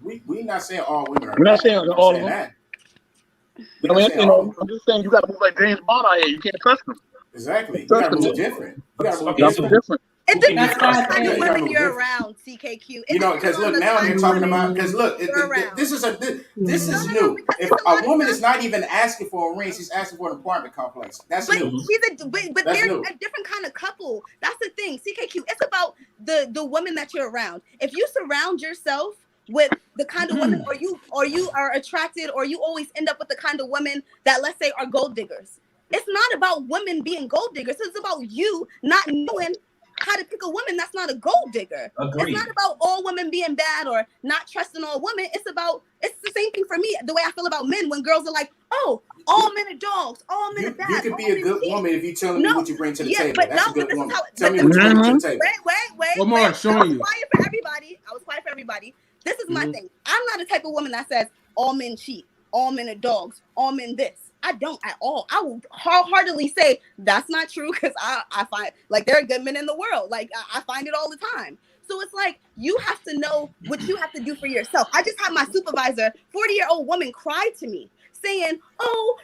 We're not saying all women are bad. We're not saying all of them. I'm just saying you got to move like James Bond out here. You can't trust them. Exactly. You got to move different. You got to move different. It depends on the kind of women you're around, CKQ. Because look, now you're talking about, because look, this is new. If a woman is not even asking for a ring, she's asking for an apartment complex. That's new. But they're a different kind of couple. That's the thing, CKQ. It's about the women that you're around. If you surround yourself with the kind of women, or you are attracted, or you always end up with the kind of women that, let's say, are gold diggers. It's not about women being gold diggers. It's about you not knowing how to pick a woman that's not a gold digger. Agreed. It's not about all women being bad or not trusting all women. It's the same thing for me. The way I feel about men when girls are like, oh, all men are dogs, all men are bad. You could be a good woman if you tell me what you bring to the table. But that's a good woman. Tell me what you bring to the table. Wait. One more, showing you. I was quiet for everybody. This is my thing. I'm not the type of woman that says all men cheat, all men are dogs, all men this. I don't at all. I will wholeheartedly say that's not true, because I find like there are good men in the world. Like I find it all the time. So it's like you have to know what you have to do for yourself. I just had my supervisor, 40-year-old woman, cry to me saying, oh,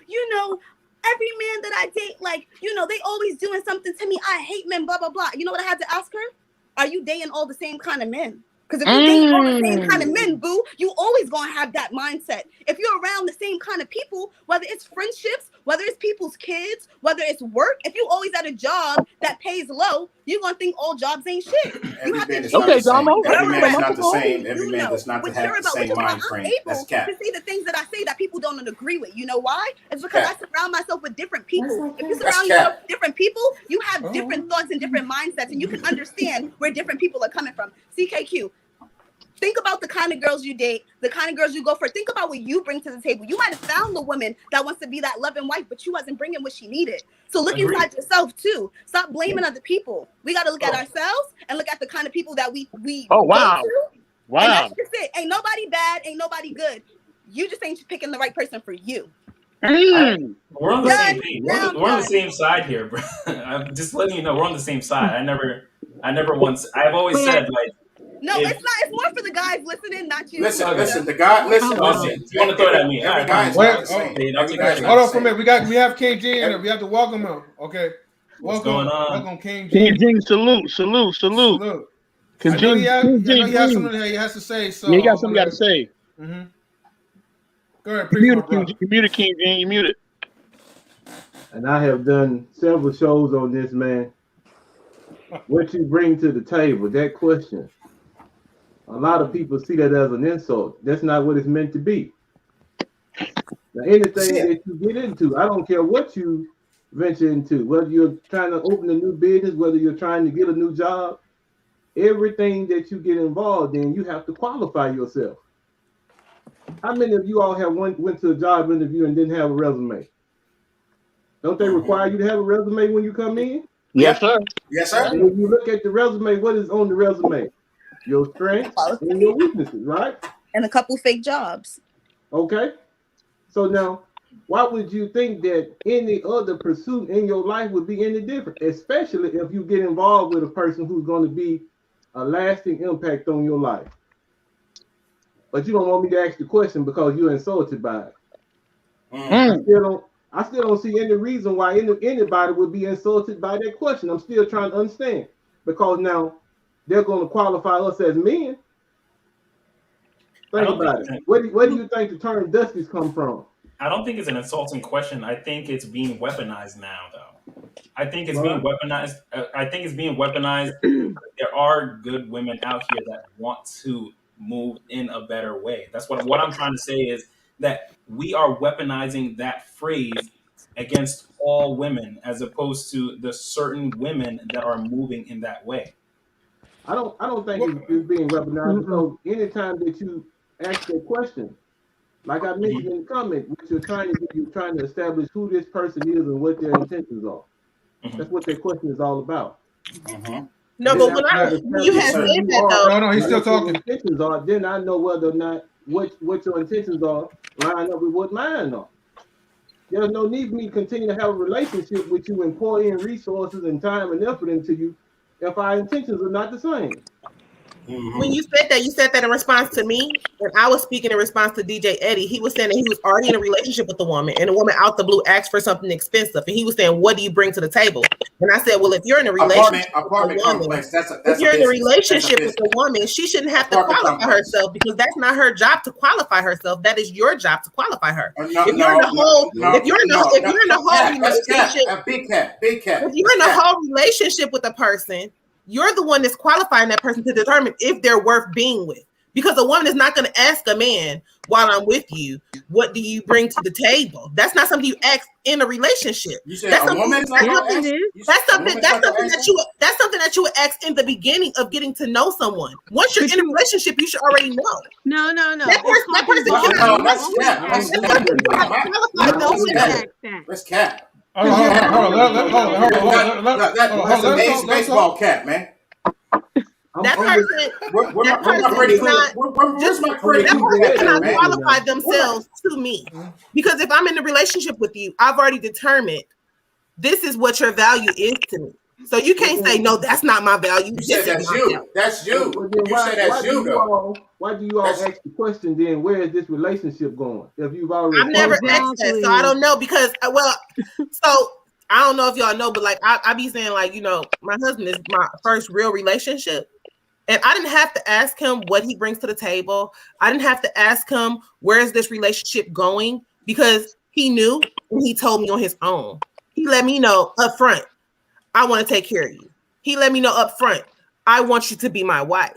every man that I date, like, they always doing something to me. I hate men, blah, blah, blah. You know what I had to ask her? Are you dating all the same kind of men? Because if you date all the same kind of men, boo, you always gonna have that mindset. If you're around the same kind of people, whether it's friendships, whether it's people's kids, whether it's work, if you always at a job that pays low, you're gonna think all jobs ain't shit. Okay, Domo. Every man is not the same. Every man does not have the same mind frame. That's cap. To say the things that I say that people don't agree with. You know why? It's because I surround myself with different people. If you surround yourself with different people, you have different thoughts and different mindsets, and you can understand where different people are coming from. CKQ. Think about the kind of girls you date, the kind of girls you go for. Think about what you bring to the table. You might have found the woman that wants to be that loving wife, but you wasn't bringing what she needed. So look inside yourself too. Stop blaming other people. We got to look at ourselves and look at the kind of people that we Oh, wow. go to. Wow. And that's just it. Ain't nobody bad. Ain't nobody good. You just ain't picking the right person for you. We're on the same page. We're on the same side here, bro. I'm just letting you know we're on the same side. I've always said, like, no, it's not. It's more for the guys listening, not you. Listen. The guy. Listen. You want to throw it at me? Every guy is not the same. Hold on for a minute. We have KG in there. We have to welcome him. Okay. What's going on? Welcome, KG. KG, salute. I know he has something that he has to say. So yeah, he got something to say. Mm-hmm. Go ahead, You muted, King Gene. You muted. And I have done several shows on this, man. What you bring to the table? That question. A lot of people see that as an insult. That's not what it's meant to be. Now, anything that you get into, I don't care what you venture into, whether you're trying to open a new business, whether you're trying to get a new job, everything that you get involved in, you have to qualify yourself. How many of you all have went to a job interview and didn't have a resume? Don't they require you to have a resume when you come in? Yes, sir. Yes, sir. And when you look at the resume, what is on the resume? Your strengths and your weaknesses, right? And a couple fake jobs. Okay. So now, why would you think that any other pursuit in your life would be any different? Especially if you get involved with a person who's going to be a lasting impact on your life. But you don't want me to ask the question because you're insulted by it. I still don't see any reason why anybody would be insulted by that question. I'm still trying to understand. Because now, they're going to qualify us as men. Think about it. Where do you think the term Dusties come from? I don't think it's an insulting question. I think it's being weaponized now, though. I think it's being weaponized. There are good women out here that want to move in a better way. That's what I'm trying to say is that we are weaponizing that phrase against all women as opposed to the certain women that are moving in that way. I don't think it's being weaponized because anytime that you ask that question, like I mentioned in the comment, what you're trying to establish who this person is and what their intentions are. That's what that question is all about. No, but when you have said that though, no, he's still talking. Intentions are, then I know whether or not what your intentions are line up with what mine are. There's no need for me to continue to have a relationship with you and pour in resources and time and effort into you if our intentions are not the same. When you said that in response to me, and I was speaking in response to DJ Eddie. He was saying that he was already in a relationship with a woman, and the woman out the blue asked for something expensive, and he was saying, "What do you bring to the table?" And I said, "Well, if you're in a relationship with a woman, if you're in a relationship with a woman, she shouldn't have to qualify herself because that's not her job to qualify herself. That is your job to qualify her. If you're in the whole relationship with a person, you're the one that's qualifying that person to determine if they're worth being with. Because a woman is not going to ask a man while I'm with you, what do you bring to the table? That's not something you ask in a relationship. You say that's something that you would ask in the beginning of getting to know someone. Once you're in a relationship, you should already know. No. That's cap. That's an baseball cap, man. That person cannot qualify themselves to me. Because if I'm in a relationship with you, I've already determined this is what your value is to me. So you can't say no. That's not my value. You said that's you. That's you. You said that's you though. Why do you all ask the question then? Where is this relationship going? If you've already, I've never asked that, so I don't know because so I don't know if y'all know, but like I be saying like my husband is my first real relationship, and I didn't have to ask him what he brings to the table. I didn't have to ask him where is this relationship going because he knew and he told me on his own. He let me know up front. I want to take care of you. He let me know up front, I want you to be my wife.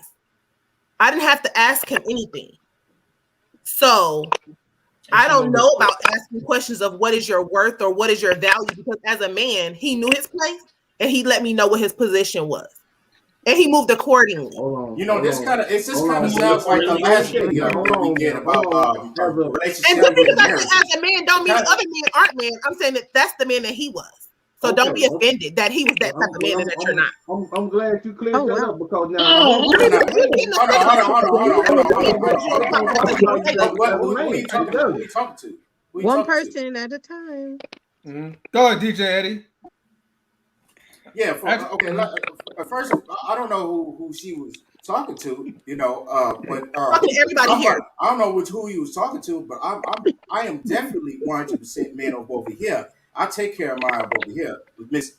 I didn't have to ask him anything. So I don't know about asking questions of what is your worth or what is your value, because as a man, he knew his place and he let me know what his position was. And he moved accordingly. This kind of sounds like the last video we did about relationships. And just because I said as a man don't mean other men aren't men. I'm saying that's the man that he was. So don't be offended that he was that type of man and that you're not. I'm glad you cleared that up because now. Who are you talking to? One person at a time. Go ahead, DJ Eddie. Yeah. First, I don't know who she was talking to. But talking to everybody here. I don't know who he was talking to, but I am definitely 100% man over here. I take care of mine over here,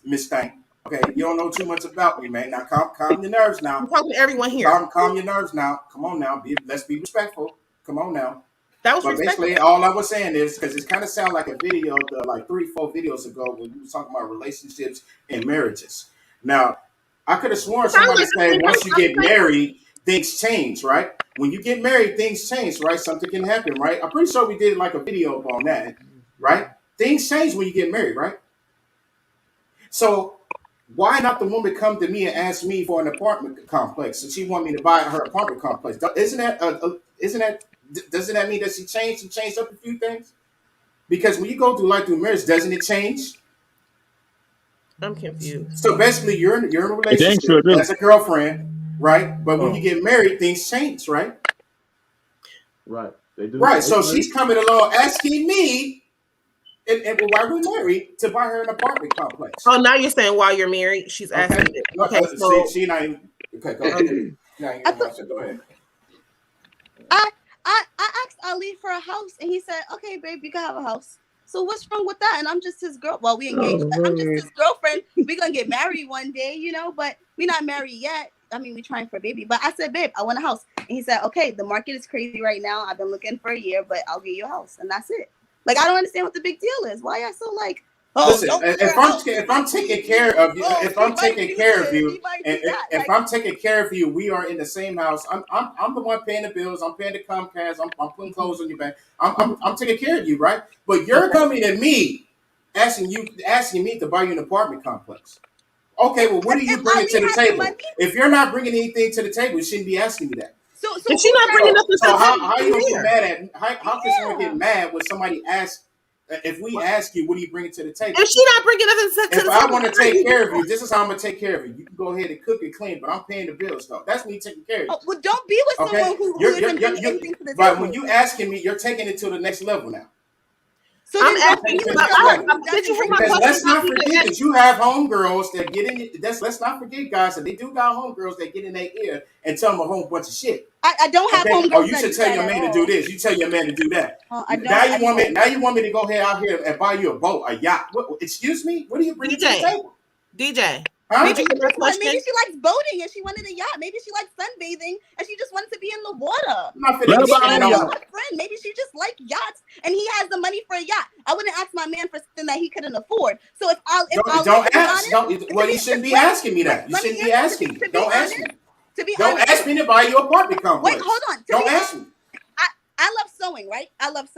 Miss Stank. Okay, you don't know too much about me, man. Now calm your nerves now. I'm talking to everyone here. Calm your nerves now. Come on now. Let's be respectful. Come on now. That was basically all I was saying is because it kind of sounded like a video like 3-4 videos ago when you were talking about relationships and marriages. Now, I could have sworn somebody said once you get married, things change, right? When you get married, things change, right? Something can happen, right? I'm pretty sure we did like a video on that, right? Things change when you get married, right? So why not the woman come to me and ask me for an apartment complex? And she want me to buy her apartment complex. Doesn't that mean that she changed up a few things? Because when you go through marriage, doesn't it change? I'm confused. So basically, you're in a relationship as a girlfriend, right? But when you get married, things change, right? Right. They do. Right. So she's coming along asking me. And while we're married, to buy her an apartment complex. Oh, now you're saying while you're married, she's asking. Okay, so she not even. Okay, go ahead. Go ahead. I asked Ali for a house, and he said, "Okay, babe, you can have a house." So what's wrong with that? And I'm just his girl. Well, we engaged. I'm just his girlfriend. We're gonna get married one day, but we're not married yet. I mean, we're trying for a baby. But I said, babe, I want a house. And he said, okay, the market is crazy right now. I've been looking for a year, but I'll get you a house, and that's it. Like, I don't understand what the big deal is. Why y'all so like, listen, if I'm taking care of you, if I'm taking care of you, we are in the same house. I'm the one paying the bills. I'm paying the Comcast. I'm putting clothes on your back. I'm taking care of you, right? But you're coming to me, asking me to buy you an apartment complex. Okay, well, what are you bringing to the table? If you're not bringing anything to the table, you shouldn't be asking me that. So if she's not bringing nothing to the table, how you gonna get mad at? How can someone get mad when somebody asks? If we ask you, what are you bringing to the table? If she's not bringing nothing to the table, if I want to take care of you, this is how I'm gonna take care of you. You can go ahead and cook and clean, but I'm paying the bills, though. That's me taking care of you. Oh, well, don't be with someone who isn't bringing anything to the table. But when you asking me, you're taking it to the next level now. So I'm asking because let's not forget that you have homegirls that get in. Let's not forget, guys, that they do got homegirls that get in their ear and tell them a whole bunch of shit. I don't have homegirls. Oh, you should tell your man to do this. You tell your man to do that. Now you want me to go ahead out here and buy you a boat, a yacht. Excuse me? What are you bringing to the table? DJ. Huh? Maybe she likes boating and she wanted a yacht. Maybe she likes sunbathing and she just wanted to be in the water. Maybe she just likes yachts and he has the money for a yacht. I wouldn't ask my man for something that he couldn't afford. So you shouldn't be asking me that. You shouldn't be asking me. Don't ask me. Don't ask me to buy you an apartment complex. Wait, hold on. Don't ask me. I love sewing, right? I love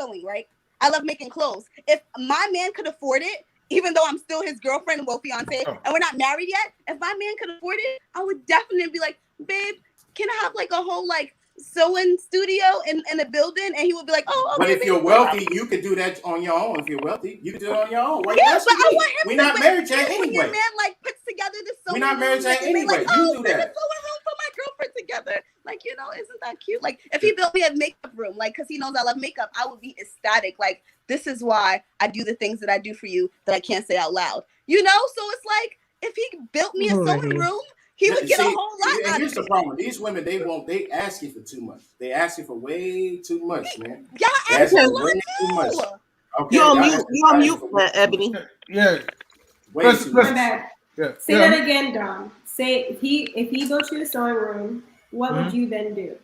making clothes. If my man could afford it, even though I'm still his girlfriend, well, fiance, and we're not married yet, if my man could afford it, I would definitely be like, babe, can I have like a whole like sewing studio in a building? And he would be like, oh, okay. But if you're wealthy, you could do that on your own. If you're wealthy, you can do it on your own. But I want him. We're not married yet anyway. Your man like puts together the sewing. We're not married yet anyway. You do that. Sewing room for my girlfriend together. Like, isn't that cute? Like, if he built me a makeup room, like, because he knows I love makeup, I would be ecstatic. Like, this is why I do the things that I do for you that I can't say out loud. So it's like, if he built me a sewing room, he would get a whole lot out Here's of the it. problem. These women, they asking for too much. They asking for way too much, man. Y'all Asking asking a for way lot too much. too. Okay, You on y'all mute? You on mute, Ebony? Yeah. Way too My much. bad. Yeah. Say that again, Dom. Say if he built you a sewing room, what would you then do?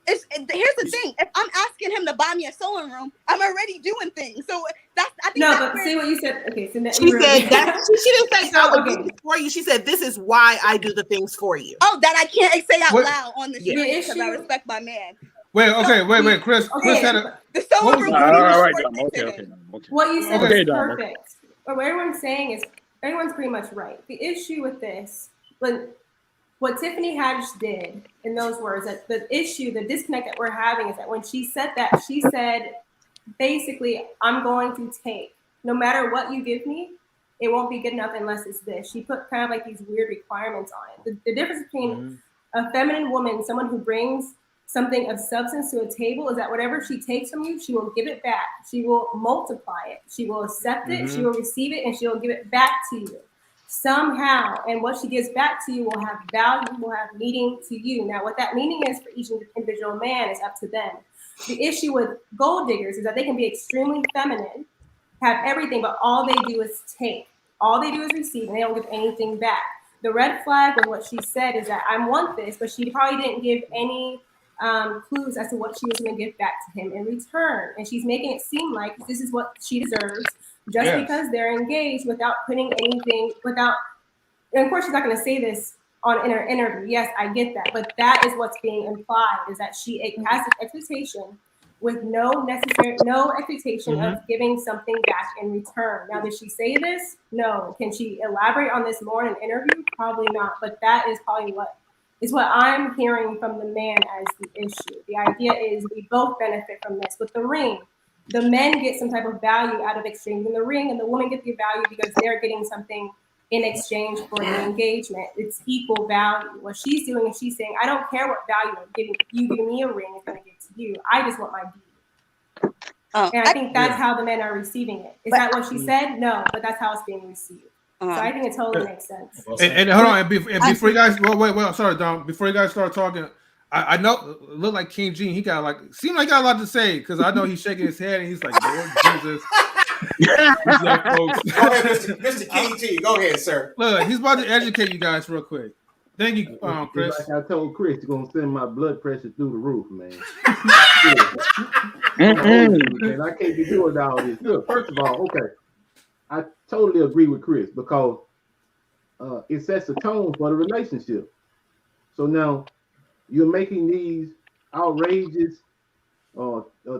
Here's the thing. If I'm asking him to buy me a sewing room, I'm already doing things. So I think No, that's but see what you said. Okay, so She said that she didn't say I would do this for you. She said this is why I do the things for you. Oh, that I can't say out What? loud on the Yeah. street because I respect my man. Wait, Kris. Kris had a. The sewing room. All right, Dom. Okay. What you said Okay, is Dom. perfect. But what everyone's saying is everyone's pretty much right. The issue with this, what Tiffany Haddish did in those words, that the issue, the disconnect that we're having is that when she said that, she said, basically, I'm going to take, no matter what you give me, it won't be good enough unless it's this. She put kind of like these weird requirements on it. The difference between a feminine woman, someone who brings something of substance to a table, is that whatever she takes from you, she will give it back. She will multiply it. She will accept it. She will receive it, and she will give it back to you somehow. And what she gives back to you will have value, will have meaning to you. Now, what that meaning is for each individual man is up to them. The issue with gold diggers is that they can be extremely feminine, have everything, but all they do is take. All they do is receive, and they don't give anything back. The red flag with what she said is that I want this, but she probably didn't give any clues as to what she was going to give back to him in return. And she's making it seem like this is what she deserves just because they're engaged without putting anything, and of course she's not going to say this in her interview. Yes, I get that. But that is what's being implied, is that she has an expectation with no expectation of giving something back in return. Now, did she say this? No. Can she elaborate on this more in an interview? Probably not. But that is probably what I'm hearing from the man as the issue. The idea is we both benefit from this. With the ring, the men get some type of value out of exchanging the ring, and the women get the value because they're getting something in exchange for the engagement. It's equal value. What she's doing is she's saying, I don't care what value I'm giving you. Giving me a ring is going to give to you. I just want my deed. And I think that's how the men are receiving it. Is that what she said? No, but that's how it's being received. So I think it totally makes sense. And hold on, and before you guys, wait, sorry, Dom. Before you guys start talking, I know it looked like King Gene. He got seemed like he got a lot to say because I know he's shaking his head and he's like, Lord Jesus. Go ahead, Mr. King G. Go ahead, sir. Look, he's about to educate you guys real quick. Thank you, Kris. Like I told Kris, you're gonna send my blood pressure through the roof, man. And I can't be doing all this. Look, first of all, okay, I totally agree with Kris because it sets a tone for the relationship. So now you're making these outrageous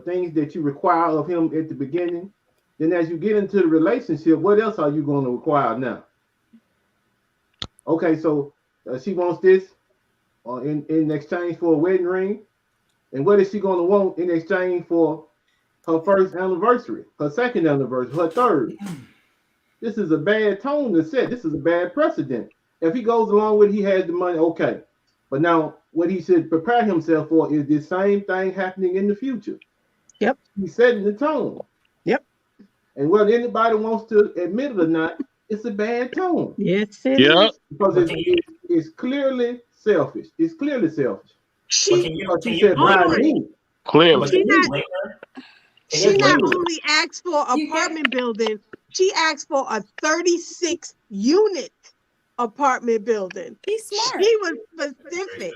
things that you require of him at the beginning. Then as you get into the relationship, what else are you going to require now? Okay, so she wants this in exchange for a wedding ring. And what is she going to want in exchange for her first anniversary, her second anniversary, her third? This is a bad tone to set. This is a bad precedent. If he goes along with it, he has the money, okay. But now what he should prepare himself for is this same thing happening in the future. Yep. He's setting the tone. Yep. And whether anybody wants to admit it or not, it's a bad tone. Yes, it is. Because it's clearly selfish. It's clearly selfish. She said, clearly. She not only asked for apartment building, she asked for a 36 unit apartment building. He's smart. She was specific.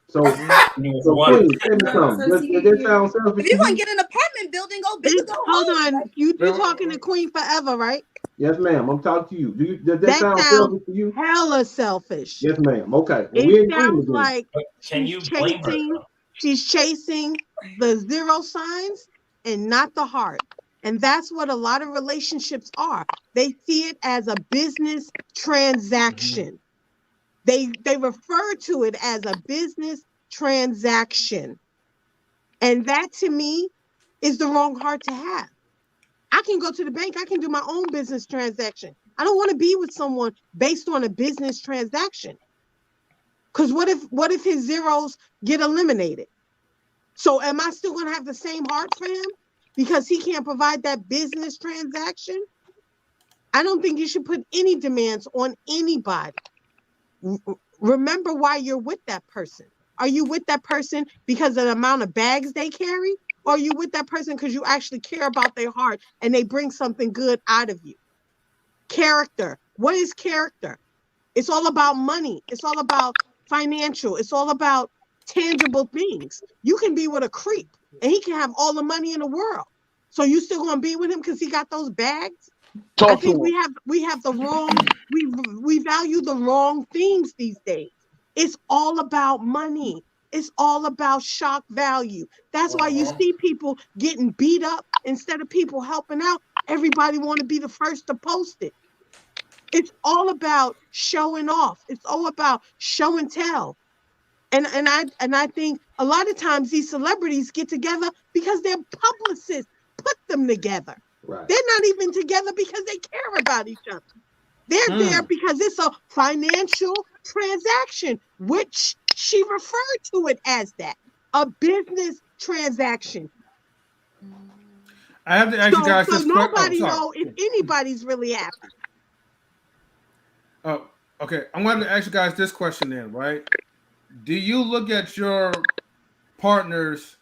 So please, tell me something. Does that sound selfish? If you want to get an apartment building, go big. Hold on. You talking to Queen Forever, right? Yes, ma'am. I'm talking to you. Does that sound selfish to you? Hella selfish. Yes, ma'am. Okay. It sounds like can you blame her? She's chasing the zero signs and not the heart. And that's what a lot of relationships are. They see it as a business transaction. They refer to it as a business transaction. And that to me is the wrong heart to have. I can go to the bank, I can do my own business transaction. I don't want to be with someone based on a business transaction. Because what if his zeros get eliminated? So am I still going to have the same heart for him because he can't provide that business transaction? I don't think you should put any demands on anybody. Remember why you're with that person. Are you with that person because of the amount of bags they carry? Or are you with that person because you actually care about their heart and they bring something good out of you? Character. What is character? It's all about money. It's all about financial. It's all about tangible things. You can be with a creep and he can have all the money in the world. So you still gonna be with him because he got those bags? I think we have the wrong, we value the wrong things these days. It's all about money. It's all about shock value. That's why you see people getting beat up instead of people helping out. Everybody want to be the first to post it. It's all about showing off. It's all about show and tell. And I think a lot of times these celebrities get together because their publicists put them together. Right. They're not even together because they care about each other. They're there because it's a financial transaction, which she referred to it as that, a business transaction. I have to ask you guys this question. Nobody knows if anybody's really happy. Oh, okay. I'm going to ask you guys this question then, right? Do you look at your partners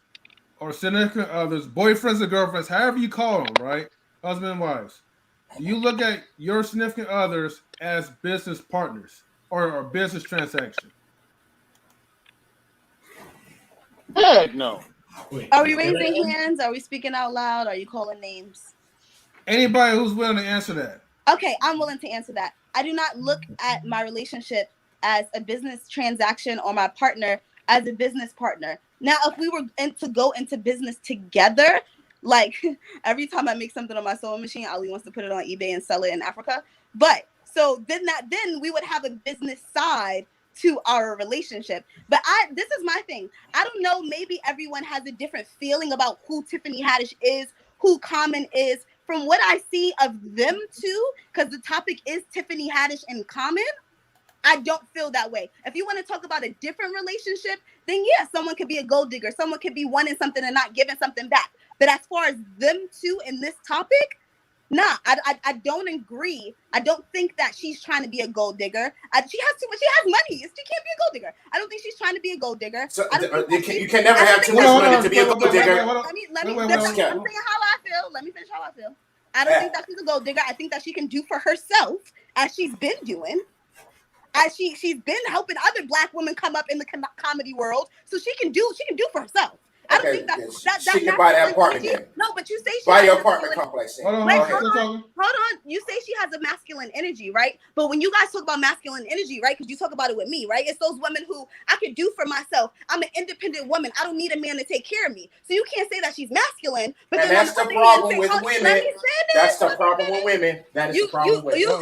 or significant others, boyfriends or girlfriends, however you call them, right? Husband and wives. Do you look at your significant others as business partners or business transaction? Heck no. Are we raising hands? Are we speaking out loud? Are you calling names? Anybody who's willing to answer that. Okay, I'm willing to answer that. I do not look at my relationship as a business transaction or my partner as a business partner. Now, if we were to go into business together, like every time I make something on my sewing machine, Ali wants to put it on eBay and sell it in Africa. But so then we would have a business side to our relationship. But this is my thing. I don't know, maybe everyone has a different feeling about who Tiffany Haddish is, who Common is. From what I see of them two, because the topic is Tiffany Haddish and Common, I don't feel that way. If you want to talk about a different relationship, then yeah, someone could be a gold digger. Someone could be wanting something and not giving something back. But as far as them two in this topic, nah, I don't agree. I don't think that she's trying to be a gold digger. She has money. She can't be a gold digger. I don't think she's trying to be a gold digger. So you can never have too much money to be a gold digger. Let me finish how I feel. Let me finish how I feel. I don't think that she's a gold digger. I think that she can do for herself as she's been doing. As she's been helping other Black women come up in the comedy world, so she can do for herself. I don't think that she can buy that apartment. No, but you say she buy your apartment complex. Hold on. You say she has a masculine energy, right? But when you guys talk about masculine energy, right? Because you talk about it with me, right? It's those women who I could do for myself. I'm an independent woman. I don't need a man to take care of me. So you can't say that she's masculine. But and that's the problem with women. That's the problem with women. That is the problem with women.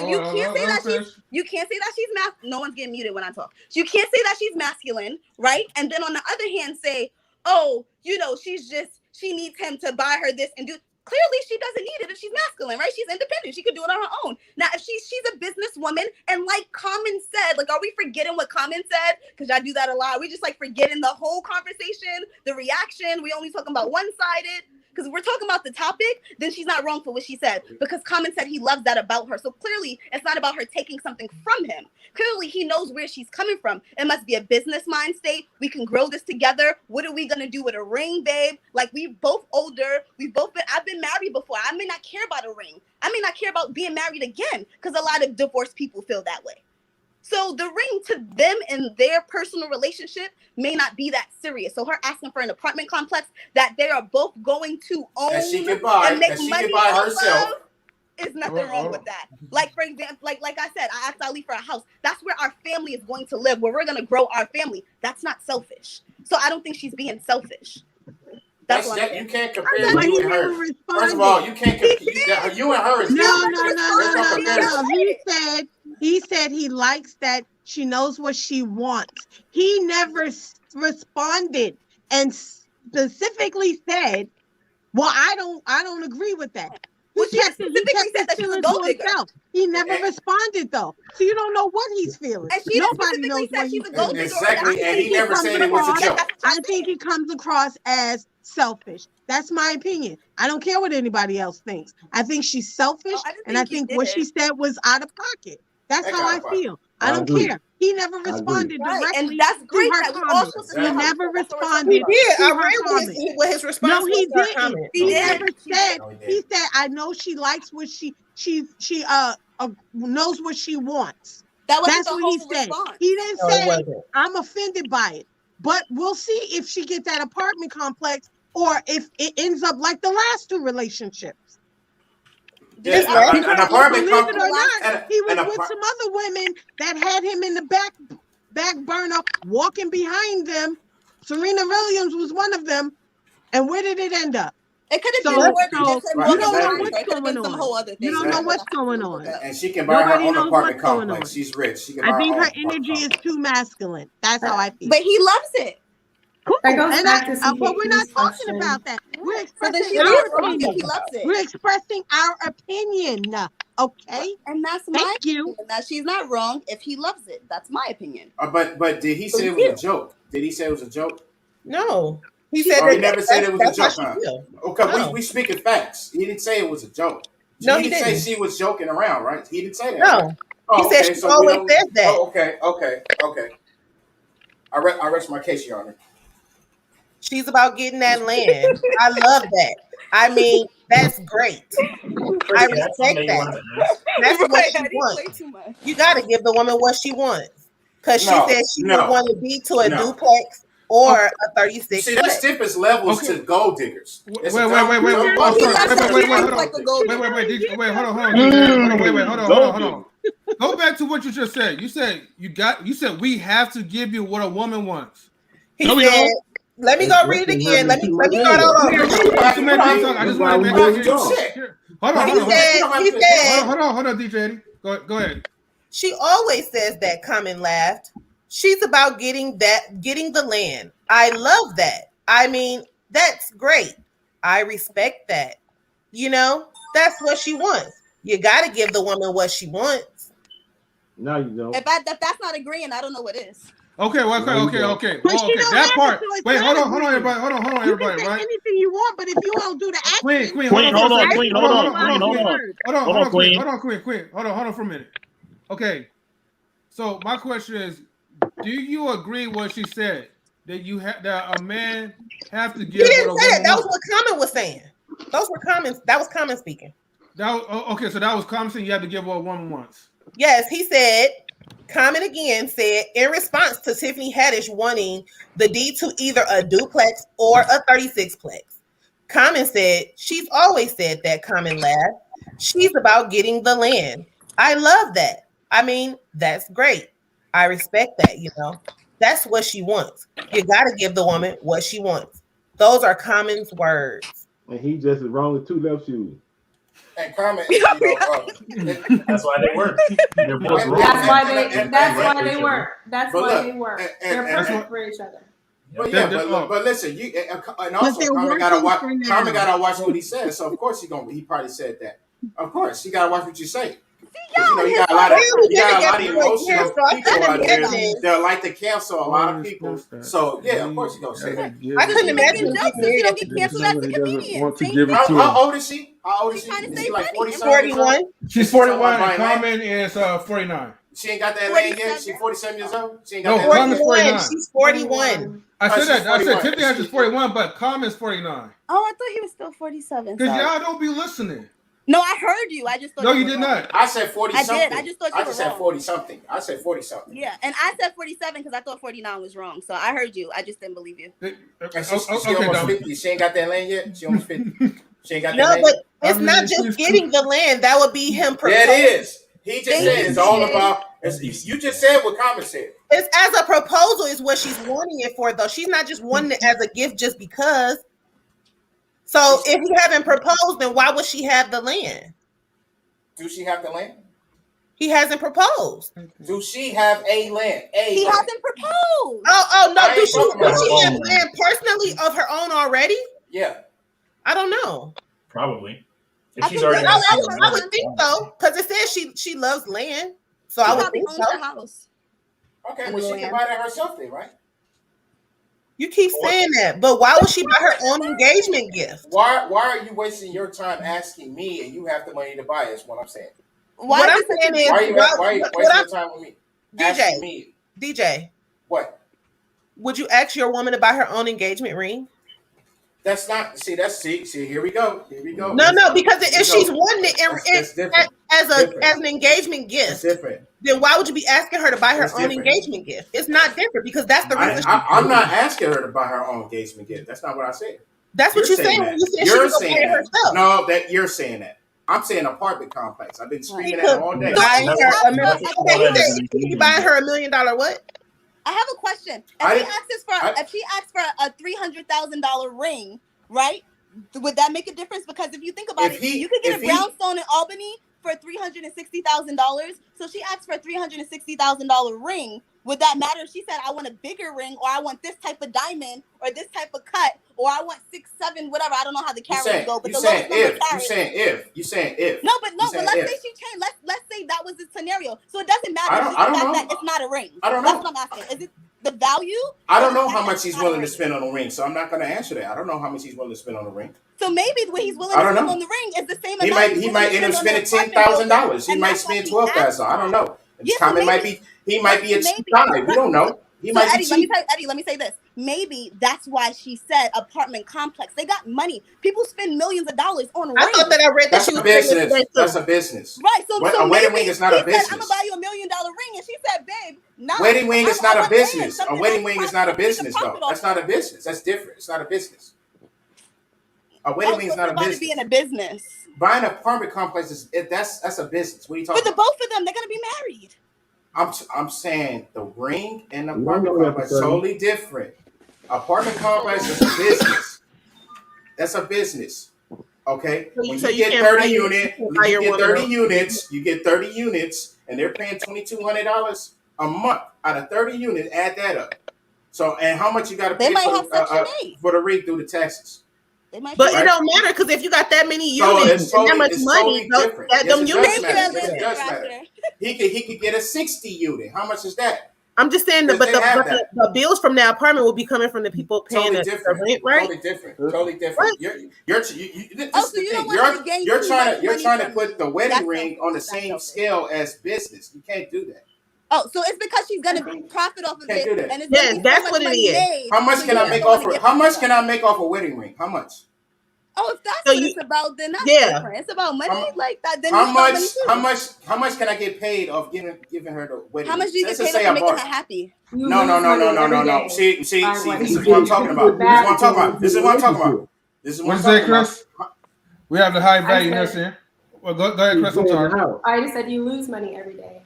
You can't say that she's masculine. No one's getting muted when I talk. So you can't say that she's masculine, right? And then on the other hand, say, oh, she needs him to buy her this and do. Clearly, she doesn't need it if she's masculine, right? She's independent. She could do it on her own. Now, if she's a businesswoman, and like Common said, like, are we forgetting what Common said? Because I do that a lot. We just like forgetting the whole conversation, the reaction. We only talking about one-sided. Because if we're talking about the topic, then she's not wrong for what she said. Because Common said he loves that about her. So clearly, it's not about her taking something from him. Clearly, he knows where she's coming from. It must be a business mind state. We can grow this together. What are we going to do with a ring, babe? Like, we both older. I've been married before. I may not care about a ring. I may not care about being married again. Because a lot of divorced people feel that way. So the ring to them and their personal relationship may not be that serious. So her asking for an apartment complex that they are both going to own and make money herself. Is nothing wrong with that. Like, for example, like I said, I asked Ali for a house. That's where our family is going to live, where we're going to grow our family. That's not selfish. So I don't think she's being selfish. You can't compare you and her. First of all, you can't compare you and her. No. He said he likes that she knows what she wants. He never responded and specifically said, "Well, I don't agree with that." She specifically said that she was a gold digger. He never responded though, so you don't know what he's feeling. And she Nobody knows what she's he's a gold digger. Exactly, and he never said it was a joke. I think he comes across as selfish. That's my opinion. I don't care what anybody else thinks. I think she's selfish, and I think what she said was out of pocket. That's how I feel. I don't care. He never responded directly. And that's great. To her comments. He never responded. He did. I to her read comments. what his response No, he was to her didn't. comment. He never said. He said, "I know she likes what she knows what she wants." That's what he said. He didn't say, "I'm offended by it." But we'll see if she gets that apartment complex or if it ends up like the last two relationships. Yeah, Because an apartment believe it or complex. not, he was with some other women that had him in the back burner, walking behind them. Serena Williams was one of them. And where did it end up? It could have been more than just you don't know what's going on. You don't know what's going on. And she can buy her own apartment complex. She's rich. She can buy I think her her energy is too masculine. That's how I feel. But he loves it. Cool. That goes And back to but we're not CKQ's talking question. about that. We're So then expressing she our is wrong opinion. if he loves it. We're expressing our opinion. Okay. And that's my opinion. Now she's not wrong if he loves it. That's my opinion. But did he say it was a joke? Did he say it was a joke? No. He said he never said it was a joke. Huh? Okay, No. we speaking facts. He didn't say it was a joke. No, he didn't say she was joking around, right? He didn't say that. No. Right? Oh, He said she always says that. Oh, okay. I rest my case, Your Honor. She's about getting that land. I love that. I mean, that's great. I respect that. That's what she wants. You got to give the woman what she wants. Because she said she would want to be to a duplex or a 36. See, there's different levels to gold diggers. Wait, hold on. Go back to what you just said. You said we have to give you what a woman wants. He said, let me go read it again. Let me start all over. I just want to make sure. Hold on, DJ Eddie. Go ahead. She always says that. Common laughed. She's about getting the land. I love that. I mean, that's great. I respect that. You know, that's what she wants. You got to give the woman what she wants. No, you don't. If that's not agreeing, I don't know what is. Okay. That part. Wait, hold on, everybody. Hold on, everybody. Right? Anything you want, but if you don't do the action, Queen, hold on, Queen. Hold on for a minute. Okay. So my question is, do you agree what she said that a man have to give? He didn't say that. That was what Common was saying. Those were comments. That was Common speaking. Okay. So that was Common saying you have to give what a woman wants. Yes, he said. Common again said in response to Tiffany Haddish wanting the deed to either a duplex or a 36plex. Common said she's always said that. Common laughed. She's about getting the land. I love that. I mean, that's great. I respect that, you know. That's what she wants. You got to give the woman what she wants. Those are Common's words. And he just is wrong with two left shoes. And Common, that's why they work. They're both wrong. That's why they work. They're perfect for each other. But listen, and also Common gotta watch what he says. So of course he probably said that. Of course, you gotta watch what you say. You got a lot of emotional people out there that like to cancel a lot of people. So yeah, of course you're gonna say that. I couldn't imagine you don't get canceled as a comedian. How old is she? She like 41. She's 41. And Common is 49. She ain't got that land yet. She's 47 years old. She ain't got that. Common's 49. She's 41. I said that. I said Tiffany Haddish is 41, but Common's 49. Oh, I thought he was still 47. Because y'all don't be listening. No, I heard you. I just thought. No, you did not. I said 40 something. I did. I just thought you were said wrong. 40 something. I said 40 something. Yeah, and I said 47 because I thought 49 was wrong. So I heard you. I just didn't believe you. She almost 50. She ain't got that land yet. She almost 50. She ain't got that land. No, but it's not just getting the land. That would be him proposing. Yeah, it is. He just said it's all about. You just said what Common said. It's as a proposal is what she's wanting it for, though. She's not just wanting it as a gift just because. So if he haven't proposed, then why would she have the land? Do she have the land? He hasn't proposed. Do she have a land? He hasn't proposed. Oh no! Does she have land personally of her own already? Yeah. I don't know. Probably. If she's already I would think so, because it says she loves land. So I would probably think owns so. her house. Okay, but she can buy that herself then, right? You keep saying that, but why would she buy her own engagement gift? Why are you wasting your time asking me and you have the money to buy it? Is what I'm saying. What I'm saying is, why are you wasting your time with me? Asking me. DJ. What? Would you ask your woman to buy her own engagement ring? That's not. See, here we go. Here we go. No, because if she's wanting it as an engagement gift, then why would you be asking her to buy her own engagement gift? It's not different because that's the reason. I'm not asking her to buy her own engagement gift. That's not what I said. That's what you're saying. You said she was going to buy it herself. No, that you're saying that. I'm saying apartment complex. I've been screaming that all day. Buying her $1 million. You buying her $1 million what? I have a question. If she asks for a $300,000 ring, right? Would that make a difference? Because if you think about it, you could get a brownstone in Albany for $360,000. So she asked for a $360,000 ring. Would that matter if she said, I want a bigger ring, or I want this type of diamond, or this type of cut, or I want 6, 7, whatever? I don't know how the carats go, but you saying if. No, but let's say she changed. Let's say that was the scenario. So it doesn't matter. I don't know. That it's not a ring. I don't know. That's what I'm asking. Is it the value? I don't know how much he's willing to spend on a ring, so I'm not going to answer that. I don't know how much he's willing to spend on a ring. So maybe what he's willing to spend on the ring is the same amount. He might end up spending $10,000. He might spend $12,000. I don't know. He might be a cheap guy. We don't know. Eddie, let me say this. Maybe that's why she said apartment complex. They got money. People spend millions of dollars on rings. I thought that I read that she was business. That's a business. Right. So a wedding ring is not a business. I'm gonna buy you $1 million ring, and she said, "Babe, wedding ring is not a business. A wedding ring is not a business, though. That's not a business. That's different. It's not a business. A wedding ring is not a business. Being a business. Buying an apartment complex that's a business. What are you talking about? But both of them, they're gonna be married. I'm saying the ring and the apartment complex are totally different. Apartment complex is a business. That's a business. Okay? When you get 30 units, you get 30 units, and they're paying $2,200 a month out of 30 units. Add that up. So, and how much you got to pay for the ring through the taxes? But it don't matter because if you got that many units and that much money, them units matter. He could get a 60 unit. How much is that? I'm just saying that, but the bills from that apartment will be coming from the people paying the rent, right? Totally different. You're trying to put the wedding ring on the same scale as business. You can't do that. Oh, so it's because she's gonna profit off of it, and it's that's what it is. How much can I make off? How much can I make off a wedding ring? How much? Oh, if that's what it's about, then that's different. It's about money like that. Then how much can I get paid off giving her the wedding? How much do you get paid for making her happy? No. See, this is what I'm talking about. This is what I'm talking about. What is that, Kris? We have the high value nurse here. Well, go ahead, Kris. I'm sorry. I just said you lose money every day.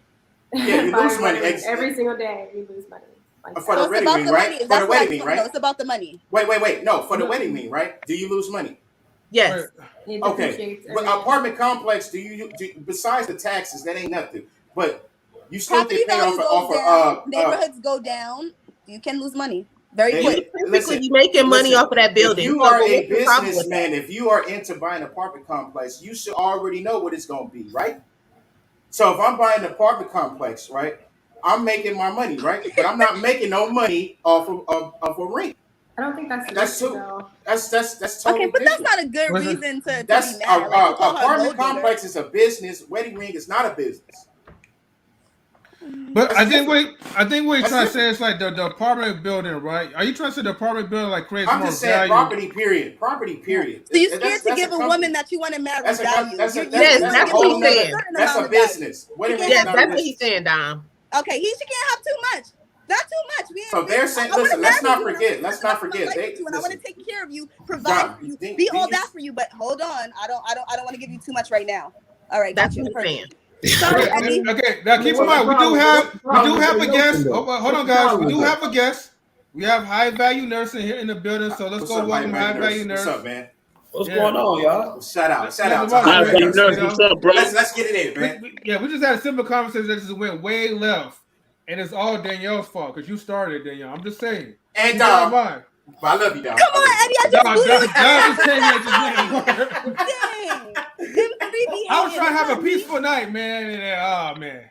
Yeah, you lose money every single day. You lose money. For the wedding ring, right? For the wedding ring, right? No, it's about the money. Wait. No, for the wedding ring, right? Do you lose money? Yes. Okay. But apartment complex, do you besides the taxes, that ain't nothing. But you still get paid off of neighborhoods go down. You can lose money very quick. Listen, you making money off of that building. If you are a businessman, if you are into buying an apartment complex, you should already know what it's going to be, right? So if I'm buying an apartment complex, right, I'm making my money, right? But I'm not making no money off of a ring. I don't think that's that's totally okay, but that's not a good reason to be mad. Apartment complex is a business. Wedding ring is not a business. But I think what you're trying to say is like the apartment building, right? Are you trying to say the apartment building like creates more value? I'm just saying property. Period. So you're scared to give a woman that you want to marry value. That's what he's saying. That's a business. Yes, that's what he's saying, Dom. Okay, she can't have too much. Not too much. So they're saying, listen, let's not forget. I want to take care of you, provide for you, be all that for you. But hold on, I don't want to give you too much right now. All right, that's what I'm saying. Sorry, Eddie. Okay, now keep in mind we do have a guest. Hold on, guys. We do have a guest. We have high value nursing here in the building, so let's go welcome high value nurse. What's up, man? What's going on, y'all? Shout out. High value nurse, what's up, bro? Let's get it in, man. We just had a simple conversation that just went way left. And it's all Danielle's fault because you started, Danielle. I'm just saying. And Dom. I love you, Dom. Come on, Eddie. I just Dom just came here. Dang. be I was hating. trying to have a It's not me. peaceful night, man. And then, oh man.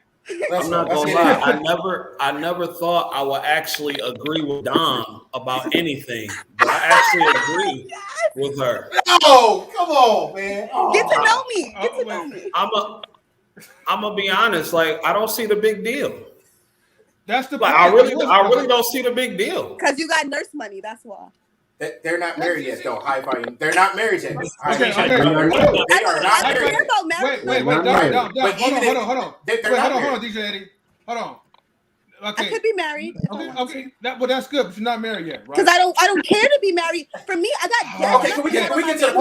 I'm not gonna lie. I never thought I would actually agree with Dom about anything, but I actually agree with her. No, come on, man. Get to know me. Get to know me. I'm gonna be honest. Like, I don't see the big deal. That's the like. point. I really don't see the big deal. Because you got nurse money. That's why. They're not married yet, though. High five. They're not married yet. Okay. They are not married. Wait, hold on, DJ Eddie. Hold on. Okay. I could be married. Okay. Well, that's good, but you're not married yet, right? Because I don't care to be married. For me, I got debt. Okay, can we get to the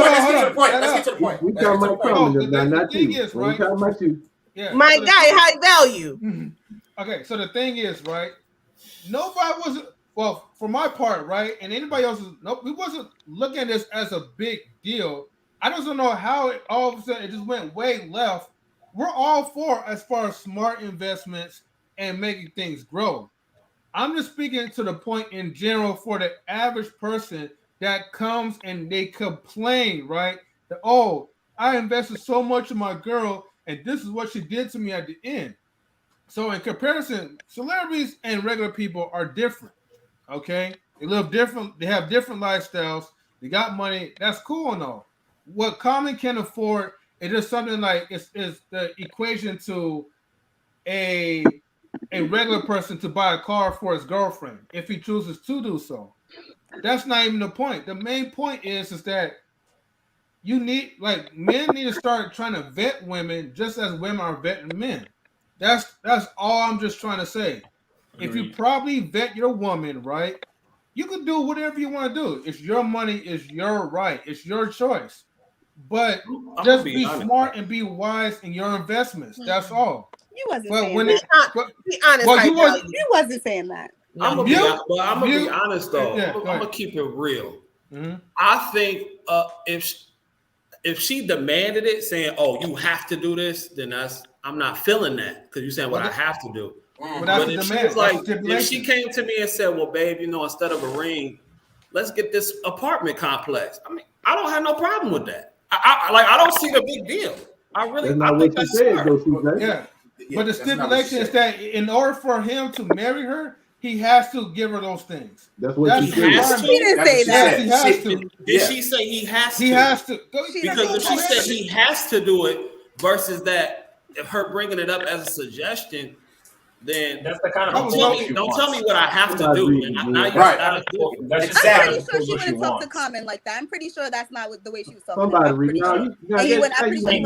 point? Let's get to the point. We talking about Common, not you. We talking about you. Yeah. My guy, high value. Okay, so the thing is, right? Nobody was, well, for my part, right? And anybody else, we wasn't looking at this as a big deal. I just don't know how it all of a sudden it just went way left. We're all for as far as smart investments and making things grow. I'm just speaking to the point in general for the average person that comes and they complain, right? That, oh, I invested so much in my girl and this is what she did to me at the end. So in comparison, celebrities and regular people are different, okay? They live different. They have different lifestyles. They got money. That's cool and all. What Common can afford is just something like it's the equation to a regular person to buy a car for his girlfriend if he chooses to do so. That's not even the point. The main point is that you need, like, men need to start trying to vet women just as women are vetting men. That's all I'm just trying to say. If you probably vet your woman, right, you can do whatever you want to do. It's your money, it's your right, it's your choice. But just be smart and be wise in your investments. That's all. You wasn't saying that. Be honest. Well, you wasn't saying that. I'm gonna be honest though. I'm gonna keep it real. Mm-hmm. I think if she demanded it, saying, "Oh, you have to do this," then I'm not feeling that because you're saying what I have to do. But if she was like, if she came to me and said, "Well, babe, instead of a ring, let's get this apartment complex." I mean, I don't have no problem with that. I don't see the big deal. I think that's smart. Yeah. But the stipulation is that in order for him to marry her, he has to give her those things. That's what he has to. He didn't say that. He has to. Did she say he has to? He has to. Because if she said he has to do it versus that, if her bringing it up as a suggestion, then that's the kind of don't tell me what I have to do. Now you're right. Exactly. I'm pretty sure she wouldn't talk to Common like that. I'm pretty sure that's not the way she was talking. Somebody read I'm pretty sure he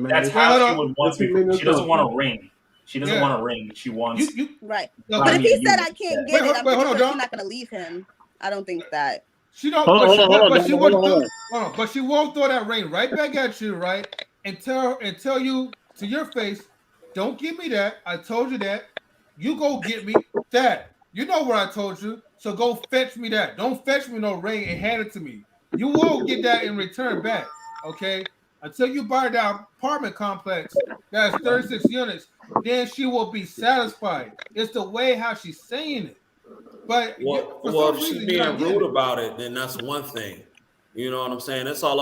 That's how she would want to. She doesn't want a ring. She doesn't want a ring. She wants right. But if he said I can't get it, I'm pretty sure she's not going to leave him. I don't think that. She don't. But she won't throw that ring right back at you, right? And tell you to your face, don't give me that. I told you that. You go get me that. You know what I told you. So go fetch me that. Don't fetch me no ring and hand it to me. You will get that in return back. Okay? Until you buy that apartment complex that's 36 units, then she will be satisfied. It's the way how she's saying it. But if she's being rude about it, then that's one thing. You know what I'm saying? It's all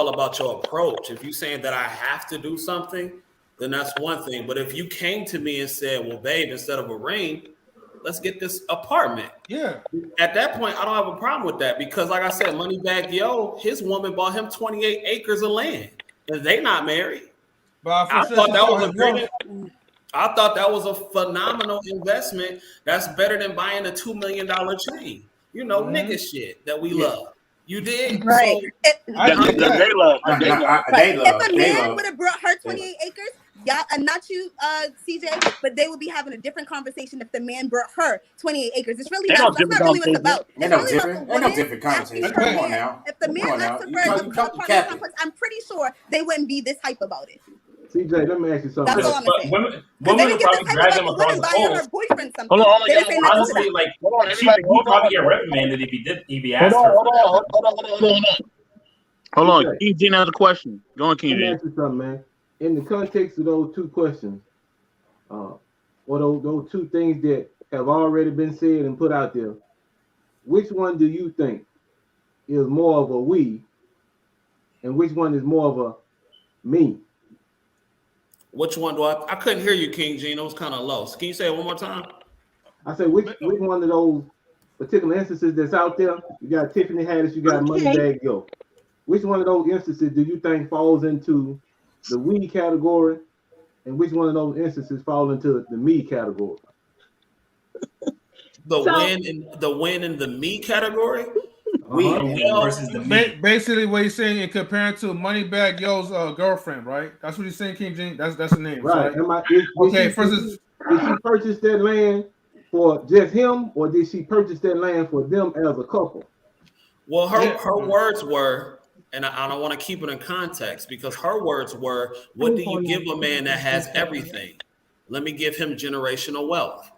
about your approach. If you're saying that I have to do something, then that's one thing. But if you came to me and said, "Well, babe, instead of a ring, let's get this apartment." Yeah. At that point, I don't have a problem with that because, like I said, Moneybag Yo, his woman bought him 28 acres of land, and they not married. But I thought that was a phenomenal investment. That's better than buying a $2 million chain. Nigga shit that we love. You did? Right. They love. If a man would have brought her 28 acres, y'all, and not you, CJ, but they would be having a different conversation if the man brought her 28 acres. It's really not really what it's about. Ain't no different conversation. Come on now. If the man asked her for an apartment complex, I'm pretty sure they wouldn't be this hype about it. CJ, let me ask you something. That's all I'm saying. Women would probably drag them across the poles. Hold on, honestly, like she would probably get reprimanded if he asked her. Hold on. King Gene has a question. Go on, King Gene. Let me ask you something, man. In the context of those two questions, or those two things that have already been said and put out there, which one do you think is more of a we, and which one is more of a Me. Which one do I couldn't hear you, King Gene. It was kind of low. So can you say it one more time? I said, which one of those particular instances that's out there? You got Tiffany Haddish, you got Moneybag Yo. Which one of those instances do you think falls into the we category, and which one of those instances fall into the me category? The win in the me category. Versus the me. Basically, what he's saying in comparing to Moneybag Yo's girlfriend, right? That's what he's saying, King James. That's the name, right? Did she purchase that land for just him, or did she purchase that land for them as a couple? Well, her words were, and I don't want to keep it in context, because her words were, what do you give a man that has everything? Let me give him generational wealth.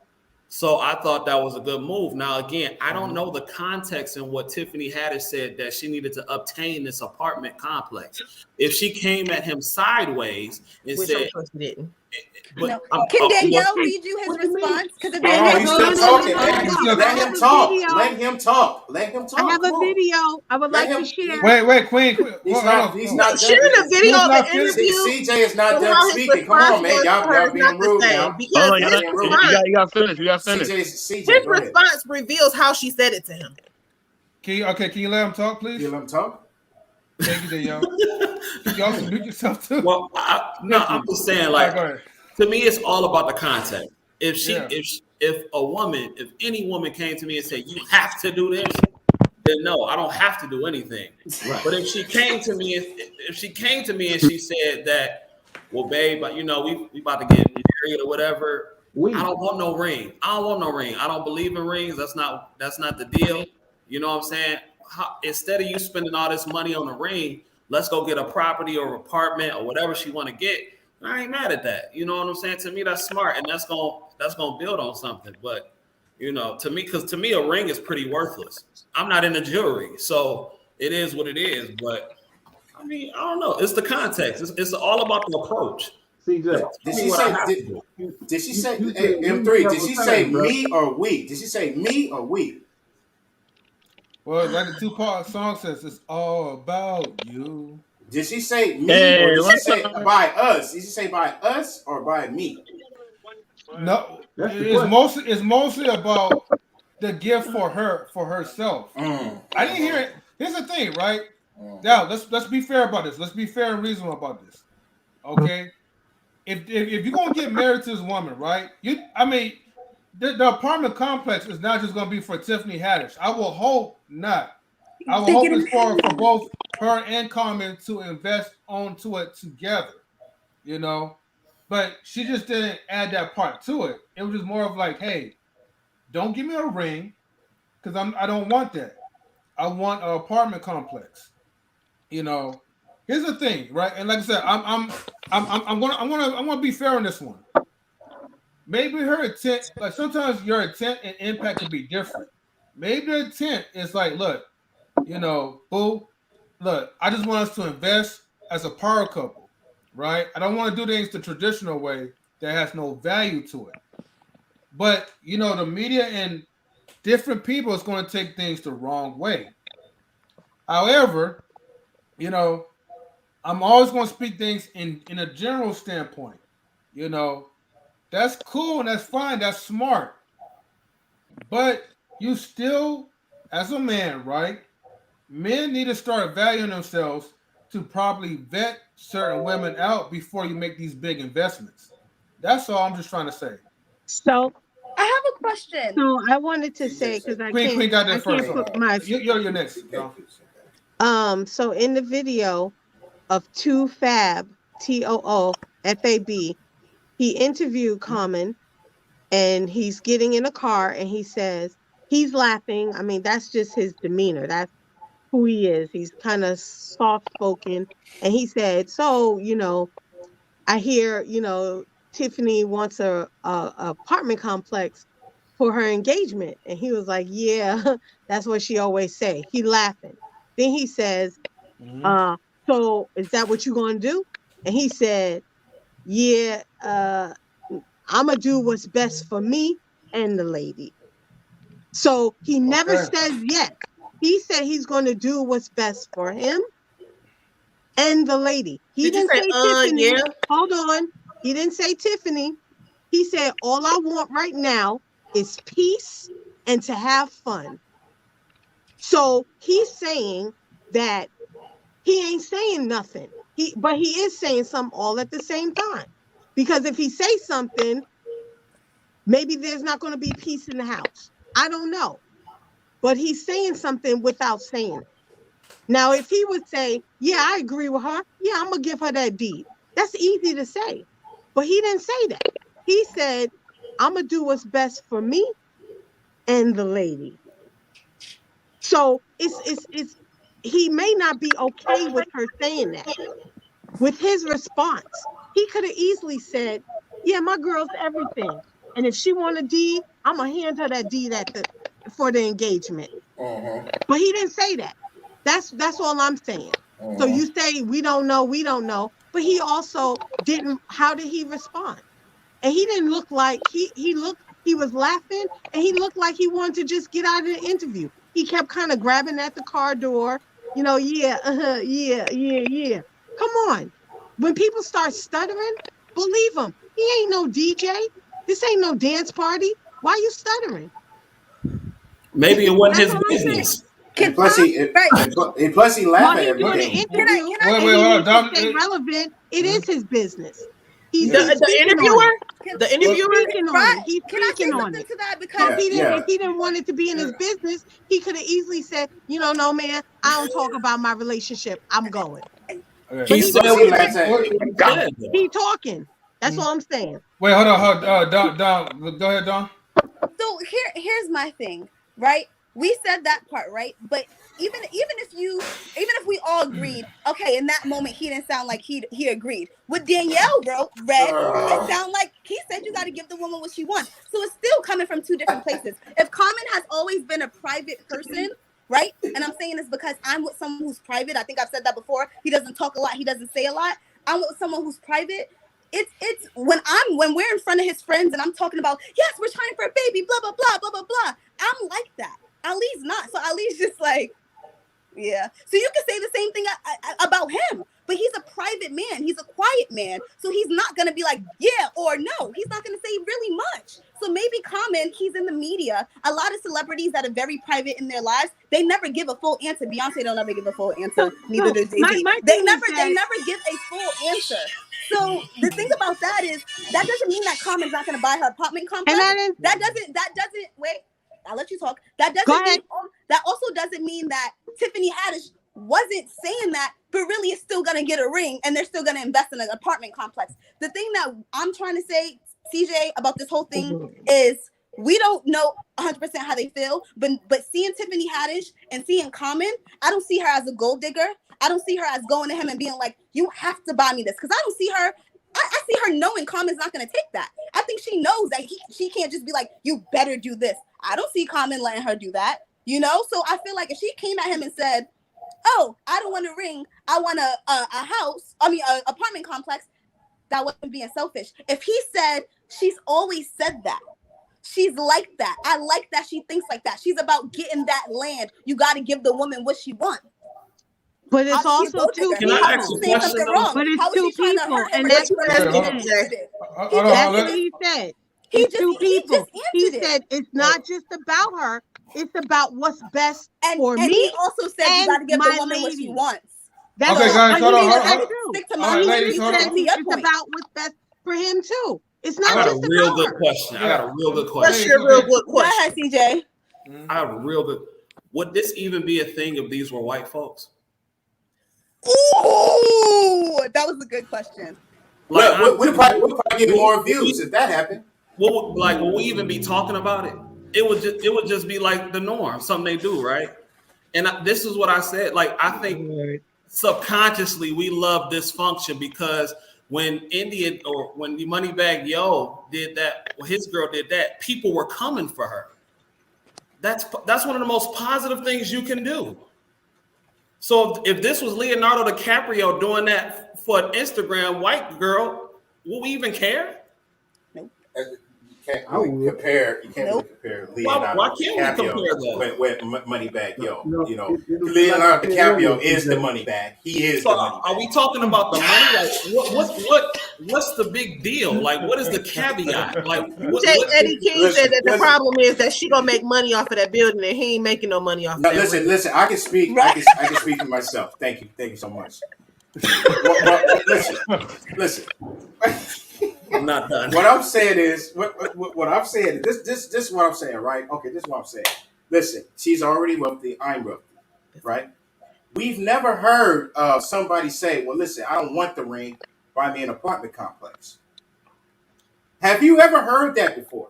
So I thought that was a good move. Now, again, I don't know the context in what Tiffany Haddish said that she needed to obtain this apartment complex. If she came at him sideways and said, didn't. No. Can Danielle read you his response? Because he's still talking. Let him talk. Let him talk. Let him talk. I have a video I would like to share. Wait, Queen. He's not sharing a video of the interview. CJ is not done speaking. Come on, man. Y'all being rude now. Hold on, you got to finish. You got to finish. His response reveals how she said it to him. Can you let him talk, please? Can you let him talk? Thank you, Danielle. You also mute yourself too. Well, I'm just saying, like, to me, it's all about the context. If any woman came to me and said, you have to do this, then no, I don't have to do anything. Right. But if she came to me and she said that, well, babe, we about to get married or whatever, I don't want no ring. I don't believe in rings. That's not the deal. You know what I'm saying? Instead of you spending all this money on a ring, let's go get a property or apartment or whatever she want to get. I ain't mad at that. You know what I'm saying? To me, that's smart, and that's gonna build on something. But to me, a ring is pretty worthless. I'm not into jewelry, so it is what it is. But I mean, I don't know. It's the context. It's all about the approach. CJ, did she say M3? Did she say me or we? Did she say me or we? Well, like the two-part song says, it's all about you. Did she say me or did she say by us? Did she say by us or by me? No, it's mostly about the gift for herself. I didn't hear it. Here's the thing, right? Now let's be fair about this. Let's be fair and reasonable about this. Okay, if you're gonna get married to this woman, right? The apartment complex is not just gonna be for Tiffany Haddish. I will hope not. I will hope it's for both her and Common to invest onto it together, But she just didn't add that part to it. It was just more of like, hey, don't give me a ring, because I don't want that. I want an apartment complex. Here's the thing, right? And like I said, I'm gonna be fair on this one. Maybe her intent, like sometimes your intent and impact can be different. Maybe the intent is like, look, boo, look, I just want us to invest as a power couple, right? I don't want to do things the traditional way that has no value to it. But, the media and different people is going to take things the wrong way. However, I'm always going to speak things in a general standpoint. That's cool and that's fine. That's smart. But you still, as a man, right? Men need to start valuing themselves to properly vet certain women out before you make these big investments. That's all I'm just trying to say. So I have a question. So I wanted to say, because Queen got that first. You're next. So in the video of TooFab, TOOFAB, he interviewed Common, and he's getting in a car, and he says he's laughing. I mean, that's just his demeanor. That's who he is. He's kind of soft-spoken, and he said, "So, I hear, Tiffany wants a apartment complex for her engagement," and he was like, "Yeah, that's what she always say." He laughing. Then he says, "So is that what you gonna do?" And he said, "Yeah, I'm gonna do what's best for me and the lady." So he never says yes. He said he's going to do what's best for him and the lady. He didn't say Tiffany. Yeah. Hold on. He didn't say Tiffany. He said, all I want right now is peace and to have fun. So he's saying that he ain't saying nothing. But he is saying something all at the same time. Because if he say something, maybe there's not going to be peace in the house. I don't know. But he's saying something without saying it. Now, if he would say, yeah, I agree with her. Yeah, I'm going to give her that deed. That's easy to say. But he didn't say that. He said, I'm going to do what's best for me and the lady. So it's he may not be okay with her saying that. With his response, he could have easily said, yeah, my girl's everything. And if she want a deed, I'm going to hand her that deed for the engagement. But he didn't say that. That's all I'm saying. So you say, we don't know. But he also didn't, how did he respond? And he didn't look like, he was laughing and he looked like he wanted to just get out of the interview. He kept kind of grabbing at the car door, yeah. Come on. When people start stuttering, believe them. He ain't no DJ. This ain't no dance party. Why you stuttering? Maybe it wasn't his business. Plus he laughing at me. Wait, hold on. Stay relevant. It is his business. He's the interviewer. The interviewer. He's speaking on it. To that because if he didn't want it to be in his business, he could have easily said, no, man, I don't talk about my relationship. I'm going. Okay. He talking. That's all I'm saying. Wait, hold on. Don, go ahead, Don. So here's my thing, right? We said that part, right? But even if we all agreed, okay, in that moment he didn't sound like he agreed. What Danielle read, it sounded like he said you got to give the woman what she wants. So it's still coming from two different places. If Common has always been a private person, right? And I'm saying this because I'm with someone who's private. I think I've said that before. He doesn't talk a lot. He doesn't say a lot. I'm with someone who's private. It's when we're in front of his friends and I'm talking about, yes, we're trying for a baby, blah, blah, blah, blah, blah, blah. I'm like that. Ali's not. So Ali's just like, yeah. So you can say the same thing about him, but he's a private man. He's a quiet man. So he's not going to be like, yeah or no. He's not going to say really much. So maybe Common, he's in the media. A lot of celebrities that are very private in their lives, they never give a full answer. Beyonce don't ever give a full answer. Neither does Jay-Z. They never give a full answer. So the thing about that is that doesn't mean that Common's not going to buy her apartment complex. That doesn't wait. I'll let you talk. That also doesn't mean that Tiffany Haddish wasn't saying that, but really is still gonna get a ring and they're still gonna invest in an apartment complex. The thing that I'm trying to say, CJ, about this whole thing is we don't know 100% how they feel, but seeing Tiffany Haddish and seeing Common, I don't see her as a gold digger. I don't see her as going to him and being like, you have to buy me this. Because I don't see her. I see her knowing Common's not going to take that. I think she knows that she can't just be like, you better do this. I don't see Common letting her do that, So I feel like if she came at him and said, oh, I don't want a ring, I want a house, an apartment complex, that wasn't being selfish. If he said, she's always said that. She's like that. I like that she thinks like that. She's about getting that land. You got to give the woman what she wants. But it's also two people. But it's two people, and that's what he said. It's two people. He said it's not just about her; it's about what's best for me. And he also said you got to give the woman what she wants. That's okay, guys, hold on. He said it's about what's best for him too. It's not just about her. I got a real good question. What's your real good question? Go ahead, CJ. I have a real good. Would this even be a thing if these were white folks? Ooh, that was a good question. We'll probably get more views if that happened. Will we even be talking about it? It would just be like the norm, something they do, right? And this is what I said. Like, I think subconsciously we love dysfunction because when India or when the Moneybag Yo did that, when his girl did that, people were coming for her. That's one of the most positive things you can do. So if this was Leonardo DiCaprio doing that for an Instagram white girl, will we even care? Nope. can't really compare. You can't really compare Leonardo Why can't we compare DiCaprio that? with Moneybag Yo. No, you know, it Leonardo like DiCaprio is the money bag. He is So the money are bag. we talking about the money? Like what's the big deal? Like what is the caveat? Like what Eddie King said that the problem is that she gonna make money off of that building and he ain't making no money off of that. Listen. I can speak. I can speak for myself. Thank you so much. Listen. I'm not done. What I'm saying is, what I'm saying is, this is what I'm saying, right? Okay, this is what I'm saying. Listen, she's already wealthy. I'm wealthy, right? We've never heard of somebody say, "Well, listen, I don't want the ring. Buy me an apartment complex." Have you ever heard that before?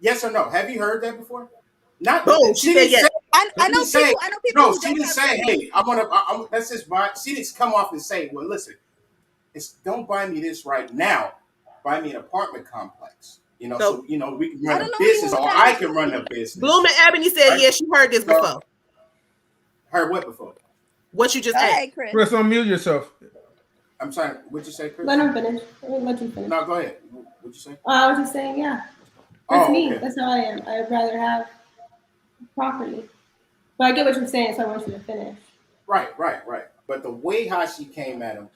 Yes or no? Have you heard that before? Not. No, She didn't say. I know people. No, who she don't didn't have say, money. "Hey, I'm let's just buy." She didn't come off and say, "Well, listen, don't buy me this right now. Buy me an apartment complex." You know, so we can run a business, or I can run a business. Bloom and Ebony said, Right? "Yeah, she heard this before." Heard what before? What you just said, Chris. Chris, unmute yourself. I'm sorry. What'd you say, Chris? Let him finish. Let you finish. No, go ahead. What'd you say? I was just saying, yeah. That's me. Okay. That's how I am. I'd rather have property. But I get what you're saying, so I want you to finish. Right. But the way how she came at him,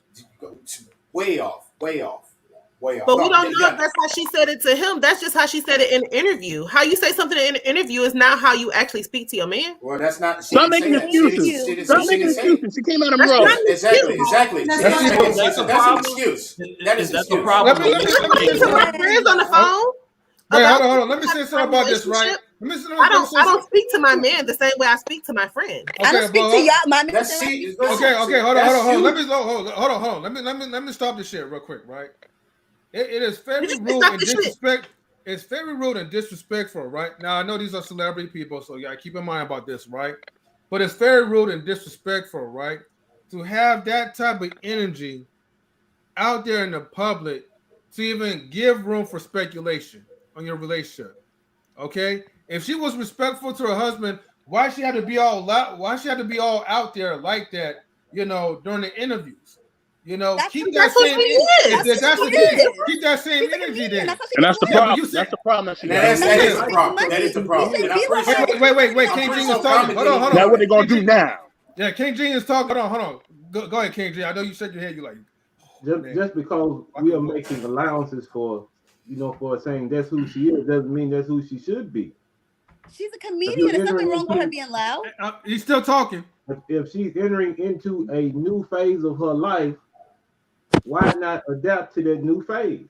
way off. But we don't know if that's how she said it to him. That's just how she said it in an interview. How you say something in an interview is not how you actually speak to your man. Well, that's not. Stop making excuses. Stop making excuses. She came at him wrong. Exactly. That's an excuse. That is that's a the problem. My friends on the phone. Wait, hold on. Let me say something about this, right? I don't speak to my man the same way I speak to my friend. I don't speak to y'all, my man. Okay, hold on. Let me stop this shit real quick, right? It is very rude and disrespect. It's very rude and disrespectful, right? Now I know these are celebrity people, so yeah, keep in mind about this, right? But it's very rude and disrespectful, right? To have that type of energy out there in the public to even give room for speculation on your relationship. Okay? If she was respectful to her husband, why she had to be all loud? Why she had to be all out there like that? You know, during the interviews. You know, keep that same energy. That's the case. Keep that same energy then. And that's the problem. That's the problem that she got. That is the problem. That is the problem. Wait. King Gene is talking. Hold on. Now what they gonna do now? Yeah, King Gene is talking. Hold on. Go ahead, King Gene. I know you shook your head. You like. Just because we are making allowances for, for saying that's who she is, doesn't mean that's who she should be. She's a comedian. There's nothing wrong with her being loud. He's still talking. If she's entering into a new phase of her life, why not adapt to that new phase?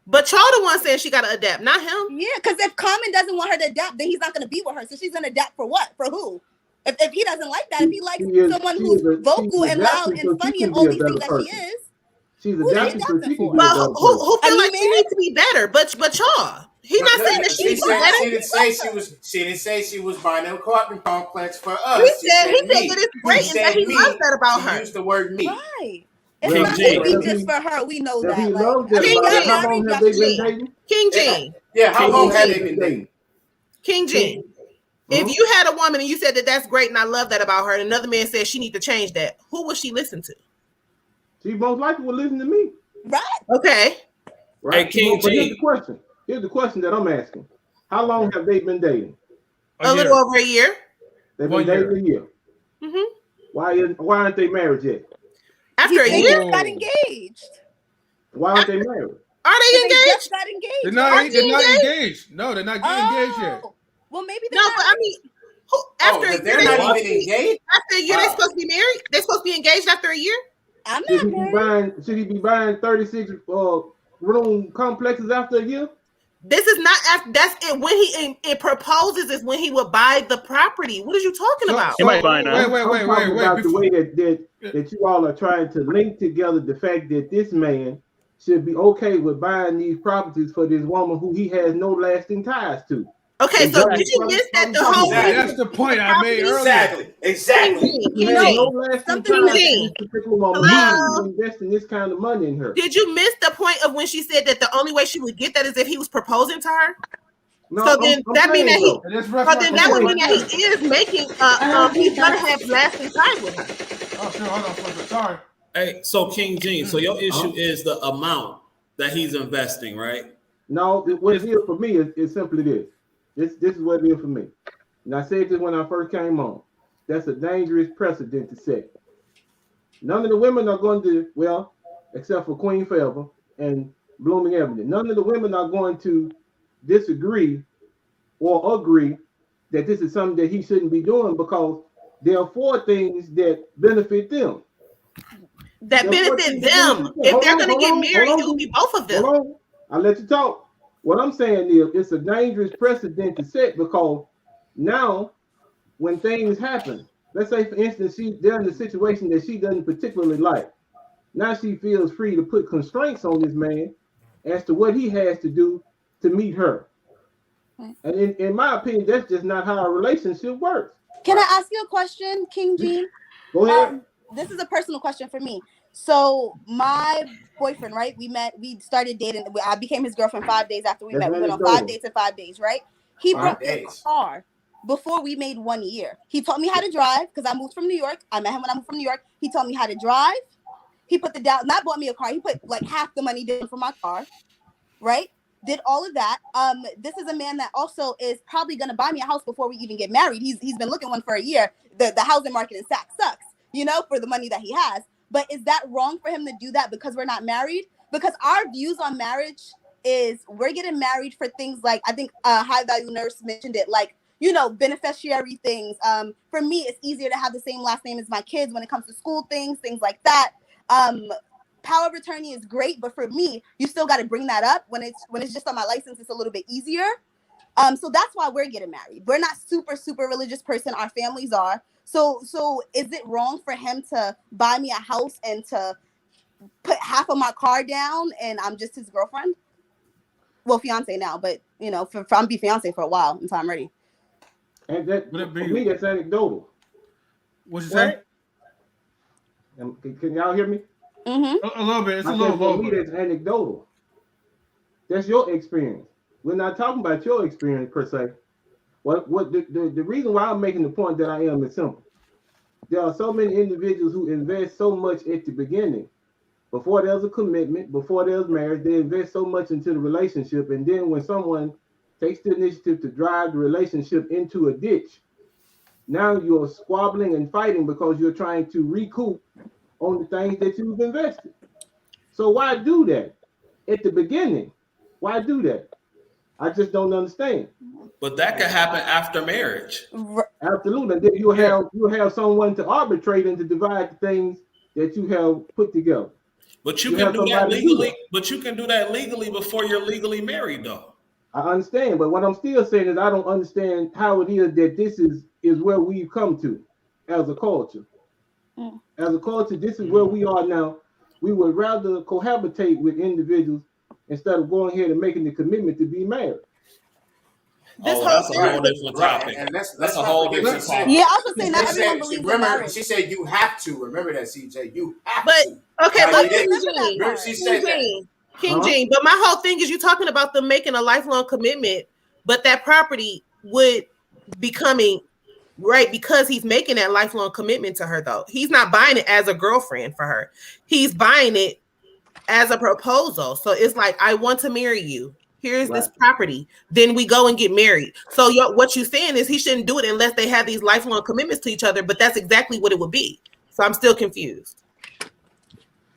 But y'all the one saying she got to adapt, not him. Yeah, because if Common doesn't want her to adapt, then he's not going to be with her. So she's going to adapt for what? For who? If he doesn't like that, if he likes someone who's vocal and loud and funny and all these things that she is, she's adapting so she can be but who feel like she needs to be better? But y'all. He's not saying that she didn't say she was buying an apartment complex for us. He said that it's great and that he loves that about her. He used the word me. Right. It's not going to be just for her. We know that. King Gene. Yeah, how long have they been dating? King Gene. If you had a woman and you said that that's great and I love that about her, and another man says she need to change that, who would she listen to? She most likely would listen to me. Right. Okay. Right. Hey, King Gene. Here's the question that I'm asking. How long have they been dating? A little over a year. They've been dating a year. Mm-hmm. Why aren't they married yet? After a year? They got engaged. Why aren't they married? Are they engaged? They just got engaged. They're not engaged. No, they're not getting engaged yet. Well, maybe they're not. But I mean, after a year, they're not even engaged? After a year, they're supposed to be married? They're supposed to be engaged after a year? I'm not married. Should he be buying 36 room complexes after a year? This is not after. That's it. When it proposes is when he would buy the property. What are you talking about? Wait. About the way that you all are trying to link together the fact that this man should be okay with buying these properties for this woman who he has no lasting ties to. Okay, so did you miss that the whole way? That's the point I made earlier. Exactly. He has no lasting ties to this particular woman. He's investing this kind of money in her. Did you miss the point of when she said that the only way she would get that is if he was proposing to her? No, so then that means that he. So then that would mean that he is making. He's gonna have lasting ties with her. Oh, sure. Hold on, sorry. Hey, so King Gene, so your issue is the amount that he's investing, right? No, what it is for me is simply this. This is what it is for me. And I said this when I first came on. That's a dangerous precedent to set. None of the women are going to, well, except for Queen Forever and Blooming Ebony, none of the women are going to disagree or agree that this is something that he shouldn't be doing because there are 4 things that benefit them. That benefit them. If they're going to get married, it will be both of them. I'll let you talk. What I'm saying is it's a dangerous precedent to set because now when things happen, let's say for instance, they're in a situation that she doesn't particularly like. Now she feels free to put constraints on this man as to what he has to do to meet her. And in my opinion, that's just not how a relationship works. Can I ask you a question, King Gene? Go ahead. This is a personal question for me. So my boyfriend, right? We started dating. I became his girlfriend 5 days after we met. We went on 5 dates in 5 days, right? He brought me a car before we made 1 year. He taught me how to drive because I moved from New York. I met him when I moved from New York. He taught me how to drive. He put not bought me a car. He put like half the money down for my car, right? Did all of that. This is a man that also is probably gonna buy me a house before we even get married. He's been looking one for a year. The housing market in Sac sucks, for the money that he has. But is that wrong for him to do that because we're not married? Because our views on marriage is we're getting married for things like, I think High Value Nurse mentioned it, like, beneficiary things. For me, it's easier to have the same last name as my kids when it comes to school things like that. Power of attorney is great, but for me, you still got to bring that up when it's just on my license. It's a little bit easier. So that's why we're getting married. We're not super religious person. Our families are. So is it wrong for him to buy me a house and to put half of my car down and I'm just his girlfriend? Well, fiance now, but for I'm be fiance for a while until I'm ready. And that for me, that's anecdotal. What'd you say? Can y'all hear me? Mm-hmm. A little bit. It's a little for me, that's anecdotal. That's your experience. We're not talking about your experience per se. What the reason why I'm making the point that I am is simple. There are so many individuals who invest so much at the beginning. Before there's a commitment, before there's marriage, they invest so much into the relationship. And then when someone takes the initiative to drive the relationship into a ditch, now you're squabbling and fighting because you're trying to recoup on the things that you've invested. So why do that at the beginning? Why do that? I just don't understand. But that could happen after marriage. Absolutely. Then you'll have someone to arbitrate and to divide the things that you have put together. But you can do that legally. But you can do that legally before you're legally married, though. I understand, but what I'm still saying is I don't understand how it is that this is where we've come to as a culture. As a culture, this is where we are now. We would rather cohabitate with individuals instead of going ahead and making the commitment to be married. That's a whole different topic. And that's a whole different topic. Yeah, I was gonna say not everyone believes in marriage. She said you have to. Remember that, CJ. You have to. Okay, but King Gene, but my whole thing is you talking about them making a lifelong commitment, but that property would be coming right because he's making that lifelong commitment to her, though. He's not buying it as a girlfriend for her. He's buying it as a proposal. So it's like, I want to marry you. Here's this property. Then we go and get married. So what you're saying is he shouldn't do it unless they have these lifelong commitments to each other, but that's exactly what it would be. So I'm still confused.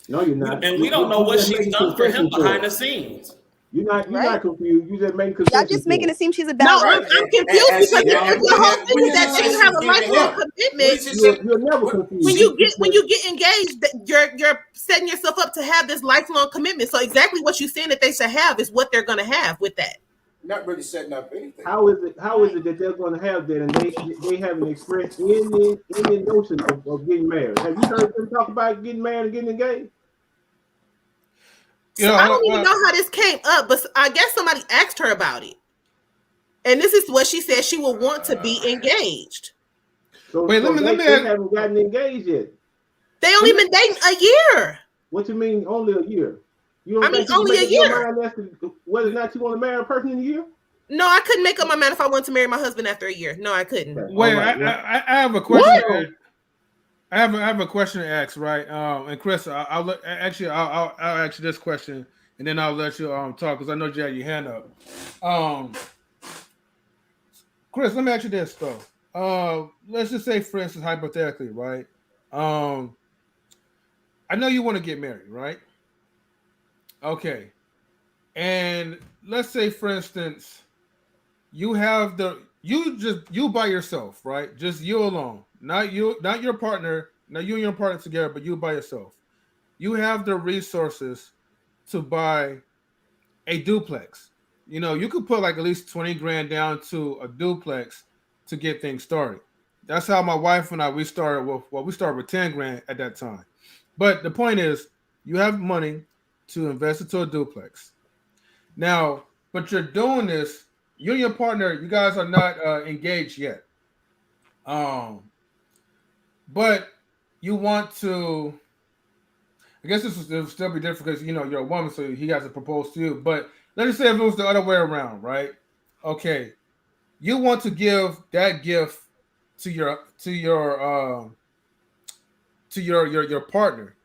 No, you're not. And we don't know what she's done for him behind the scenes. You're not confused. You just making concessions. Y'all just making it seem she's a bad No, I'm confused because the whole thing is that they have a lifelong commitment. You're never confused. When you get engaged, you're setting yourself up to have this lifelong commitment. So exactly what you're saying that they should have is what they're going to have with that. Not really setting up anything. How is it that they're going to have that and they haven't expressed any notion of getting married? Have you heard them talk about getting married and getting engaged? So I don't even know how this came up, but I guess somebody asked her about it. And this is what she said: she will want to be engaged. So wait, let me they haven't gotten engaged yet. They only been dating a year. What you mean only a year? Only a year. Whether or not you want to marry a person in a year? No, I couldn't make up my mind if I wanted to marry my husband after a year. No, I couldn't. Wait, I have a question. I have a question to ask, right? And Kris, I'll ask you this question, and then I'll let you talk because I know you had your hand up. Kris, let me ask you this though. Let's just say, for instance, hypothetically, right? I know you want to get married, right? Okay. And let's say, for instance, you by yourself, right? Just you alone, not your partner, not you and your partner together, but you by yourself. You have the resources to buy a duplex. You could put like at least 20 grand down to a duplex to get things started. That's how my wife and I we started with 10 grand at that time. But the point is, you have money to invest into a duplex. Now, but you're doing this, you and your partner, you guys are not engaged yet. But you want to, I guess this will still be different because you're a woman, so he has to propose to you. But let's just say if it was the other way around, right? Okay, you want to give that gift to your partner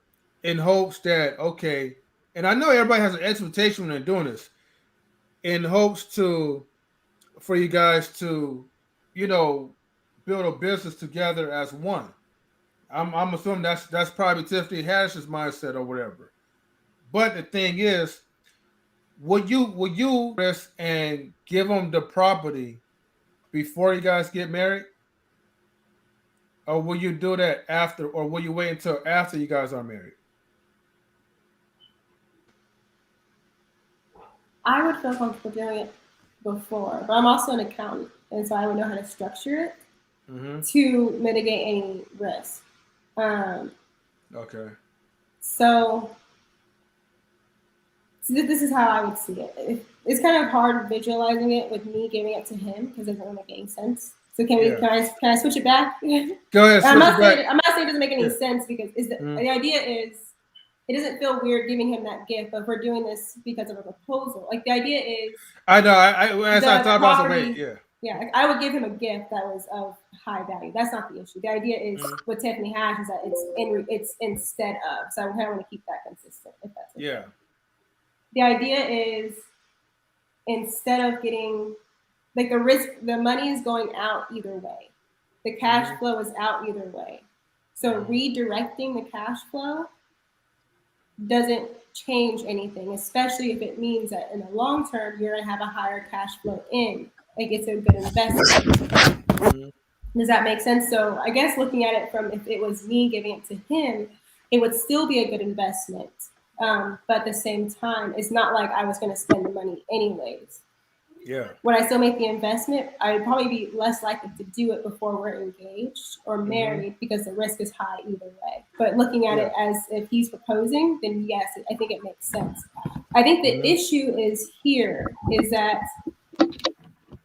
in hopes that, okay, and I know everybody has an expectation when they're doing this, in hopes for you guys to, build a business together as one. I'm assuming that's probably Tiffany Haddish's mindset or whatever. But the thing is, would you risk and give them the property before you guys get married? Or will you do that after, or will you wait until after you guys are married? I would feel comfortable doing it before, but I'm also an accountant, and so I would know how to structure it to mitigate any risk. Okay. So this is how I would see it. It's kind of hard visualizing it with me giving it to him because it doesn't make any sense. So can I switch it back? Go ahead. I'm not saying it doesn't make any sense because the idea is it doesn't feel weird giving him that gift, but we're doing this because of a proposal. Like the idea is, I know. I thought about it. Yeah. Yeah, I would give him a gift that was of high value. That's not the issue. The idea is what Tiffany has is that it's instead of. So I want to keep that consistent. If that's okay. Yeah. The idea is instead of getting like the risk, the money is going out either way. The cash flow is out either way. So redirecting the cash flow doesn't change anything, especially if it means that in the long term you're gonna have a higher cash flow in. Like it's a good investment. Does that make sense? So I guess looking at it from if it was me giving it to him, it would still be a good investment. But at the same time, it's not like I was going to spend the money anyways. Yeah. When I still make the investment, I would probably be less likely to do it before we're engaged or married because the risk is high either way. But looking at it as if he's proposing, then yes, I think it makes sense. I think the issue is that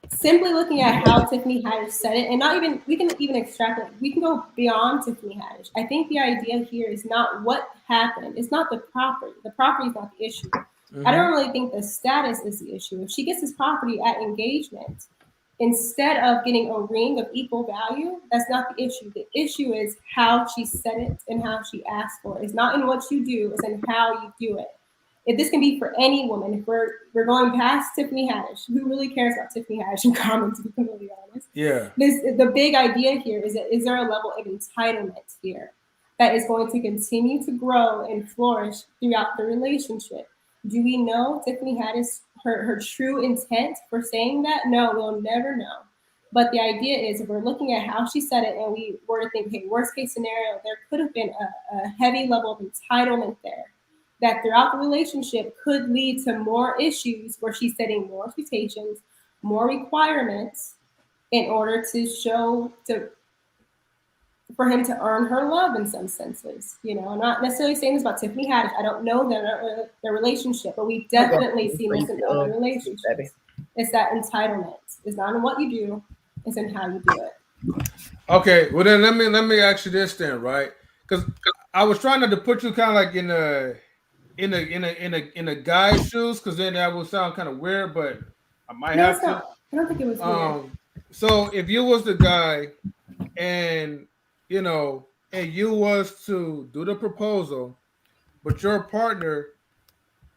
simply looking at how Tiffany Haddish said it, and not even, we can even extrapolate, we can go beyond Tiffany Haddish. I think the idea here is not what happened. It's not the property. The property is not the issue. I don't really think the status is the issue. If she gets this property at engagement, instead of getting a ring of equal value, that's not the issue. The issue is how she said it and how she asked for it. It's not in what you do, it's in how you do it. If this can be for any woman, if we're going past Tiffany Haddish, who really cares about Tiffany Haddish in common, to be completely honest? Yeah. The big idea here is that is there a level of entitlement here that is going to continue to grow and flourish throughout the relationship? Do we know Tiffany Haddish, her true intent for saying that? No, we'll never know. But the idea is if we're looking at how she said it and we were to think, hey, worst case scenario, there could have been a heavy level of entitlement there that throughout the relationship could lead to more issues where she's setting more expectations, more requirements in order for him to earn her love in some senses. You know, I'm not necessarily saying this about Tiffany Haddish. I don't know their relationship, but we definitely see this in other relationships. It's that entitlement. It's not in what you do, it's in how you do it. Okay, well then let me ask you this then, right? Because I was trying not to put you kind of like in a guy's shoes, because then that would sound kind of weird, but I might have to. I don't think it was weird. So if you was the guy and you was to do the proposal, but your partner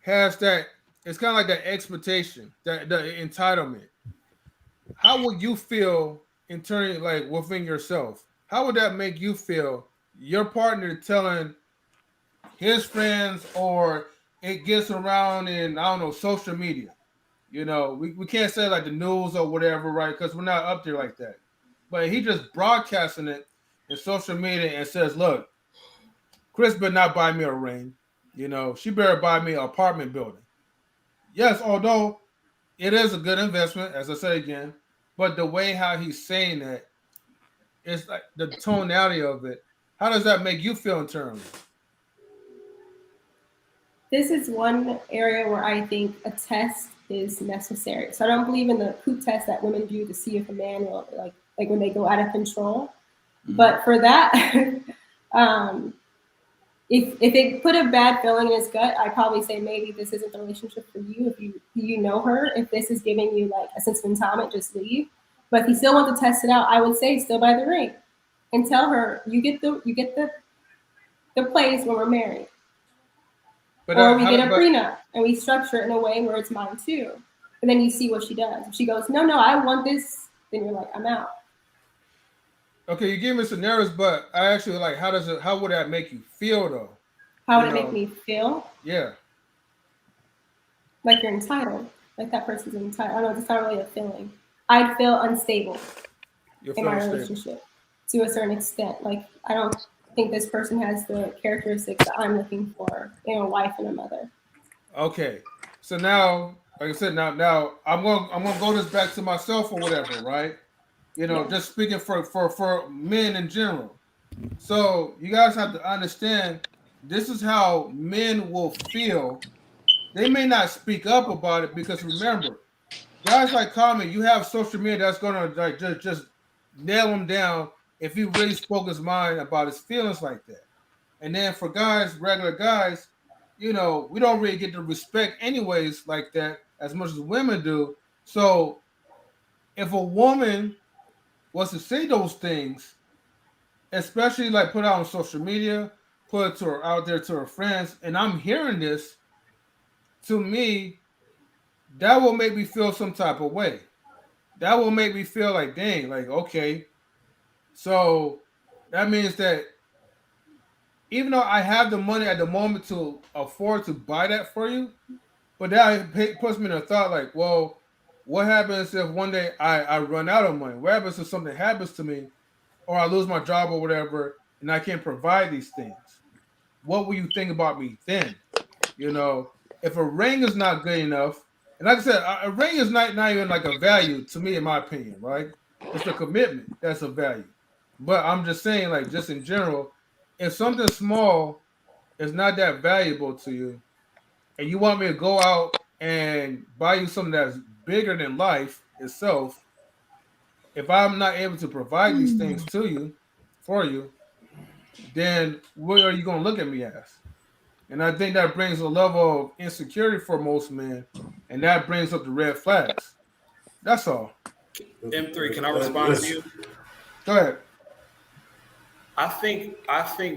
has that, it's kind of like that expectation, that the entitlement. How would you feel internally, like within yourself? How would that make you feel? Your partner telling his friends, or it gets around in, I don't know, social media. We can't say like the news or whatever, right? Because we're not up there like that. But he just broadcasting it in social media and says, look, Kris better not buy me a ring. She better buy me an apartment building. Yes, although it is a good investment, as I say again, but the way how he's saying that, it's like the tonality of it. How does that make you feel internally? This is one area where I think a test is necessary. So I don't believe in the poop test that women do to see if a man will, like when they go out of control. Mm-hmm. But for that, if it put a bad feeling in his gut, I'd probably say maybe this isn't the relationship for you. If you know her, if this is giving you like a sense of entitlement, just leave. But if you still want to test it out, I would say still buy the ring and tell her you get the place when we're married. Or we get a prenup and we structure it in a way where it's mine too. And then you see what she does. If she goes, no, I want this, then you're like, I'm out. Okay, you give me scenarios, but I actually like, how would that make you feel though? How would it make me feel? Yeah. Like you're entitled. Like that person's entitled. I don't know, it's not really a feeling. I'd feel unstable in my relationship to a certain extent. Like I don't think this person has the characteristics that I'm looking for in a wife and a mother. Okay, so now, like I said, now I'm gonna go this back to myself or whatever, right? Just speaking for men in general. So you guys have to understand, this is how men will feel. They may not speak up about it because remember, guys like Common, you have social media that's gonna like just nail him down if he really spoke his mind about his feelings like that. And then for guys, regular guys, we don't really get the respect anyways like that as much as women do. So if a woman was to say those things, especially like put out on social media, put it to her out there to her friends, and I'm hearing this, to me, that will make me feel some type of way. That will make me feel like, dang, like, okay. So that means that even though I have the money at the moment to afford to buy that for you, but that puts me in a thought like, well, what happens if one day I run out of money? What happens if something happens to me or I lose my job or whatever and I can't provide these things? What will you think about me then? If a ring is not good enough, and like I said, a ring is not even like a value to me, in my opinion, right? It's the commitment that's a value. But I'm just saying, like, just in general, if something small is not that valuable to you, and you want me to go out and buy you something that's bigger than life itself, if I'm not able to provide these things to you, for you, then what are you going to look at me as? And I think that brings a level of insecurity for most men, and that brings up the red flags. That's all. M3, can I respond to you? Go ahead. I think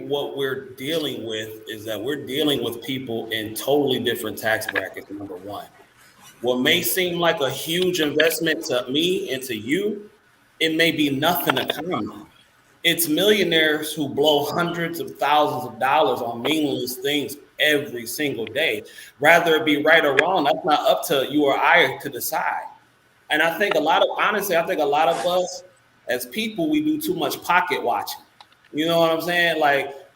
what we're dealing with is that we're dealing with people in totally different tax brackets, number one. What may seem like a huge investment to me and to you, it may be nothing to Common. It's millionaires who blow hundreds of thousands of dollars on meaningless things every single day. Rather it be right or wrong, that's not up to you or I to decide. And I think a lot of us as people, we do too much pocket watching. You know what I'm saying?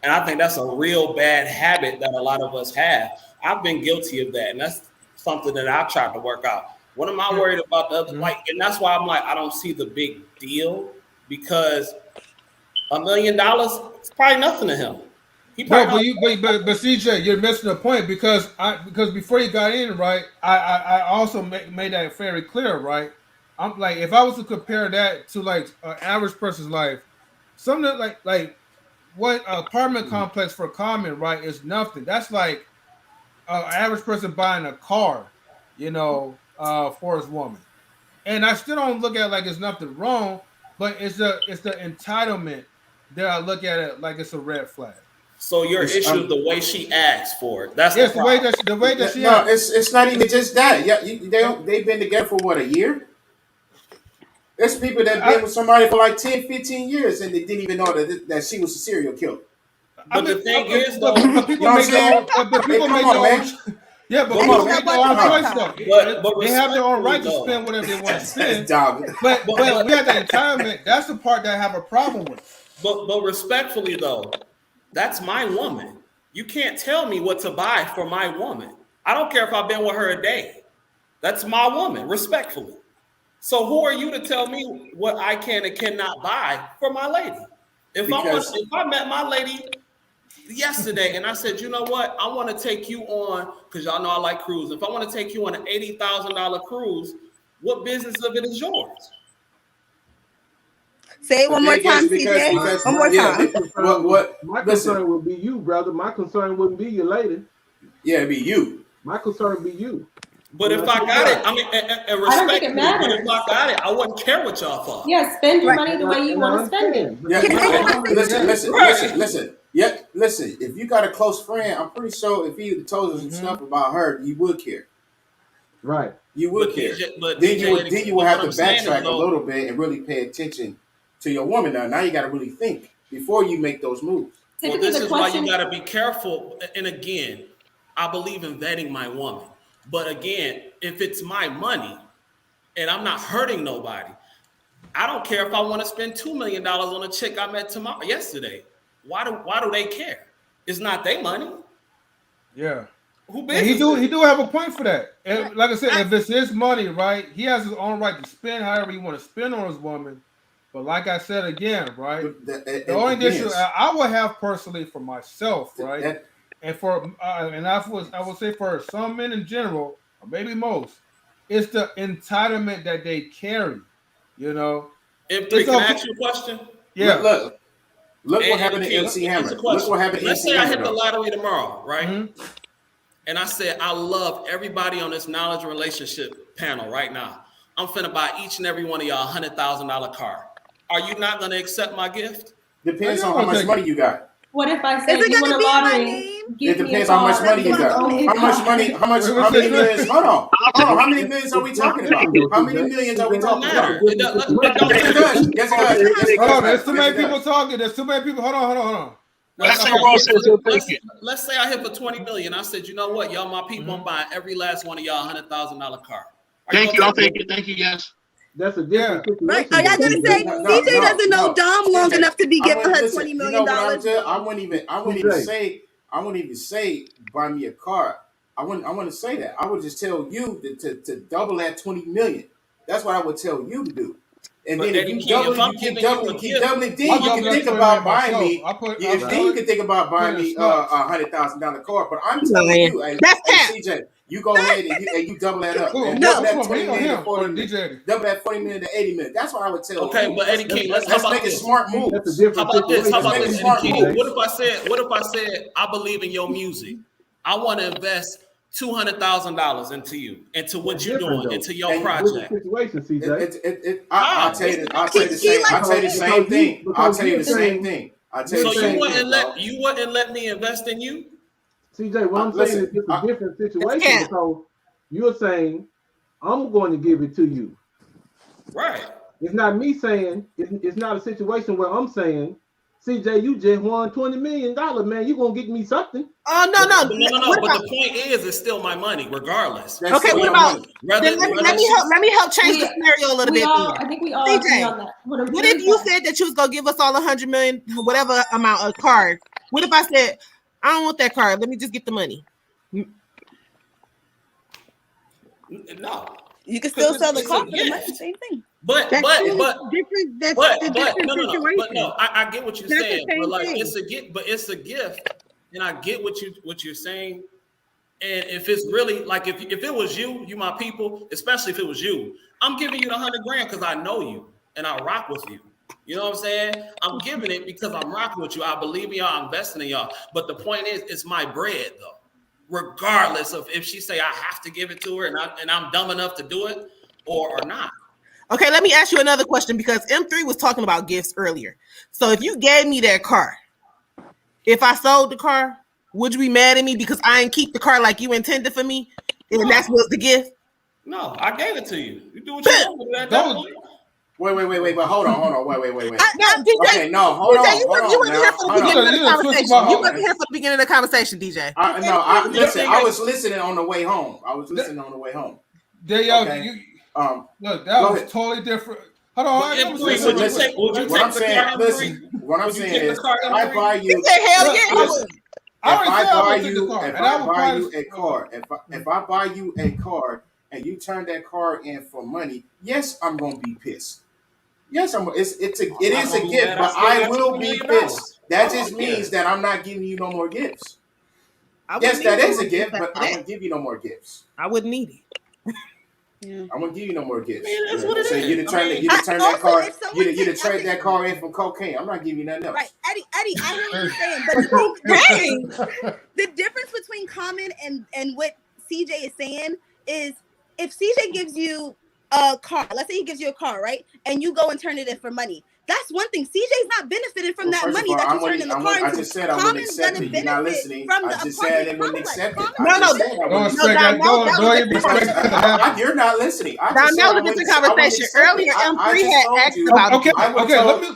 And I think that's a real bad habit that a lot of us have. I've been guilty of that. And that's something that I've tried to work out. What am I worried about the other? And that's why I'm like, I don't see the big deal, because $1 million is probably nothing to him. But CJ, you're missing the point because before you got in, right, I also made that very clear, right? I'm like, if I was to compare that to like an average person's life, something like what apartment complex for Common, right, is nothing. That's like an average person buying a car, for his woman. And I still don't look at it like it's nothing wrong, but it's the entitlement that I look at it like it's a red flag. So your issue is the way she asked for it. That's the way that she. No, it's not even just that. Yeah, they've been together for what, a year? There's people that been with somebody for like 10, 15 years and they didn't even know that she was a serial killer. But the thing is, though, people make their own. Yeah, but people make their own choice though. But they have their own right to spend whatever they want to spend. But we have the entitlement. That's the part that I have a problem with. But respectfully though, that's my woman. You can't tell me what to buy for my woman. I don't care if I've been with her a day. That's my woman, respectfully. So who are you to tell me what I can and cannot buy for my lady? If I met my lady yesterday and I said, you know what, I want to take you on, because y'all know I like cruise. If I want to take you on an $80,000 cruise, what business of it is yours? Say it one more time, CJ. One more time. What? My concern would be you, brother. My concern wouldn't be your lady. Yeah, it'd be you. My concern would be you. But if I got it, I mean, and respect me, but if I got it, I wouldn't care what y'all thought. Yeah, spend your money the way you want to spend it. Listen. Yeah, listen. If you got a close friend, I'm pretty sure if he told us some stuff about her, you would care. Right. You would care. Then you would have to backtrack a little bit and really pay attention to your woman. Now you got to really think before you make those moves. Well, this is why you got to be careful. And again, I believe in vetting my woman. But again, if it's my money and I'm not hurting nobody, I don't care if I want to spend $2 million on a chick I met yesterday. Why do they care? It's not their money. Yeah. Who he do have a point for that. And like I said, if it's his money, right, he has his own right to spend however he want to spend on his woman. But like I said again, right, the only issue I would have personally for myself, right, and for and I would say for some men in general, or maybe most, it's the entitlement that they carry. You know. If they can ask you a question, yeah. Look what happened to MC Hammer. Look what happened to Let's MC say Hammer. I hit the lottery tomorrow, right? Mm-hmm. And I said, I love everybody on this knowledge and relationship panel right now. I'm finna buy each and every one of y'all $100,000 car. Are you not gonna accept my gift? Depends on how much money you got. What if I say you won a lottery? It depends how much money you got. How many millions? Hold on. How many millions are we talking about? How many millions are we talking about? Yes, it does. Hold on, there's too many people talking. There's too many people. Hold on. Let's say I hit for 20 million. I said, you know what, y'all, my people, I'm buying every last one of y'all $100,000 car. Thank you. I'll take it. Thank you. Yes. That's a different situation. Right. Are y'all gonna say CJ doesn't know Dom long enough to be giving her $20 million? I wouldn't even say buy me a car. I wouldn't say that. I would just tell you to double that 20 million. That's what I would tell you to do. And then if you keep doubling, then you can think about buying me. Then you can think about buying me a $100,000 car. But I'm telling you, CJ, you go ahead and you double that up. And double that 20 million to 40 million. Double that 40 million to 80 million. That's what I would tell you. Okay, but Eddie King, let's make a smart move. How about this, Eddie King? What if I said I believe in your music? I want to invest $200,000 into you, into what you're doing, into your project. I'll tell you the same thing. I'll tell you the same thing. So you wouldn't let me invest in you? CJ, what I'm saying is it's a different situation because you're saying I'm going to give it to you. Right. It's not me saying it's not a situation where I'm saying, CJ, you just won $20 million, man. You're gonna get me something. Oh no. But the point is, it's still my money, regardless. Okay, what about? Let me help change the scenario a little bit. I think we all agree on that. What if you said that you was gonna give us all 100 million, whatever amount of cards? What if I said, I don't want that card. Let me just get the money. No, you can still sell the car for the money. Same thing. But different. No, I get what you're saying. But like it's a gift, and I get what you're saying. And if it's really like if it was you my people, especially if it was you, I'm giving you the $100,000 because I know you and I rock with you. You know what I'm saying? I'm giving it because I'm rocking with you. I believe in y'all. I'm investing in y'all. But the point is, it's my bread though. Regardless of if she say I have to give it to her and I'm dumb enough to do it or not. Okay, let me ask you another question because M3 was talking about gifts earlier. So if you gave me that car if I sold the car, would you be mad at me because I ain't keep the car like you intended for me? And that's what's the gift? No, I gave it to you. You do what you want with it at that point. Wait, but hold on, wait. DJ, no, hold on. You wasn't here for the beginning of the conversation. You wasn't here for the beginning of the conversation, DJ. Listen, I was listening on the way home. Danielle, look, that was totally different. Hold on, what I'm saying is, I buy you. If I buy you a car and you turn that car in for money, yes, I'm gonna be pissed. Yes, it is a gift, but I will be pissed. That just means that I'm not giving you no more gifts. Yes, that is a gift, but I won't give you no more gifts. I wouldn't need it. Yeah. I won't give you no more gifts. That's what it is. You'd have trade that car in for cocaine. I'm not giving you nothing else. Right, Eddie, I hear what you're saying, but the difference between Common and what CJ is saying is if CJ gives you a car, let's say he gives you a car, right, and you go and turn it in for money. That's one thing. CJ's not benefiting from that money that you turned in the car into. I just said I wouldn't accept it. You're not listening. I just said I wouldn't accept it. You're not listening. Now was a different conversation. Earlier, M3 had asked about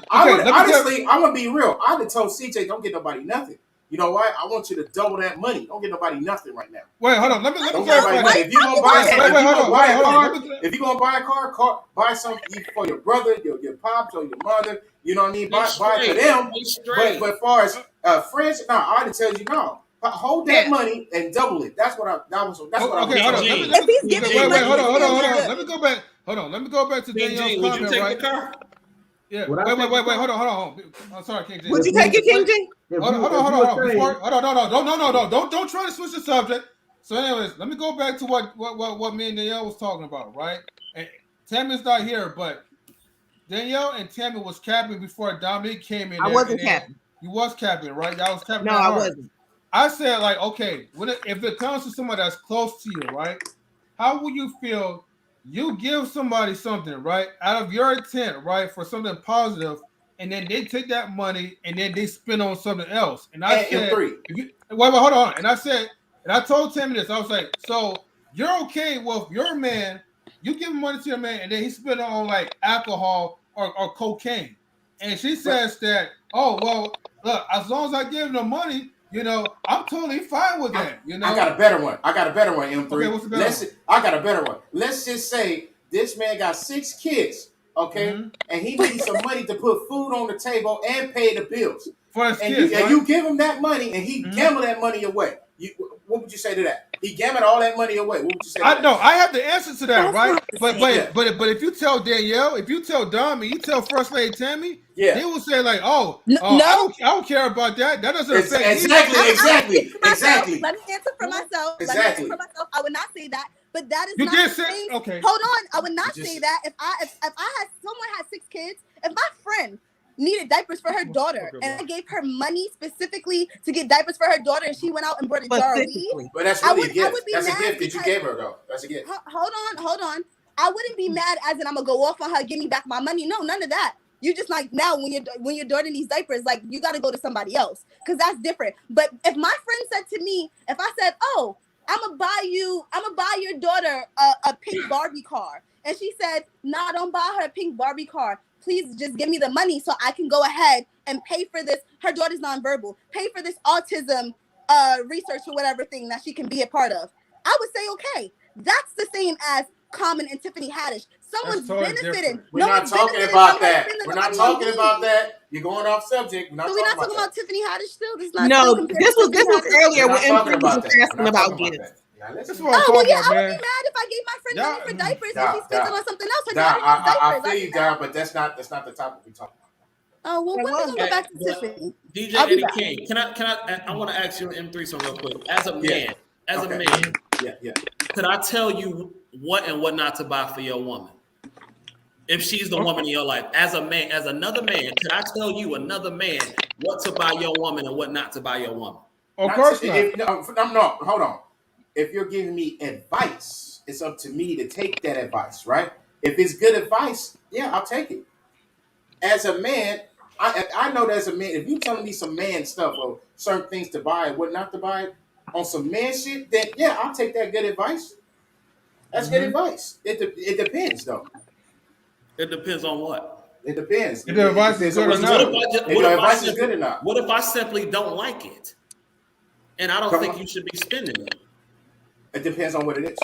honestly, I'm gonna be real. I would have told CJ, don't get nobody nothing. You know what? I want you to double that money. Don't get nobody nothing right now. Wait, hold on. Let me If you're gonna buy a car, buy something for your brother, your pops, or your mother. You know what I mean? Buy for them. But as far as friends, no, I would tell you no. Hold that money and double it. That's what I. Hold on. If he's giving you money, hold on. Let me go back. Hold on. Let me go back to Danielle's comment. Would you take the car? Yeah. Wait. Hold on. I'm sorry, King J. Would you take it, King J? Hold on. Don't try to switch the subject. So, anyways, let me go back to what me and Danielle was talking about, right? And Tammy's not here, but Danielle and Tammy was capping before Dominique came in. I wasn't capping. You was capping, right? Y'all was capping. No, I wasn't. I said, like, okay, if it comes to somebody that's close to you, right? How will you feel? You give somebody something, right, out of your intent, right, for something positive, and then they take that money and then they spend on something else. And I said, wait, hold on. And I said, and I told Tammy this. I was like, so you're okay with your man? You give money to your man, and then he spend it on like alcohol or cocaine. And she says that, oh well, look, as long as I give him the money, you know, I'm totally fine with that. You know, I got a better one. M3. Okay, what's the better one? I got a better one. Let's just say this man got 6 kids, okay, and he needs some money to put food on the table and pay the bills. For his kids, and you give him that money, and he gamble that money away. What would you say to that? He gambled all that money away. What would you say? I have the answer to that, right? But if you tell Danielle, if you tell Dami, you tell First Lady Tammy, they will say like, I don't care about that. That doesn't affect exactly. Let me answer for myself. I would not say that, but that is you not did the say same. okay. Hold on, I would not say that if someone had 6 kids, if my friend needed diapers for her daughter, and I gave her money specifically to get diapers for her daughter, and she went out and bought a jar of weed. But that's really a gift. That's a gift that you gave her, though. That's a gift. Hold on. I wouldn't be mad as in I'm gonna go off on her, give me back my money. No, none of that. You just like now when your daughter needs diapers, like you got to go to somebody else because that's different. But if my friend said to me, if I said, "Oh, I'm gonna buy your daughter a pink Barbie car," and she said, "Nah, don't buy her a pink Barbie car. Please just give me the money so I can go ahead and pay for this." Her daughter's nonverbal. Pay for this autism research or whatever thing that she can be a part of. I would say, okay, that's the same as Common and Tiffany Haddish. Someone's benefiting. We're not talking about that. We're not talking about that. You're going off subject. We're not talking about Tiffany Haddish still. This was earlier when M3 was asking about gifts. I would be mad if I gave my friend money for diapers and she spent it on something else. I feel you, Dad, but that's not the topic we talking about. Oh well, we're gonna go back to Tiffany. DJ Eddie King, can I want to ask you M3 something real quick. As a man, could I tell you what and what not to buy for your woman? If she's the woman in your life, as a man, as another man, can I tell you another man what to buy your woman and what not to buy your woman? Of course not. No, hold on. If you're giving me advice, it's up to me to take that advice, right? If it's good advice, yeah, I'll take it. As a man, I know there's a man. If you telling me some man stuff or certain things to buy and what not to buy on some man shit, then yeah, I'll take that good advice. That's good advice. It depends though. It depends on what. It depends. If the advice is good or not. What if I simply don't like it, and I don't think you should be spending it? It depends on what it is.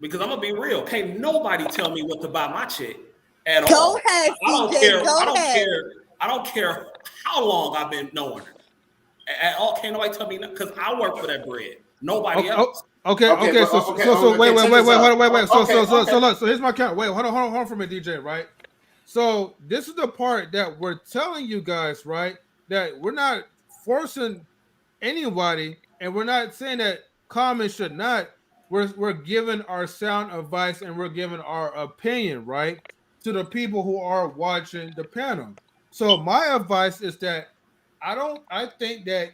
Because I'm gonna be real. Can't nobody tell me what to buy my chick at all. Go ahead, I don't CJ, care. go I don't ahead. care. I don't care how long I've been knowing her at all. Can't nobody tell me because I work for that bread. Nobody else. Okay. So wait. So here's my count. Wait, hold on for me, DJ. Right. So this is the part that we're telling you guys, right? That we're not forcing anybody, and we're not saying that Common should not. We're giving our sound advice and we're giving our opinion, right, to the people who are watching the panel. So my advice is that I think that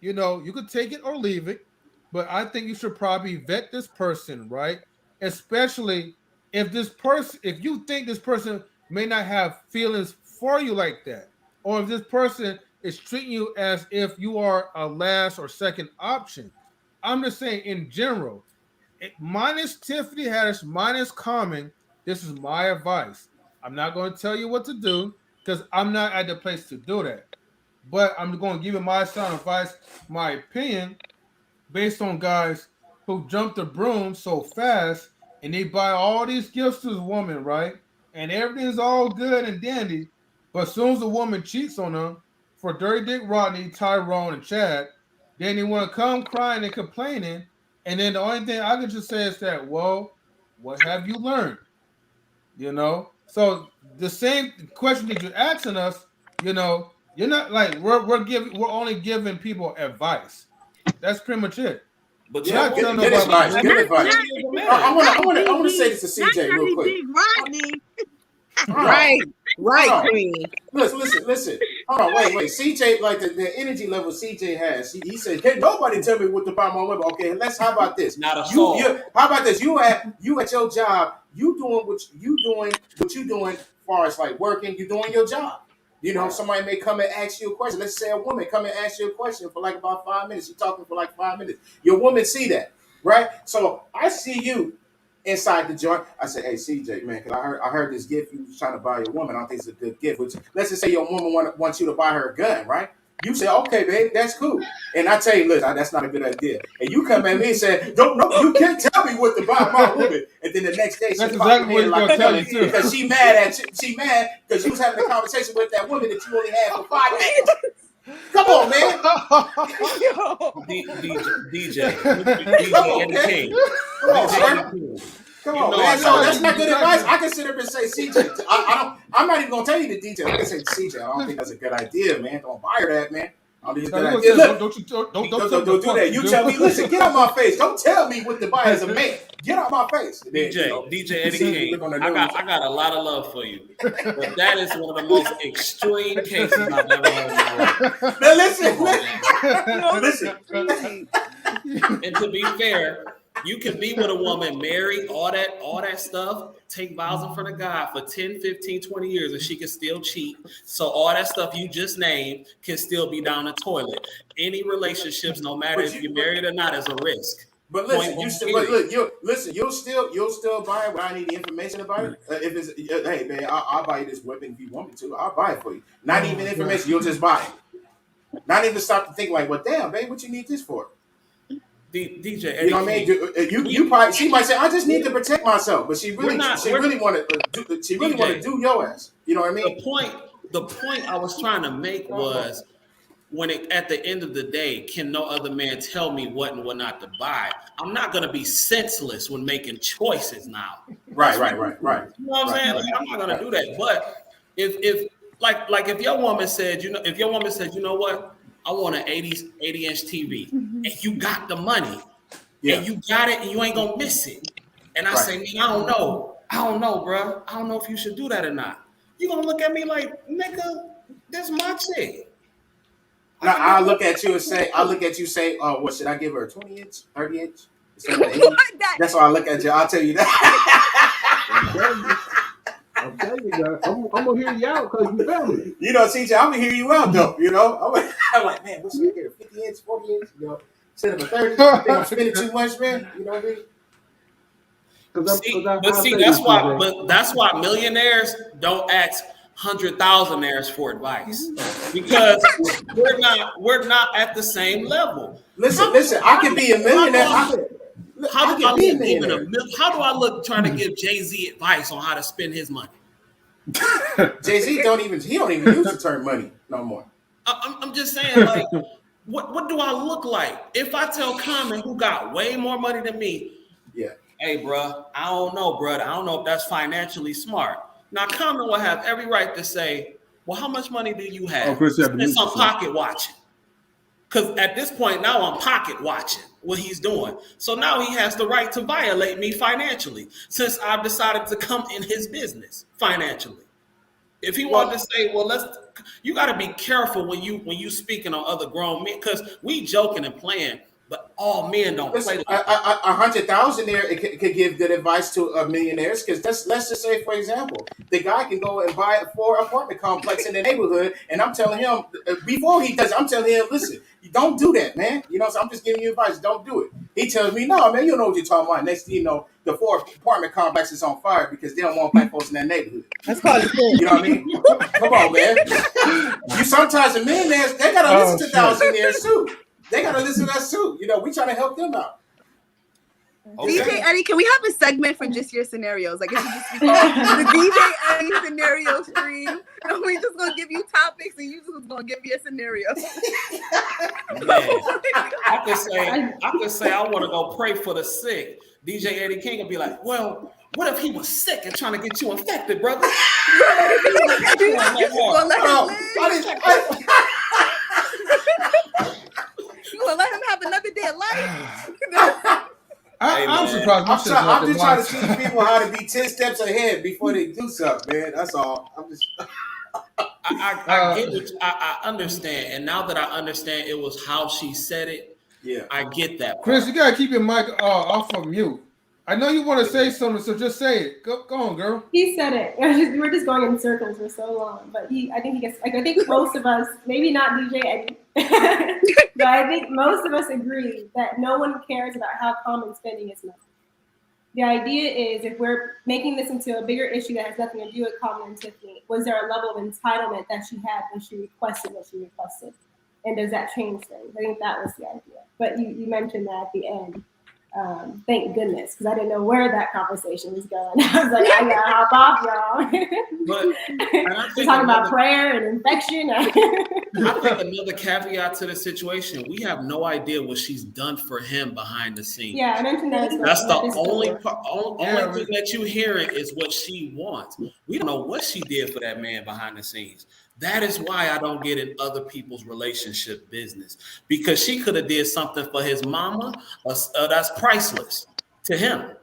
you could take it or leave it, but I think you should probably vet this person, right? Especially if you think this person may not have feelings for you like that, or if this person is treating you as if you are a last or second option. I'm just saying in general, minus Tiffany Haddish, minus Common, this is my advice. I'm not going to tell you what to do because I'm not at the place to do that. But I'm going to give you my sound advice, my opinion, based on guys who jump the broom so fast and they buy all these gifts to the woman, right? And everything's all good and dandy. But as soon as the woman cheats on them for Dirty Dick Rodney, Tyrone, and Chad, then they want to come crying and complaining. And then the only thing I can just say is that, well, what have you learned? So the same question that you're asking us, you're not like we're only giving people advice. That's pretty much it. But yeah, good advice. I want to say this to CJ real quick. Right, Queen. Listen. Hold on, wait. CJ, like the energy level CJ has. He said, "Can nobody tell me what to buy my women?" Okay, how about this? Not a soul. How about this? You at your job, you doing what you doing as far as like working, you doing your job. Somebody may come and ask you a question. Let's say a woman come and ask you a question for like about 5 minutes. You're talking for like 5 minutes. Your woman see that, right? So I see you inside the joint. I said, "Hey, CJ, man, because I heard this gift you was trying to buy your woman. I don't think it's a good gift. Which, let's just say your woman wants you to buy her a gun, right? You say, okay, babe, that's cool. And I tell you, listen, that's not a good idea. And you come at me and say, no, you can't tell me what to buy my woman. And then the next day, that's exactly what he's going to tell you too. Because she mad because you was having a conversation with that woman that you only had for 5 minutes. Come on, man. DJ and the King. Come on, man. So that's not good advice. I can sit up and say, CJ, I'm not even gonna tell you the details. I can say, CJ, I don't think that's a good idea, man. Don't buy her that, man. I don't think it's a good idea. Look, don't do that. You tell me, listen, get out my face. Don't tell me what to buy as a man. Get out my face. DJ Eddie King, I got a lot of love for you. But that is one of the most extreme cases I've ever heard in my life. Now listen. And to be fair, you can be with a woman, married, all that stuff, take vows in front of God for 10, 15, 20 years, and she can still cheat. So all that stuff you just named can still be down the toilet. Any relationships, no matter if you're married or not, is a risk. But listen, you'll still buy it when I need the information about it. If it's hey man, I'll buy you this weapon if you want me to. I'll buy it for you. Not even information, you'll just buy it. Not even stop to think like, well, damn, babe, what you need this for? DJ, you know what I mean? You probably, she might say, I just need to protect myself, but she really want to do your ass. You know what I mean? The point I was trying to make was at the end of the day, can no other man tell me what and what not to buy? I'm not going to be senseless when making choices now. Right. You know what I'm saying? Like, I'm not going to do that. But if your woman said, you know what? I want an 80-inch TV, and you got the money, and you got it, and you ain't gonna miss it. And I say, man, I don't know, bro. I don't know if you should do that or not. You gonna look at me like, nigga, that's my chick. Now I'll look at you say, oh, what should I give her? 20-inch, 30-inch? That's why I look at you. I'll tell you that. I'm telling you, I'm gonna hear you out because you family. You know, CJ, I'm gonna hear you out though. You know, I'm like, man, what's that here? 50 inch, 40 inch, you know, instead of a 30. I think I'm spending too much, man. You know what I mean? That's why millionaires don't ask 100,000aires for advice because we're not at the same level. Listen, I could be a millionaire. How do I look trying to give Jay-Z advice on how to spend his money? Jay-Z don't even use the term money no more. I'm just saying, like, what do I look like? If I tell Common, who got way more money than me, hey, bro, I don't know, brother. I don't know if that's financially smart. Now, Common will have every right to say, well, how much money do you have? Kris, it's on pocket watching. Because at this point, now I'm pocket watching what he's doing. So now he has the right to violate me financially since I've decided to come in his business financially. If he wanted to say, well, you got to be careful when you speaking on other grown men because we joking and playing. But all men don't play like that. 100,000 there, it could give good advice to millionaires because let's just say, for example, the guy can go and buy 4 apartment complex in the neighborhood, and I'm telling him before he does, I'm telling him, listen, don't do that, man. You know, so I'm just giving you advice, don't do it. He tells me, no, man, you don't know what you're talking about. Next thing you know, the 4 apartment complex is on fire because they don't want black folks in that neighborhood. That's called you know what I mean? Come on, man. You sometimes the millionaires they gotta listen to thousandaires too. They gotta listen to us too. You know, we trying to help them out. Okay. DJ Eddie, can we have a segment for just your scenarios? Like it should just be called the DJ Eddie scenario stream. And we just gonna give you topics and you just gonna give me a scenario. I could say I want to go pray for the sick. DJ Eddie King will be like, well, what if he was sick and trying to get you infected, brother? You gonna let him have another day of life? I'm surprised. I'm just trying to teach people how to be 10 steps ahead before they do something, man. That's all. I'm just. I get what I understand, and now that I understand, it was how she said it. Yeah, I get that part. Kris, you gotta keep your mic off of mute. I know you want to say something, so just say it. Go on, girl. He said it. We're just going in circles for so long, but I think he gets. Like I think most of us, maybe not DJ Eddie, but I think most of us agree that no one cares about how common spending is money. The idea is if we're making this into a bigger issue that has nothing to do with Common and Tiffany, was there a level of entitlement that she had when she requested what she requested? And does that change things? I think that was the idea. But you mentioned that at the end. Thank goodness, because I didn't know where that conversation was going. I was like, I gotta hop off, y'all. But we're talking about prayer and infection. I think another caveat to the situation: we have no idea what she's done for him behind the scenes. Yeah, I mentioned that. That's the only thing that you hearing is what she wants. We don't know what she did for that man behind the scenes. That is why I don't get in other people's relationship business, because she could have did something for his mama that's priceless to him.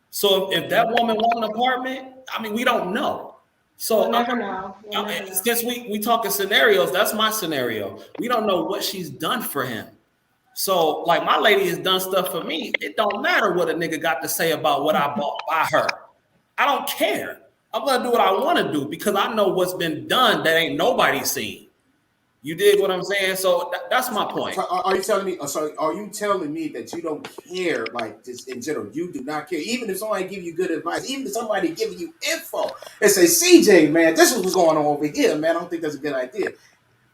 So if that woman want an apartment, I mean, we don't know. So we'll never know. Since we talking scenarios, that's my scenario. We don't know what she's done for him. So like my lady has done stuff for me. It don't matter what a nigga got to say about what I bought by her. I don't care. I'm gonna do what I want to do because I know what's been done that ain't nobody seen. You dig what I'm saying? So that's my point. So are you telling me? Sorry, are you telling me that you don't care, like just in general? You do not care, even if somebody give you good advice, even if somebody giving you info and say, "CJ, man, this is what's going on over here, man. I don't think that's a good idea."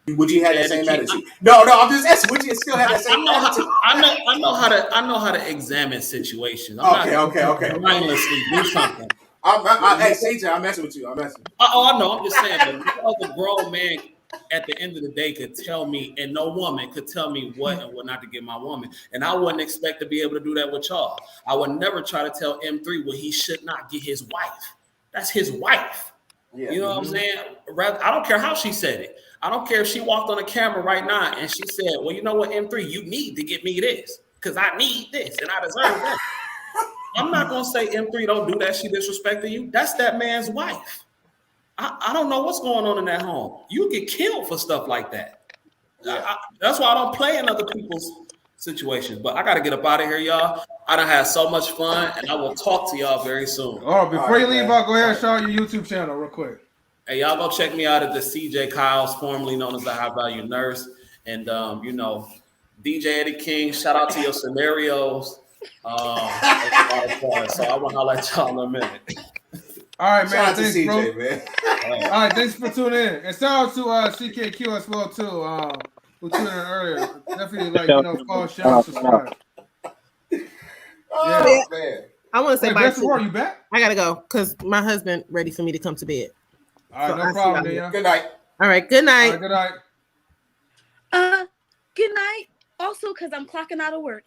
Would you have the same attitude? No, I'm just asking. Would you still have that same attitude? I know how to examine situations. Okay. Mindlessly do something. Hey, CJ, I'm messing with you. I'm messing. I know. I'm just saying. But no other grown man at the end of the day could tell me, and no woman could tell me what and what not to give my woman. And I wouldn't expect to be able to do that with y'all. I would never try to tell M3 what he should not get his wife. That's his wife. Yeah. You know what I'm saying? I don't care how she said it. I don't care if she walked on the camera right now and she said, well, you know what, M3, you need to get me this because I need this and I deserve that. I'm not going to say M3 don't do that. She disrespecting you. That's that man's wife. I don't know what's going on in that home. You get killed for stuff like that. That's why I don't play in other people's situations. But I got to get up out of here, y'all. I done had so much fun, and I will talk to y'all very soon. Oh, before you leave, I'll go ahead and shout out your YouTube channel real quick. Hey, y'all go check me out at the CJ Kyles, formerly known as the High Value Nurse. And, DJ Eddie King, shout out to your scenarios. So I want to let y'all in a minute. All right, man. Shout out to Thanks, CJ, bro. man. All right, thanks for tuning in. And shout out to CKQ as well, too, who tuned in earlier. Definitely, follow, share, subscribe. Oh, man. I want to say bye. You back? I gotta go because my husband ready for me to come to bed. All right, no problem, Danielle. Good night. All right, good night. All right, good night. Good night. Also, because I'm clocking out of work.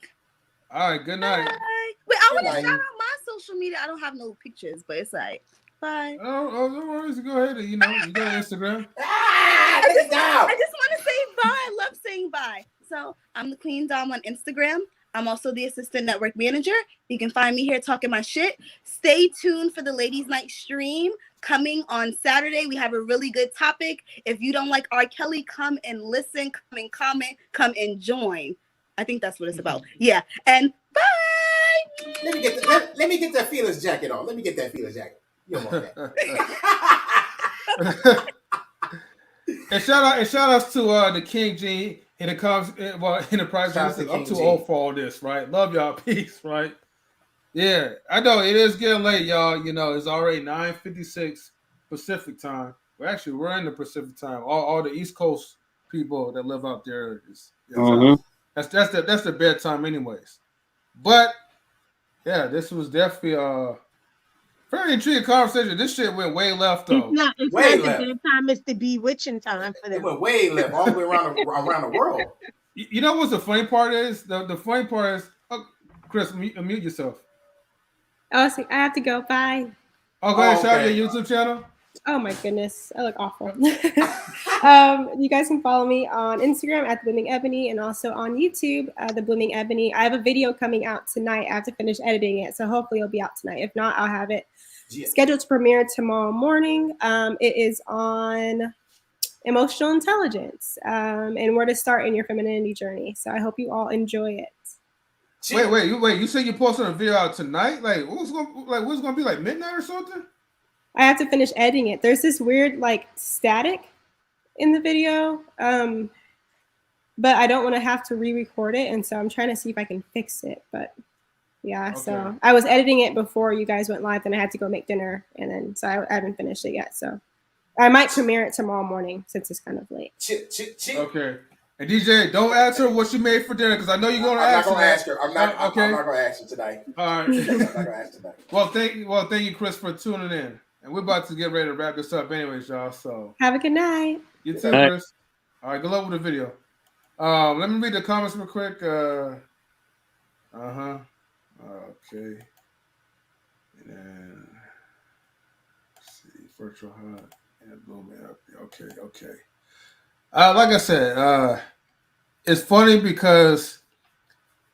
All right, good night. Bye. Wait, I want to shout out my social media. I don't have no pictures, but it's like, bye. Oh, no worries. Go ahead. You go to Instagram. I just want to say bye. I love saying bye. So I'm the Queen Dom on Instagram. I'm also the assistant network manager. You can find me here talking my shit. Stay tuned for the Ladies Night stream coming on Saturday. We have a really good topic. If you don't like R. Kelly, come and listen, come and comment, come and join. I think that's what it's about. Yeah. And bye. Let me get that Feelers jacket on. Let me get that Feelers jacket. You don't want that. and shout outs to the King G and the Enterprise. I'm too old for all this, right? Love y'all. Peace, right? Yeah, I know it is getting late, y'all. It's already 9:56 Pacific time. We're in the Pacific time. All the East Coast people that live out there that's the bedtime, anyways. But yeah, this was definitely a very intriguing conversation. This shit went way left though. It's not the bedtime. It's the bewitching time for them. It went way left, all the way around the world. You know what the funny part is? The funny part is, Kris, mute yourself. Oh, so I have to go. Bye. Oh, go ahead. Shout out your YouTube channel. Oh my goodness, I look awful. You guys can follow me on Instagram at the Blooming Ebony and also on YouTube, the Blooming Ebony. I have a video coming out tonight. I have to finish editing it, so hopefully it'll be out tonight. If not, I'll have it scheduled to premiere tomorrow morning. It is on emotional intelligence and where to start in your femininity journey. So I hope you all enjoy it. Wait! You said you're posting a video out tonight? What's gonna be like midnight or something? I have to finish editing it. There's this weird static in the video, but I don't want to have to re-record it, and so I'm trying to see if I can fix it. But yeah, okay. So I was editing it before you guys went live, then I had to go make dinner, and then so I haven't finished it yet. So I might premiere it tomorrow morning since it's kind of late. Okay. And DJ, don't ask her what she made for dinner because I know you're going to ask her. I'm not going to ask her tonight. All right. I'm not going to ask tonight. Well, thank you, Kris, for tuning in. And we're about to get ready to wrap this up anyways, y'all. So have a good night. You too, Kris. All right, good luck with the video. Let me read the comments real quick. Okay. And then let's see, virtual hot and blooming up. Okay. Like I said, it's funny because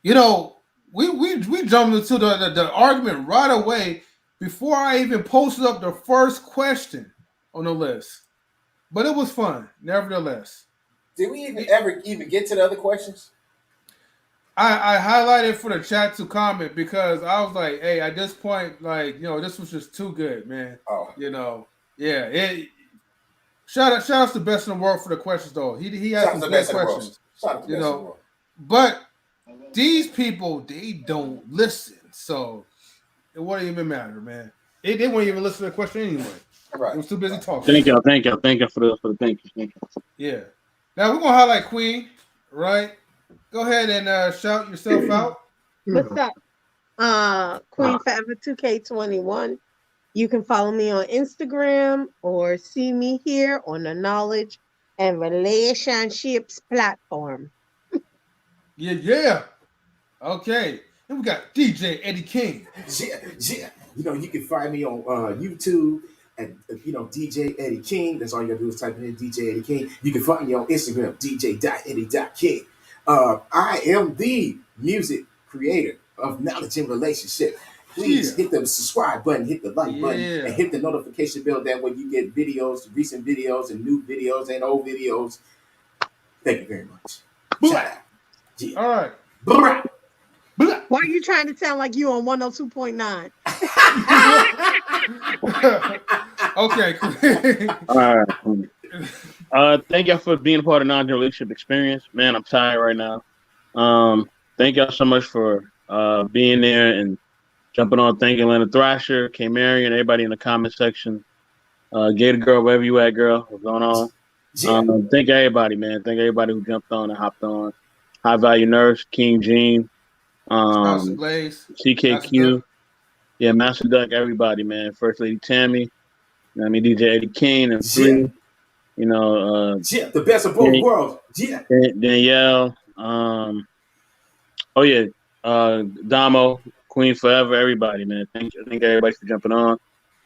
we jumped into the argument right away before I even posted up the first question on the list. But it was fun, nevertheless. Did we ever get to the other questions? I highlighted for the chat to comment because I was like, hey, at this point, this was just too good, man. Oh. Yeah. Shout out to the best in the world for the questions, though. He has some great questions. But these people, they don't listen. So it wouldn't even matter, man. They wouldn't even listen to the question anyway. Right. It was too busy talking. Thank you for the thank you. Yeah. Now we're gonna highlight Queen, right? Go ahead and shout yourself out. What's up? Queen Forever 2K21. You can follow me on Instagram or see me here on the Knowledge and Relationships platform. Yeah. Okay. Then we got DJ Eddie King. Yeah. You can find me on YouTube and DJ Eddie King. That's all you gotta do is type in DJ Eddie King. You can find me on Instagram, DJ.Eddie.King. I am the music creator of Knowledge and Relationship. Please hit the subscribe button, hit the like button, and hit the notification bell. That way you get videos, recent videos, and new videos, and old videos. Thank you very much. Shout out. All right. Why are you trying to sound like you on 102.9? Okay. All right. Thank y'all for being a part of non-relationship experience. Man, I'm tired right now. Thank y'all so much for being there and jumping on. Thank you, Atlanta Thrasher, K Marion, everybody in the comment section. Gator Girl, wherever you at, girl. What's going on? Thank everybody, man. Thank everybody who jumped on and hopped on. High Value Nurse, King Gene, CKQ, yeah, Master Duck, everybody, man. First Lady Tammy, DJ Eddie King and Three, the best of both worlds. Danielle, Damo, Queen Forever, everybody, man. Thank everybody for jumping on.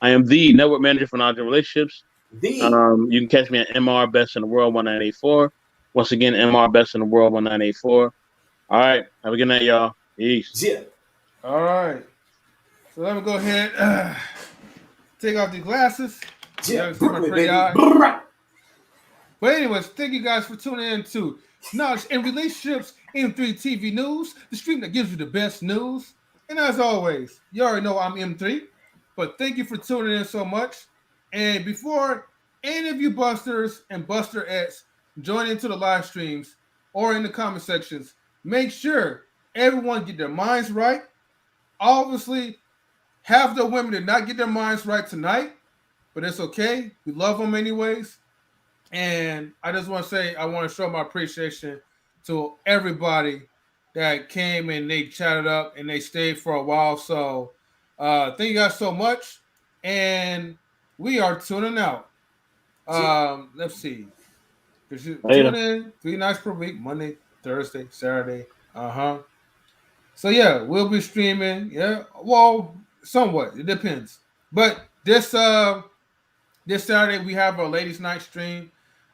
I am the network manager for non relationships. You can catch me at MR Best in the World 1984. Once again, MR Best in the World 1984. All right, have a good night, y'all. Peace. All right. So let me go ahead. Take off these glasses. But anyways, thank you guys for tuning in to Knowledge and Relationships M3 TV News, the stream that gives you the best news. And as always, you already know I'm M3, but thank you for tuning in so much. And before any of you busters and busterettes join into the live streams or in the comment sections, make sure everyone get their minds right. Obviously, half the women did not get their minds right tonight, but it's okay. We love them anyways. And I just want to say, I want to show my appreciation to everybody that came and they chatted up and they stayed for a while. So thank you guys so much. And we are tuning out. Let's see. Tune in 3 nights per week, Monday, Thursday, Saturday. So yeah, we'll be streaming. Yeah, well, somewhat. It depends. But this Saturday we have our ladies' night stream.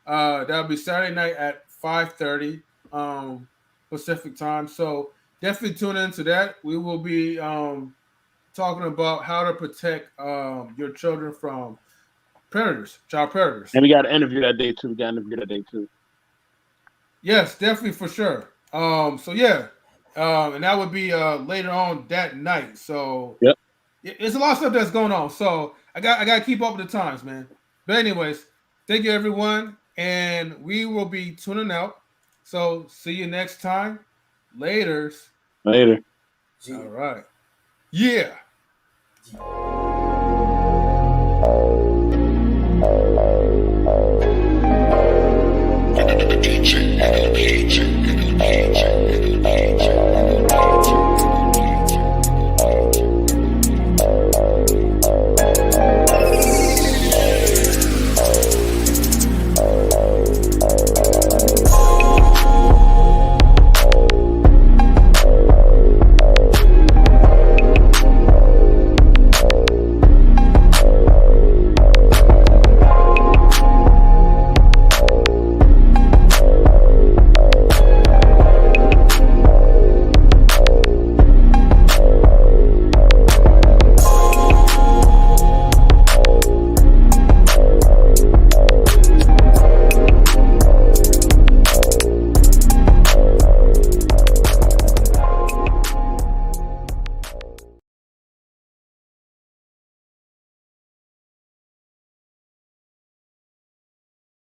That'll be Saturday night at 5:30 Pacific time. So definitely tune into that. We will be talking about how to protect your children from predators, child predators. And we got an interview that day too. Yes, definitely for sure. So yeah. And that would be later on that night. So it's a lot of stuff that's going on. So I got to keep up with the times, man. But anyways, thank you everyone, and we will be tuning out. So see you next time. Later. All right. Yeah.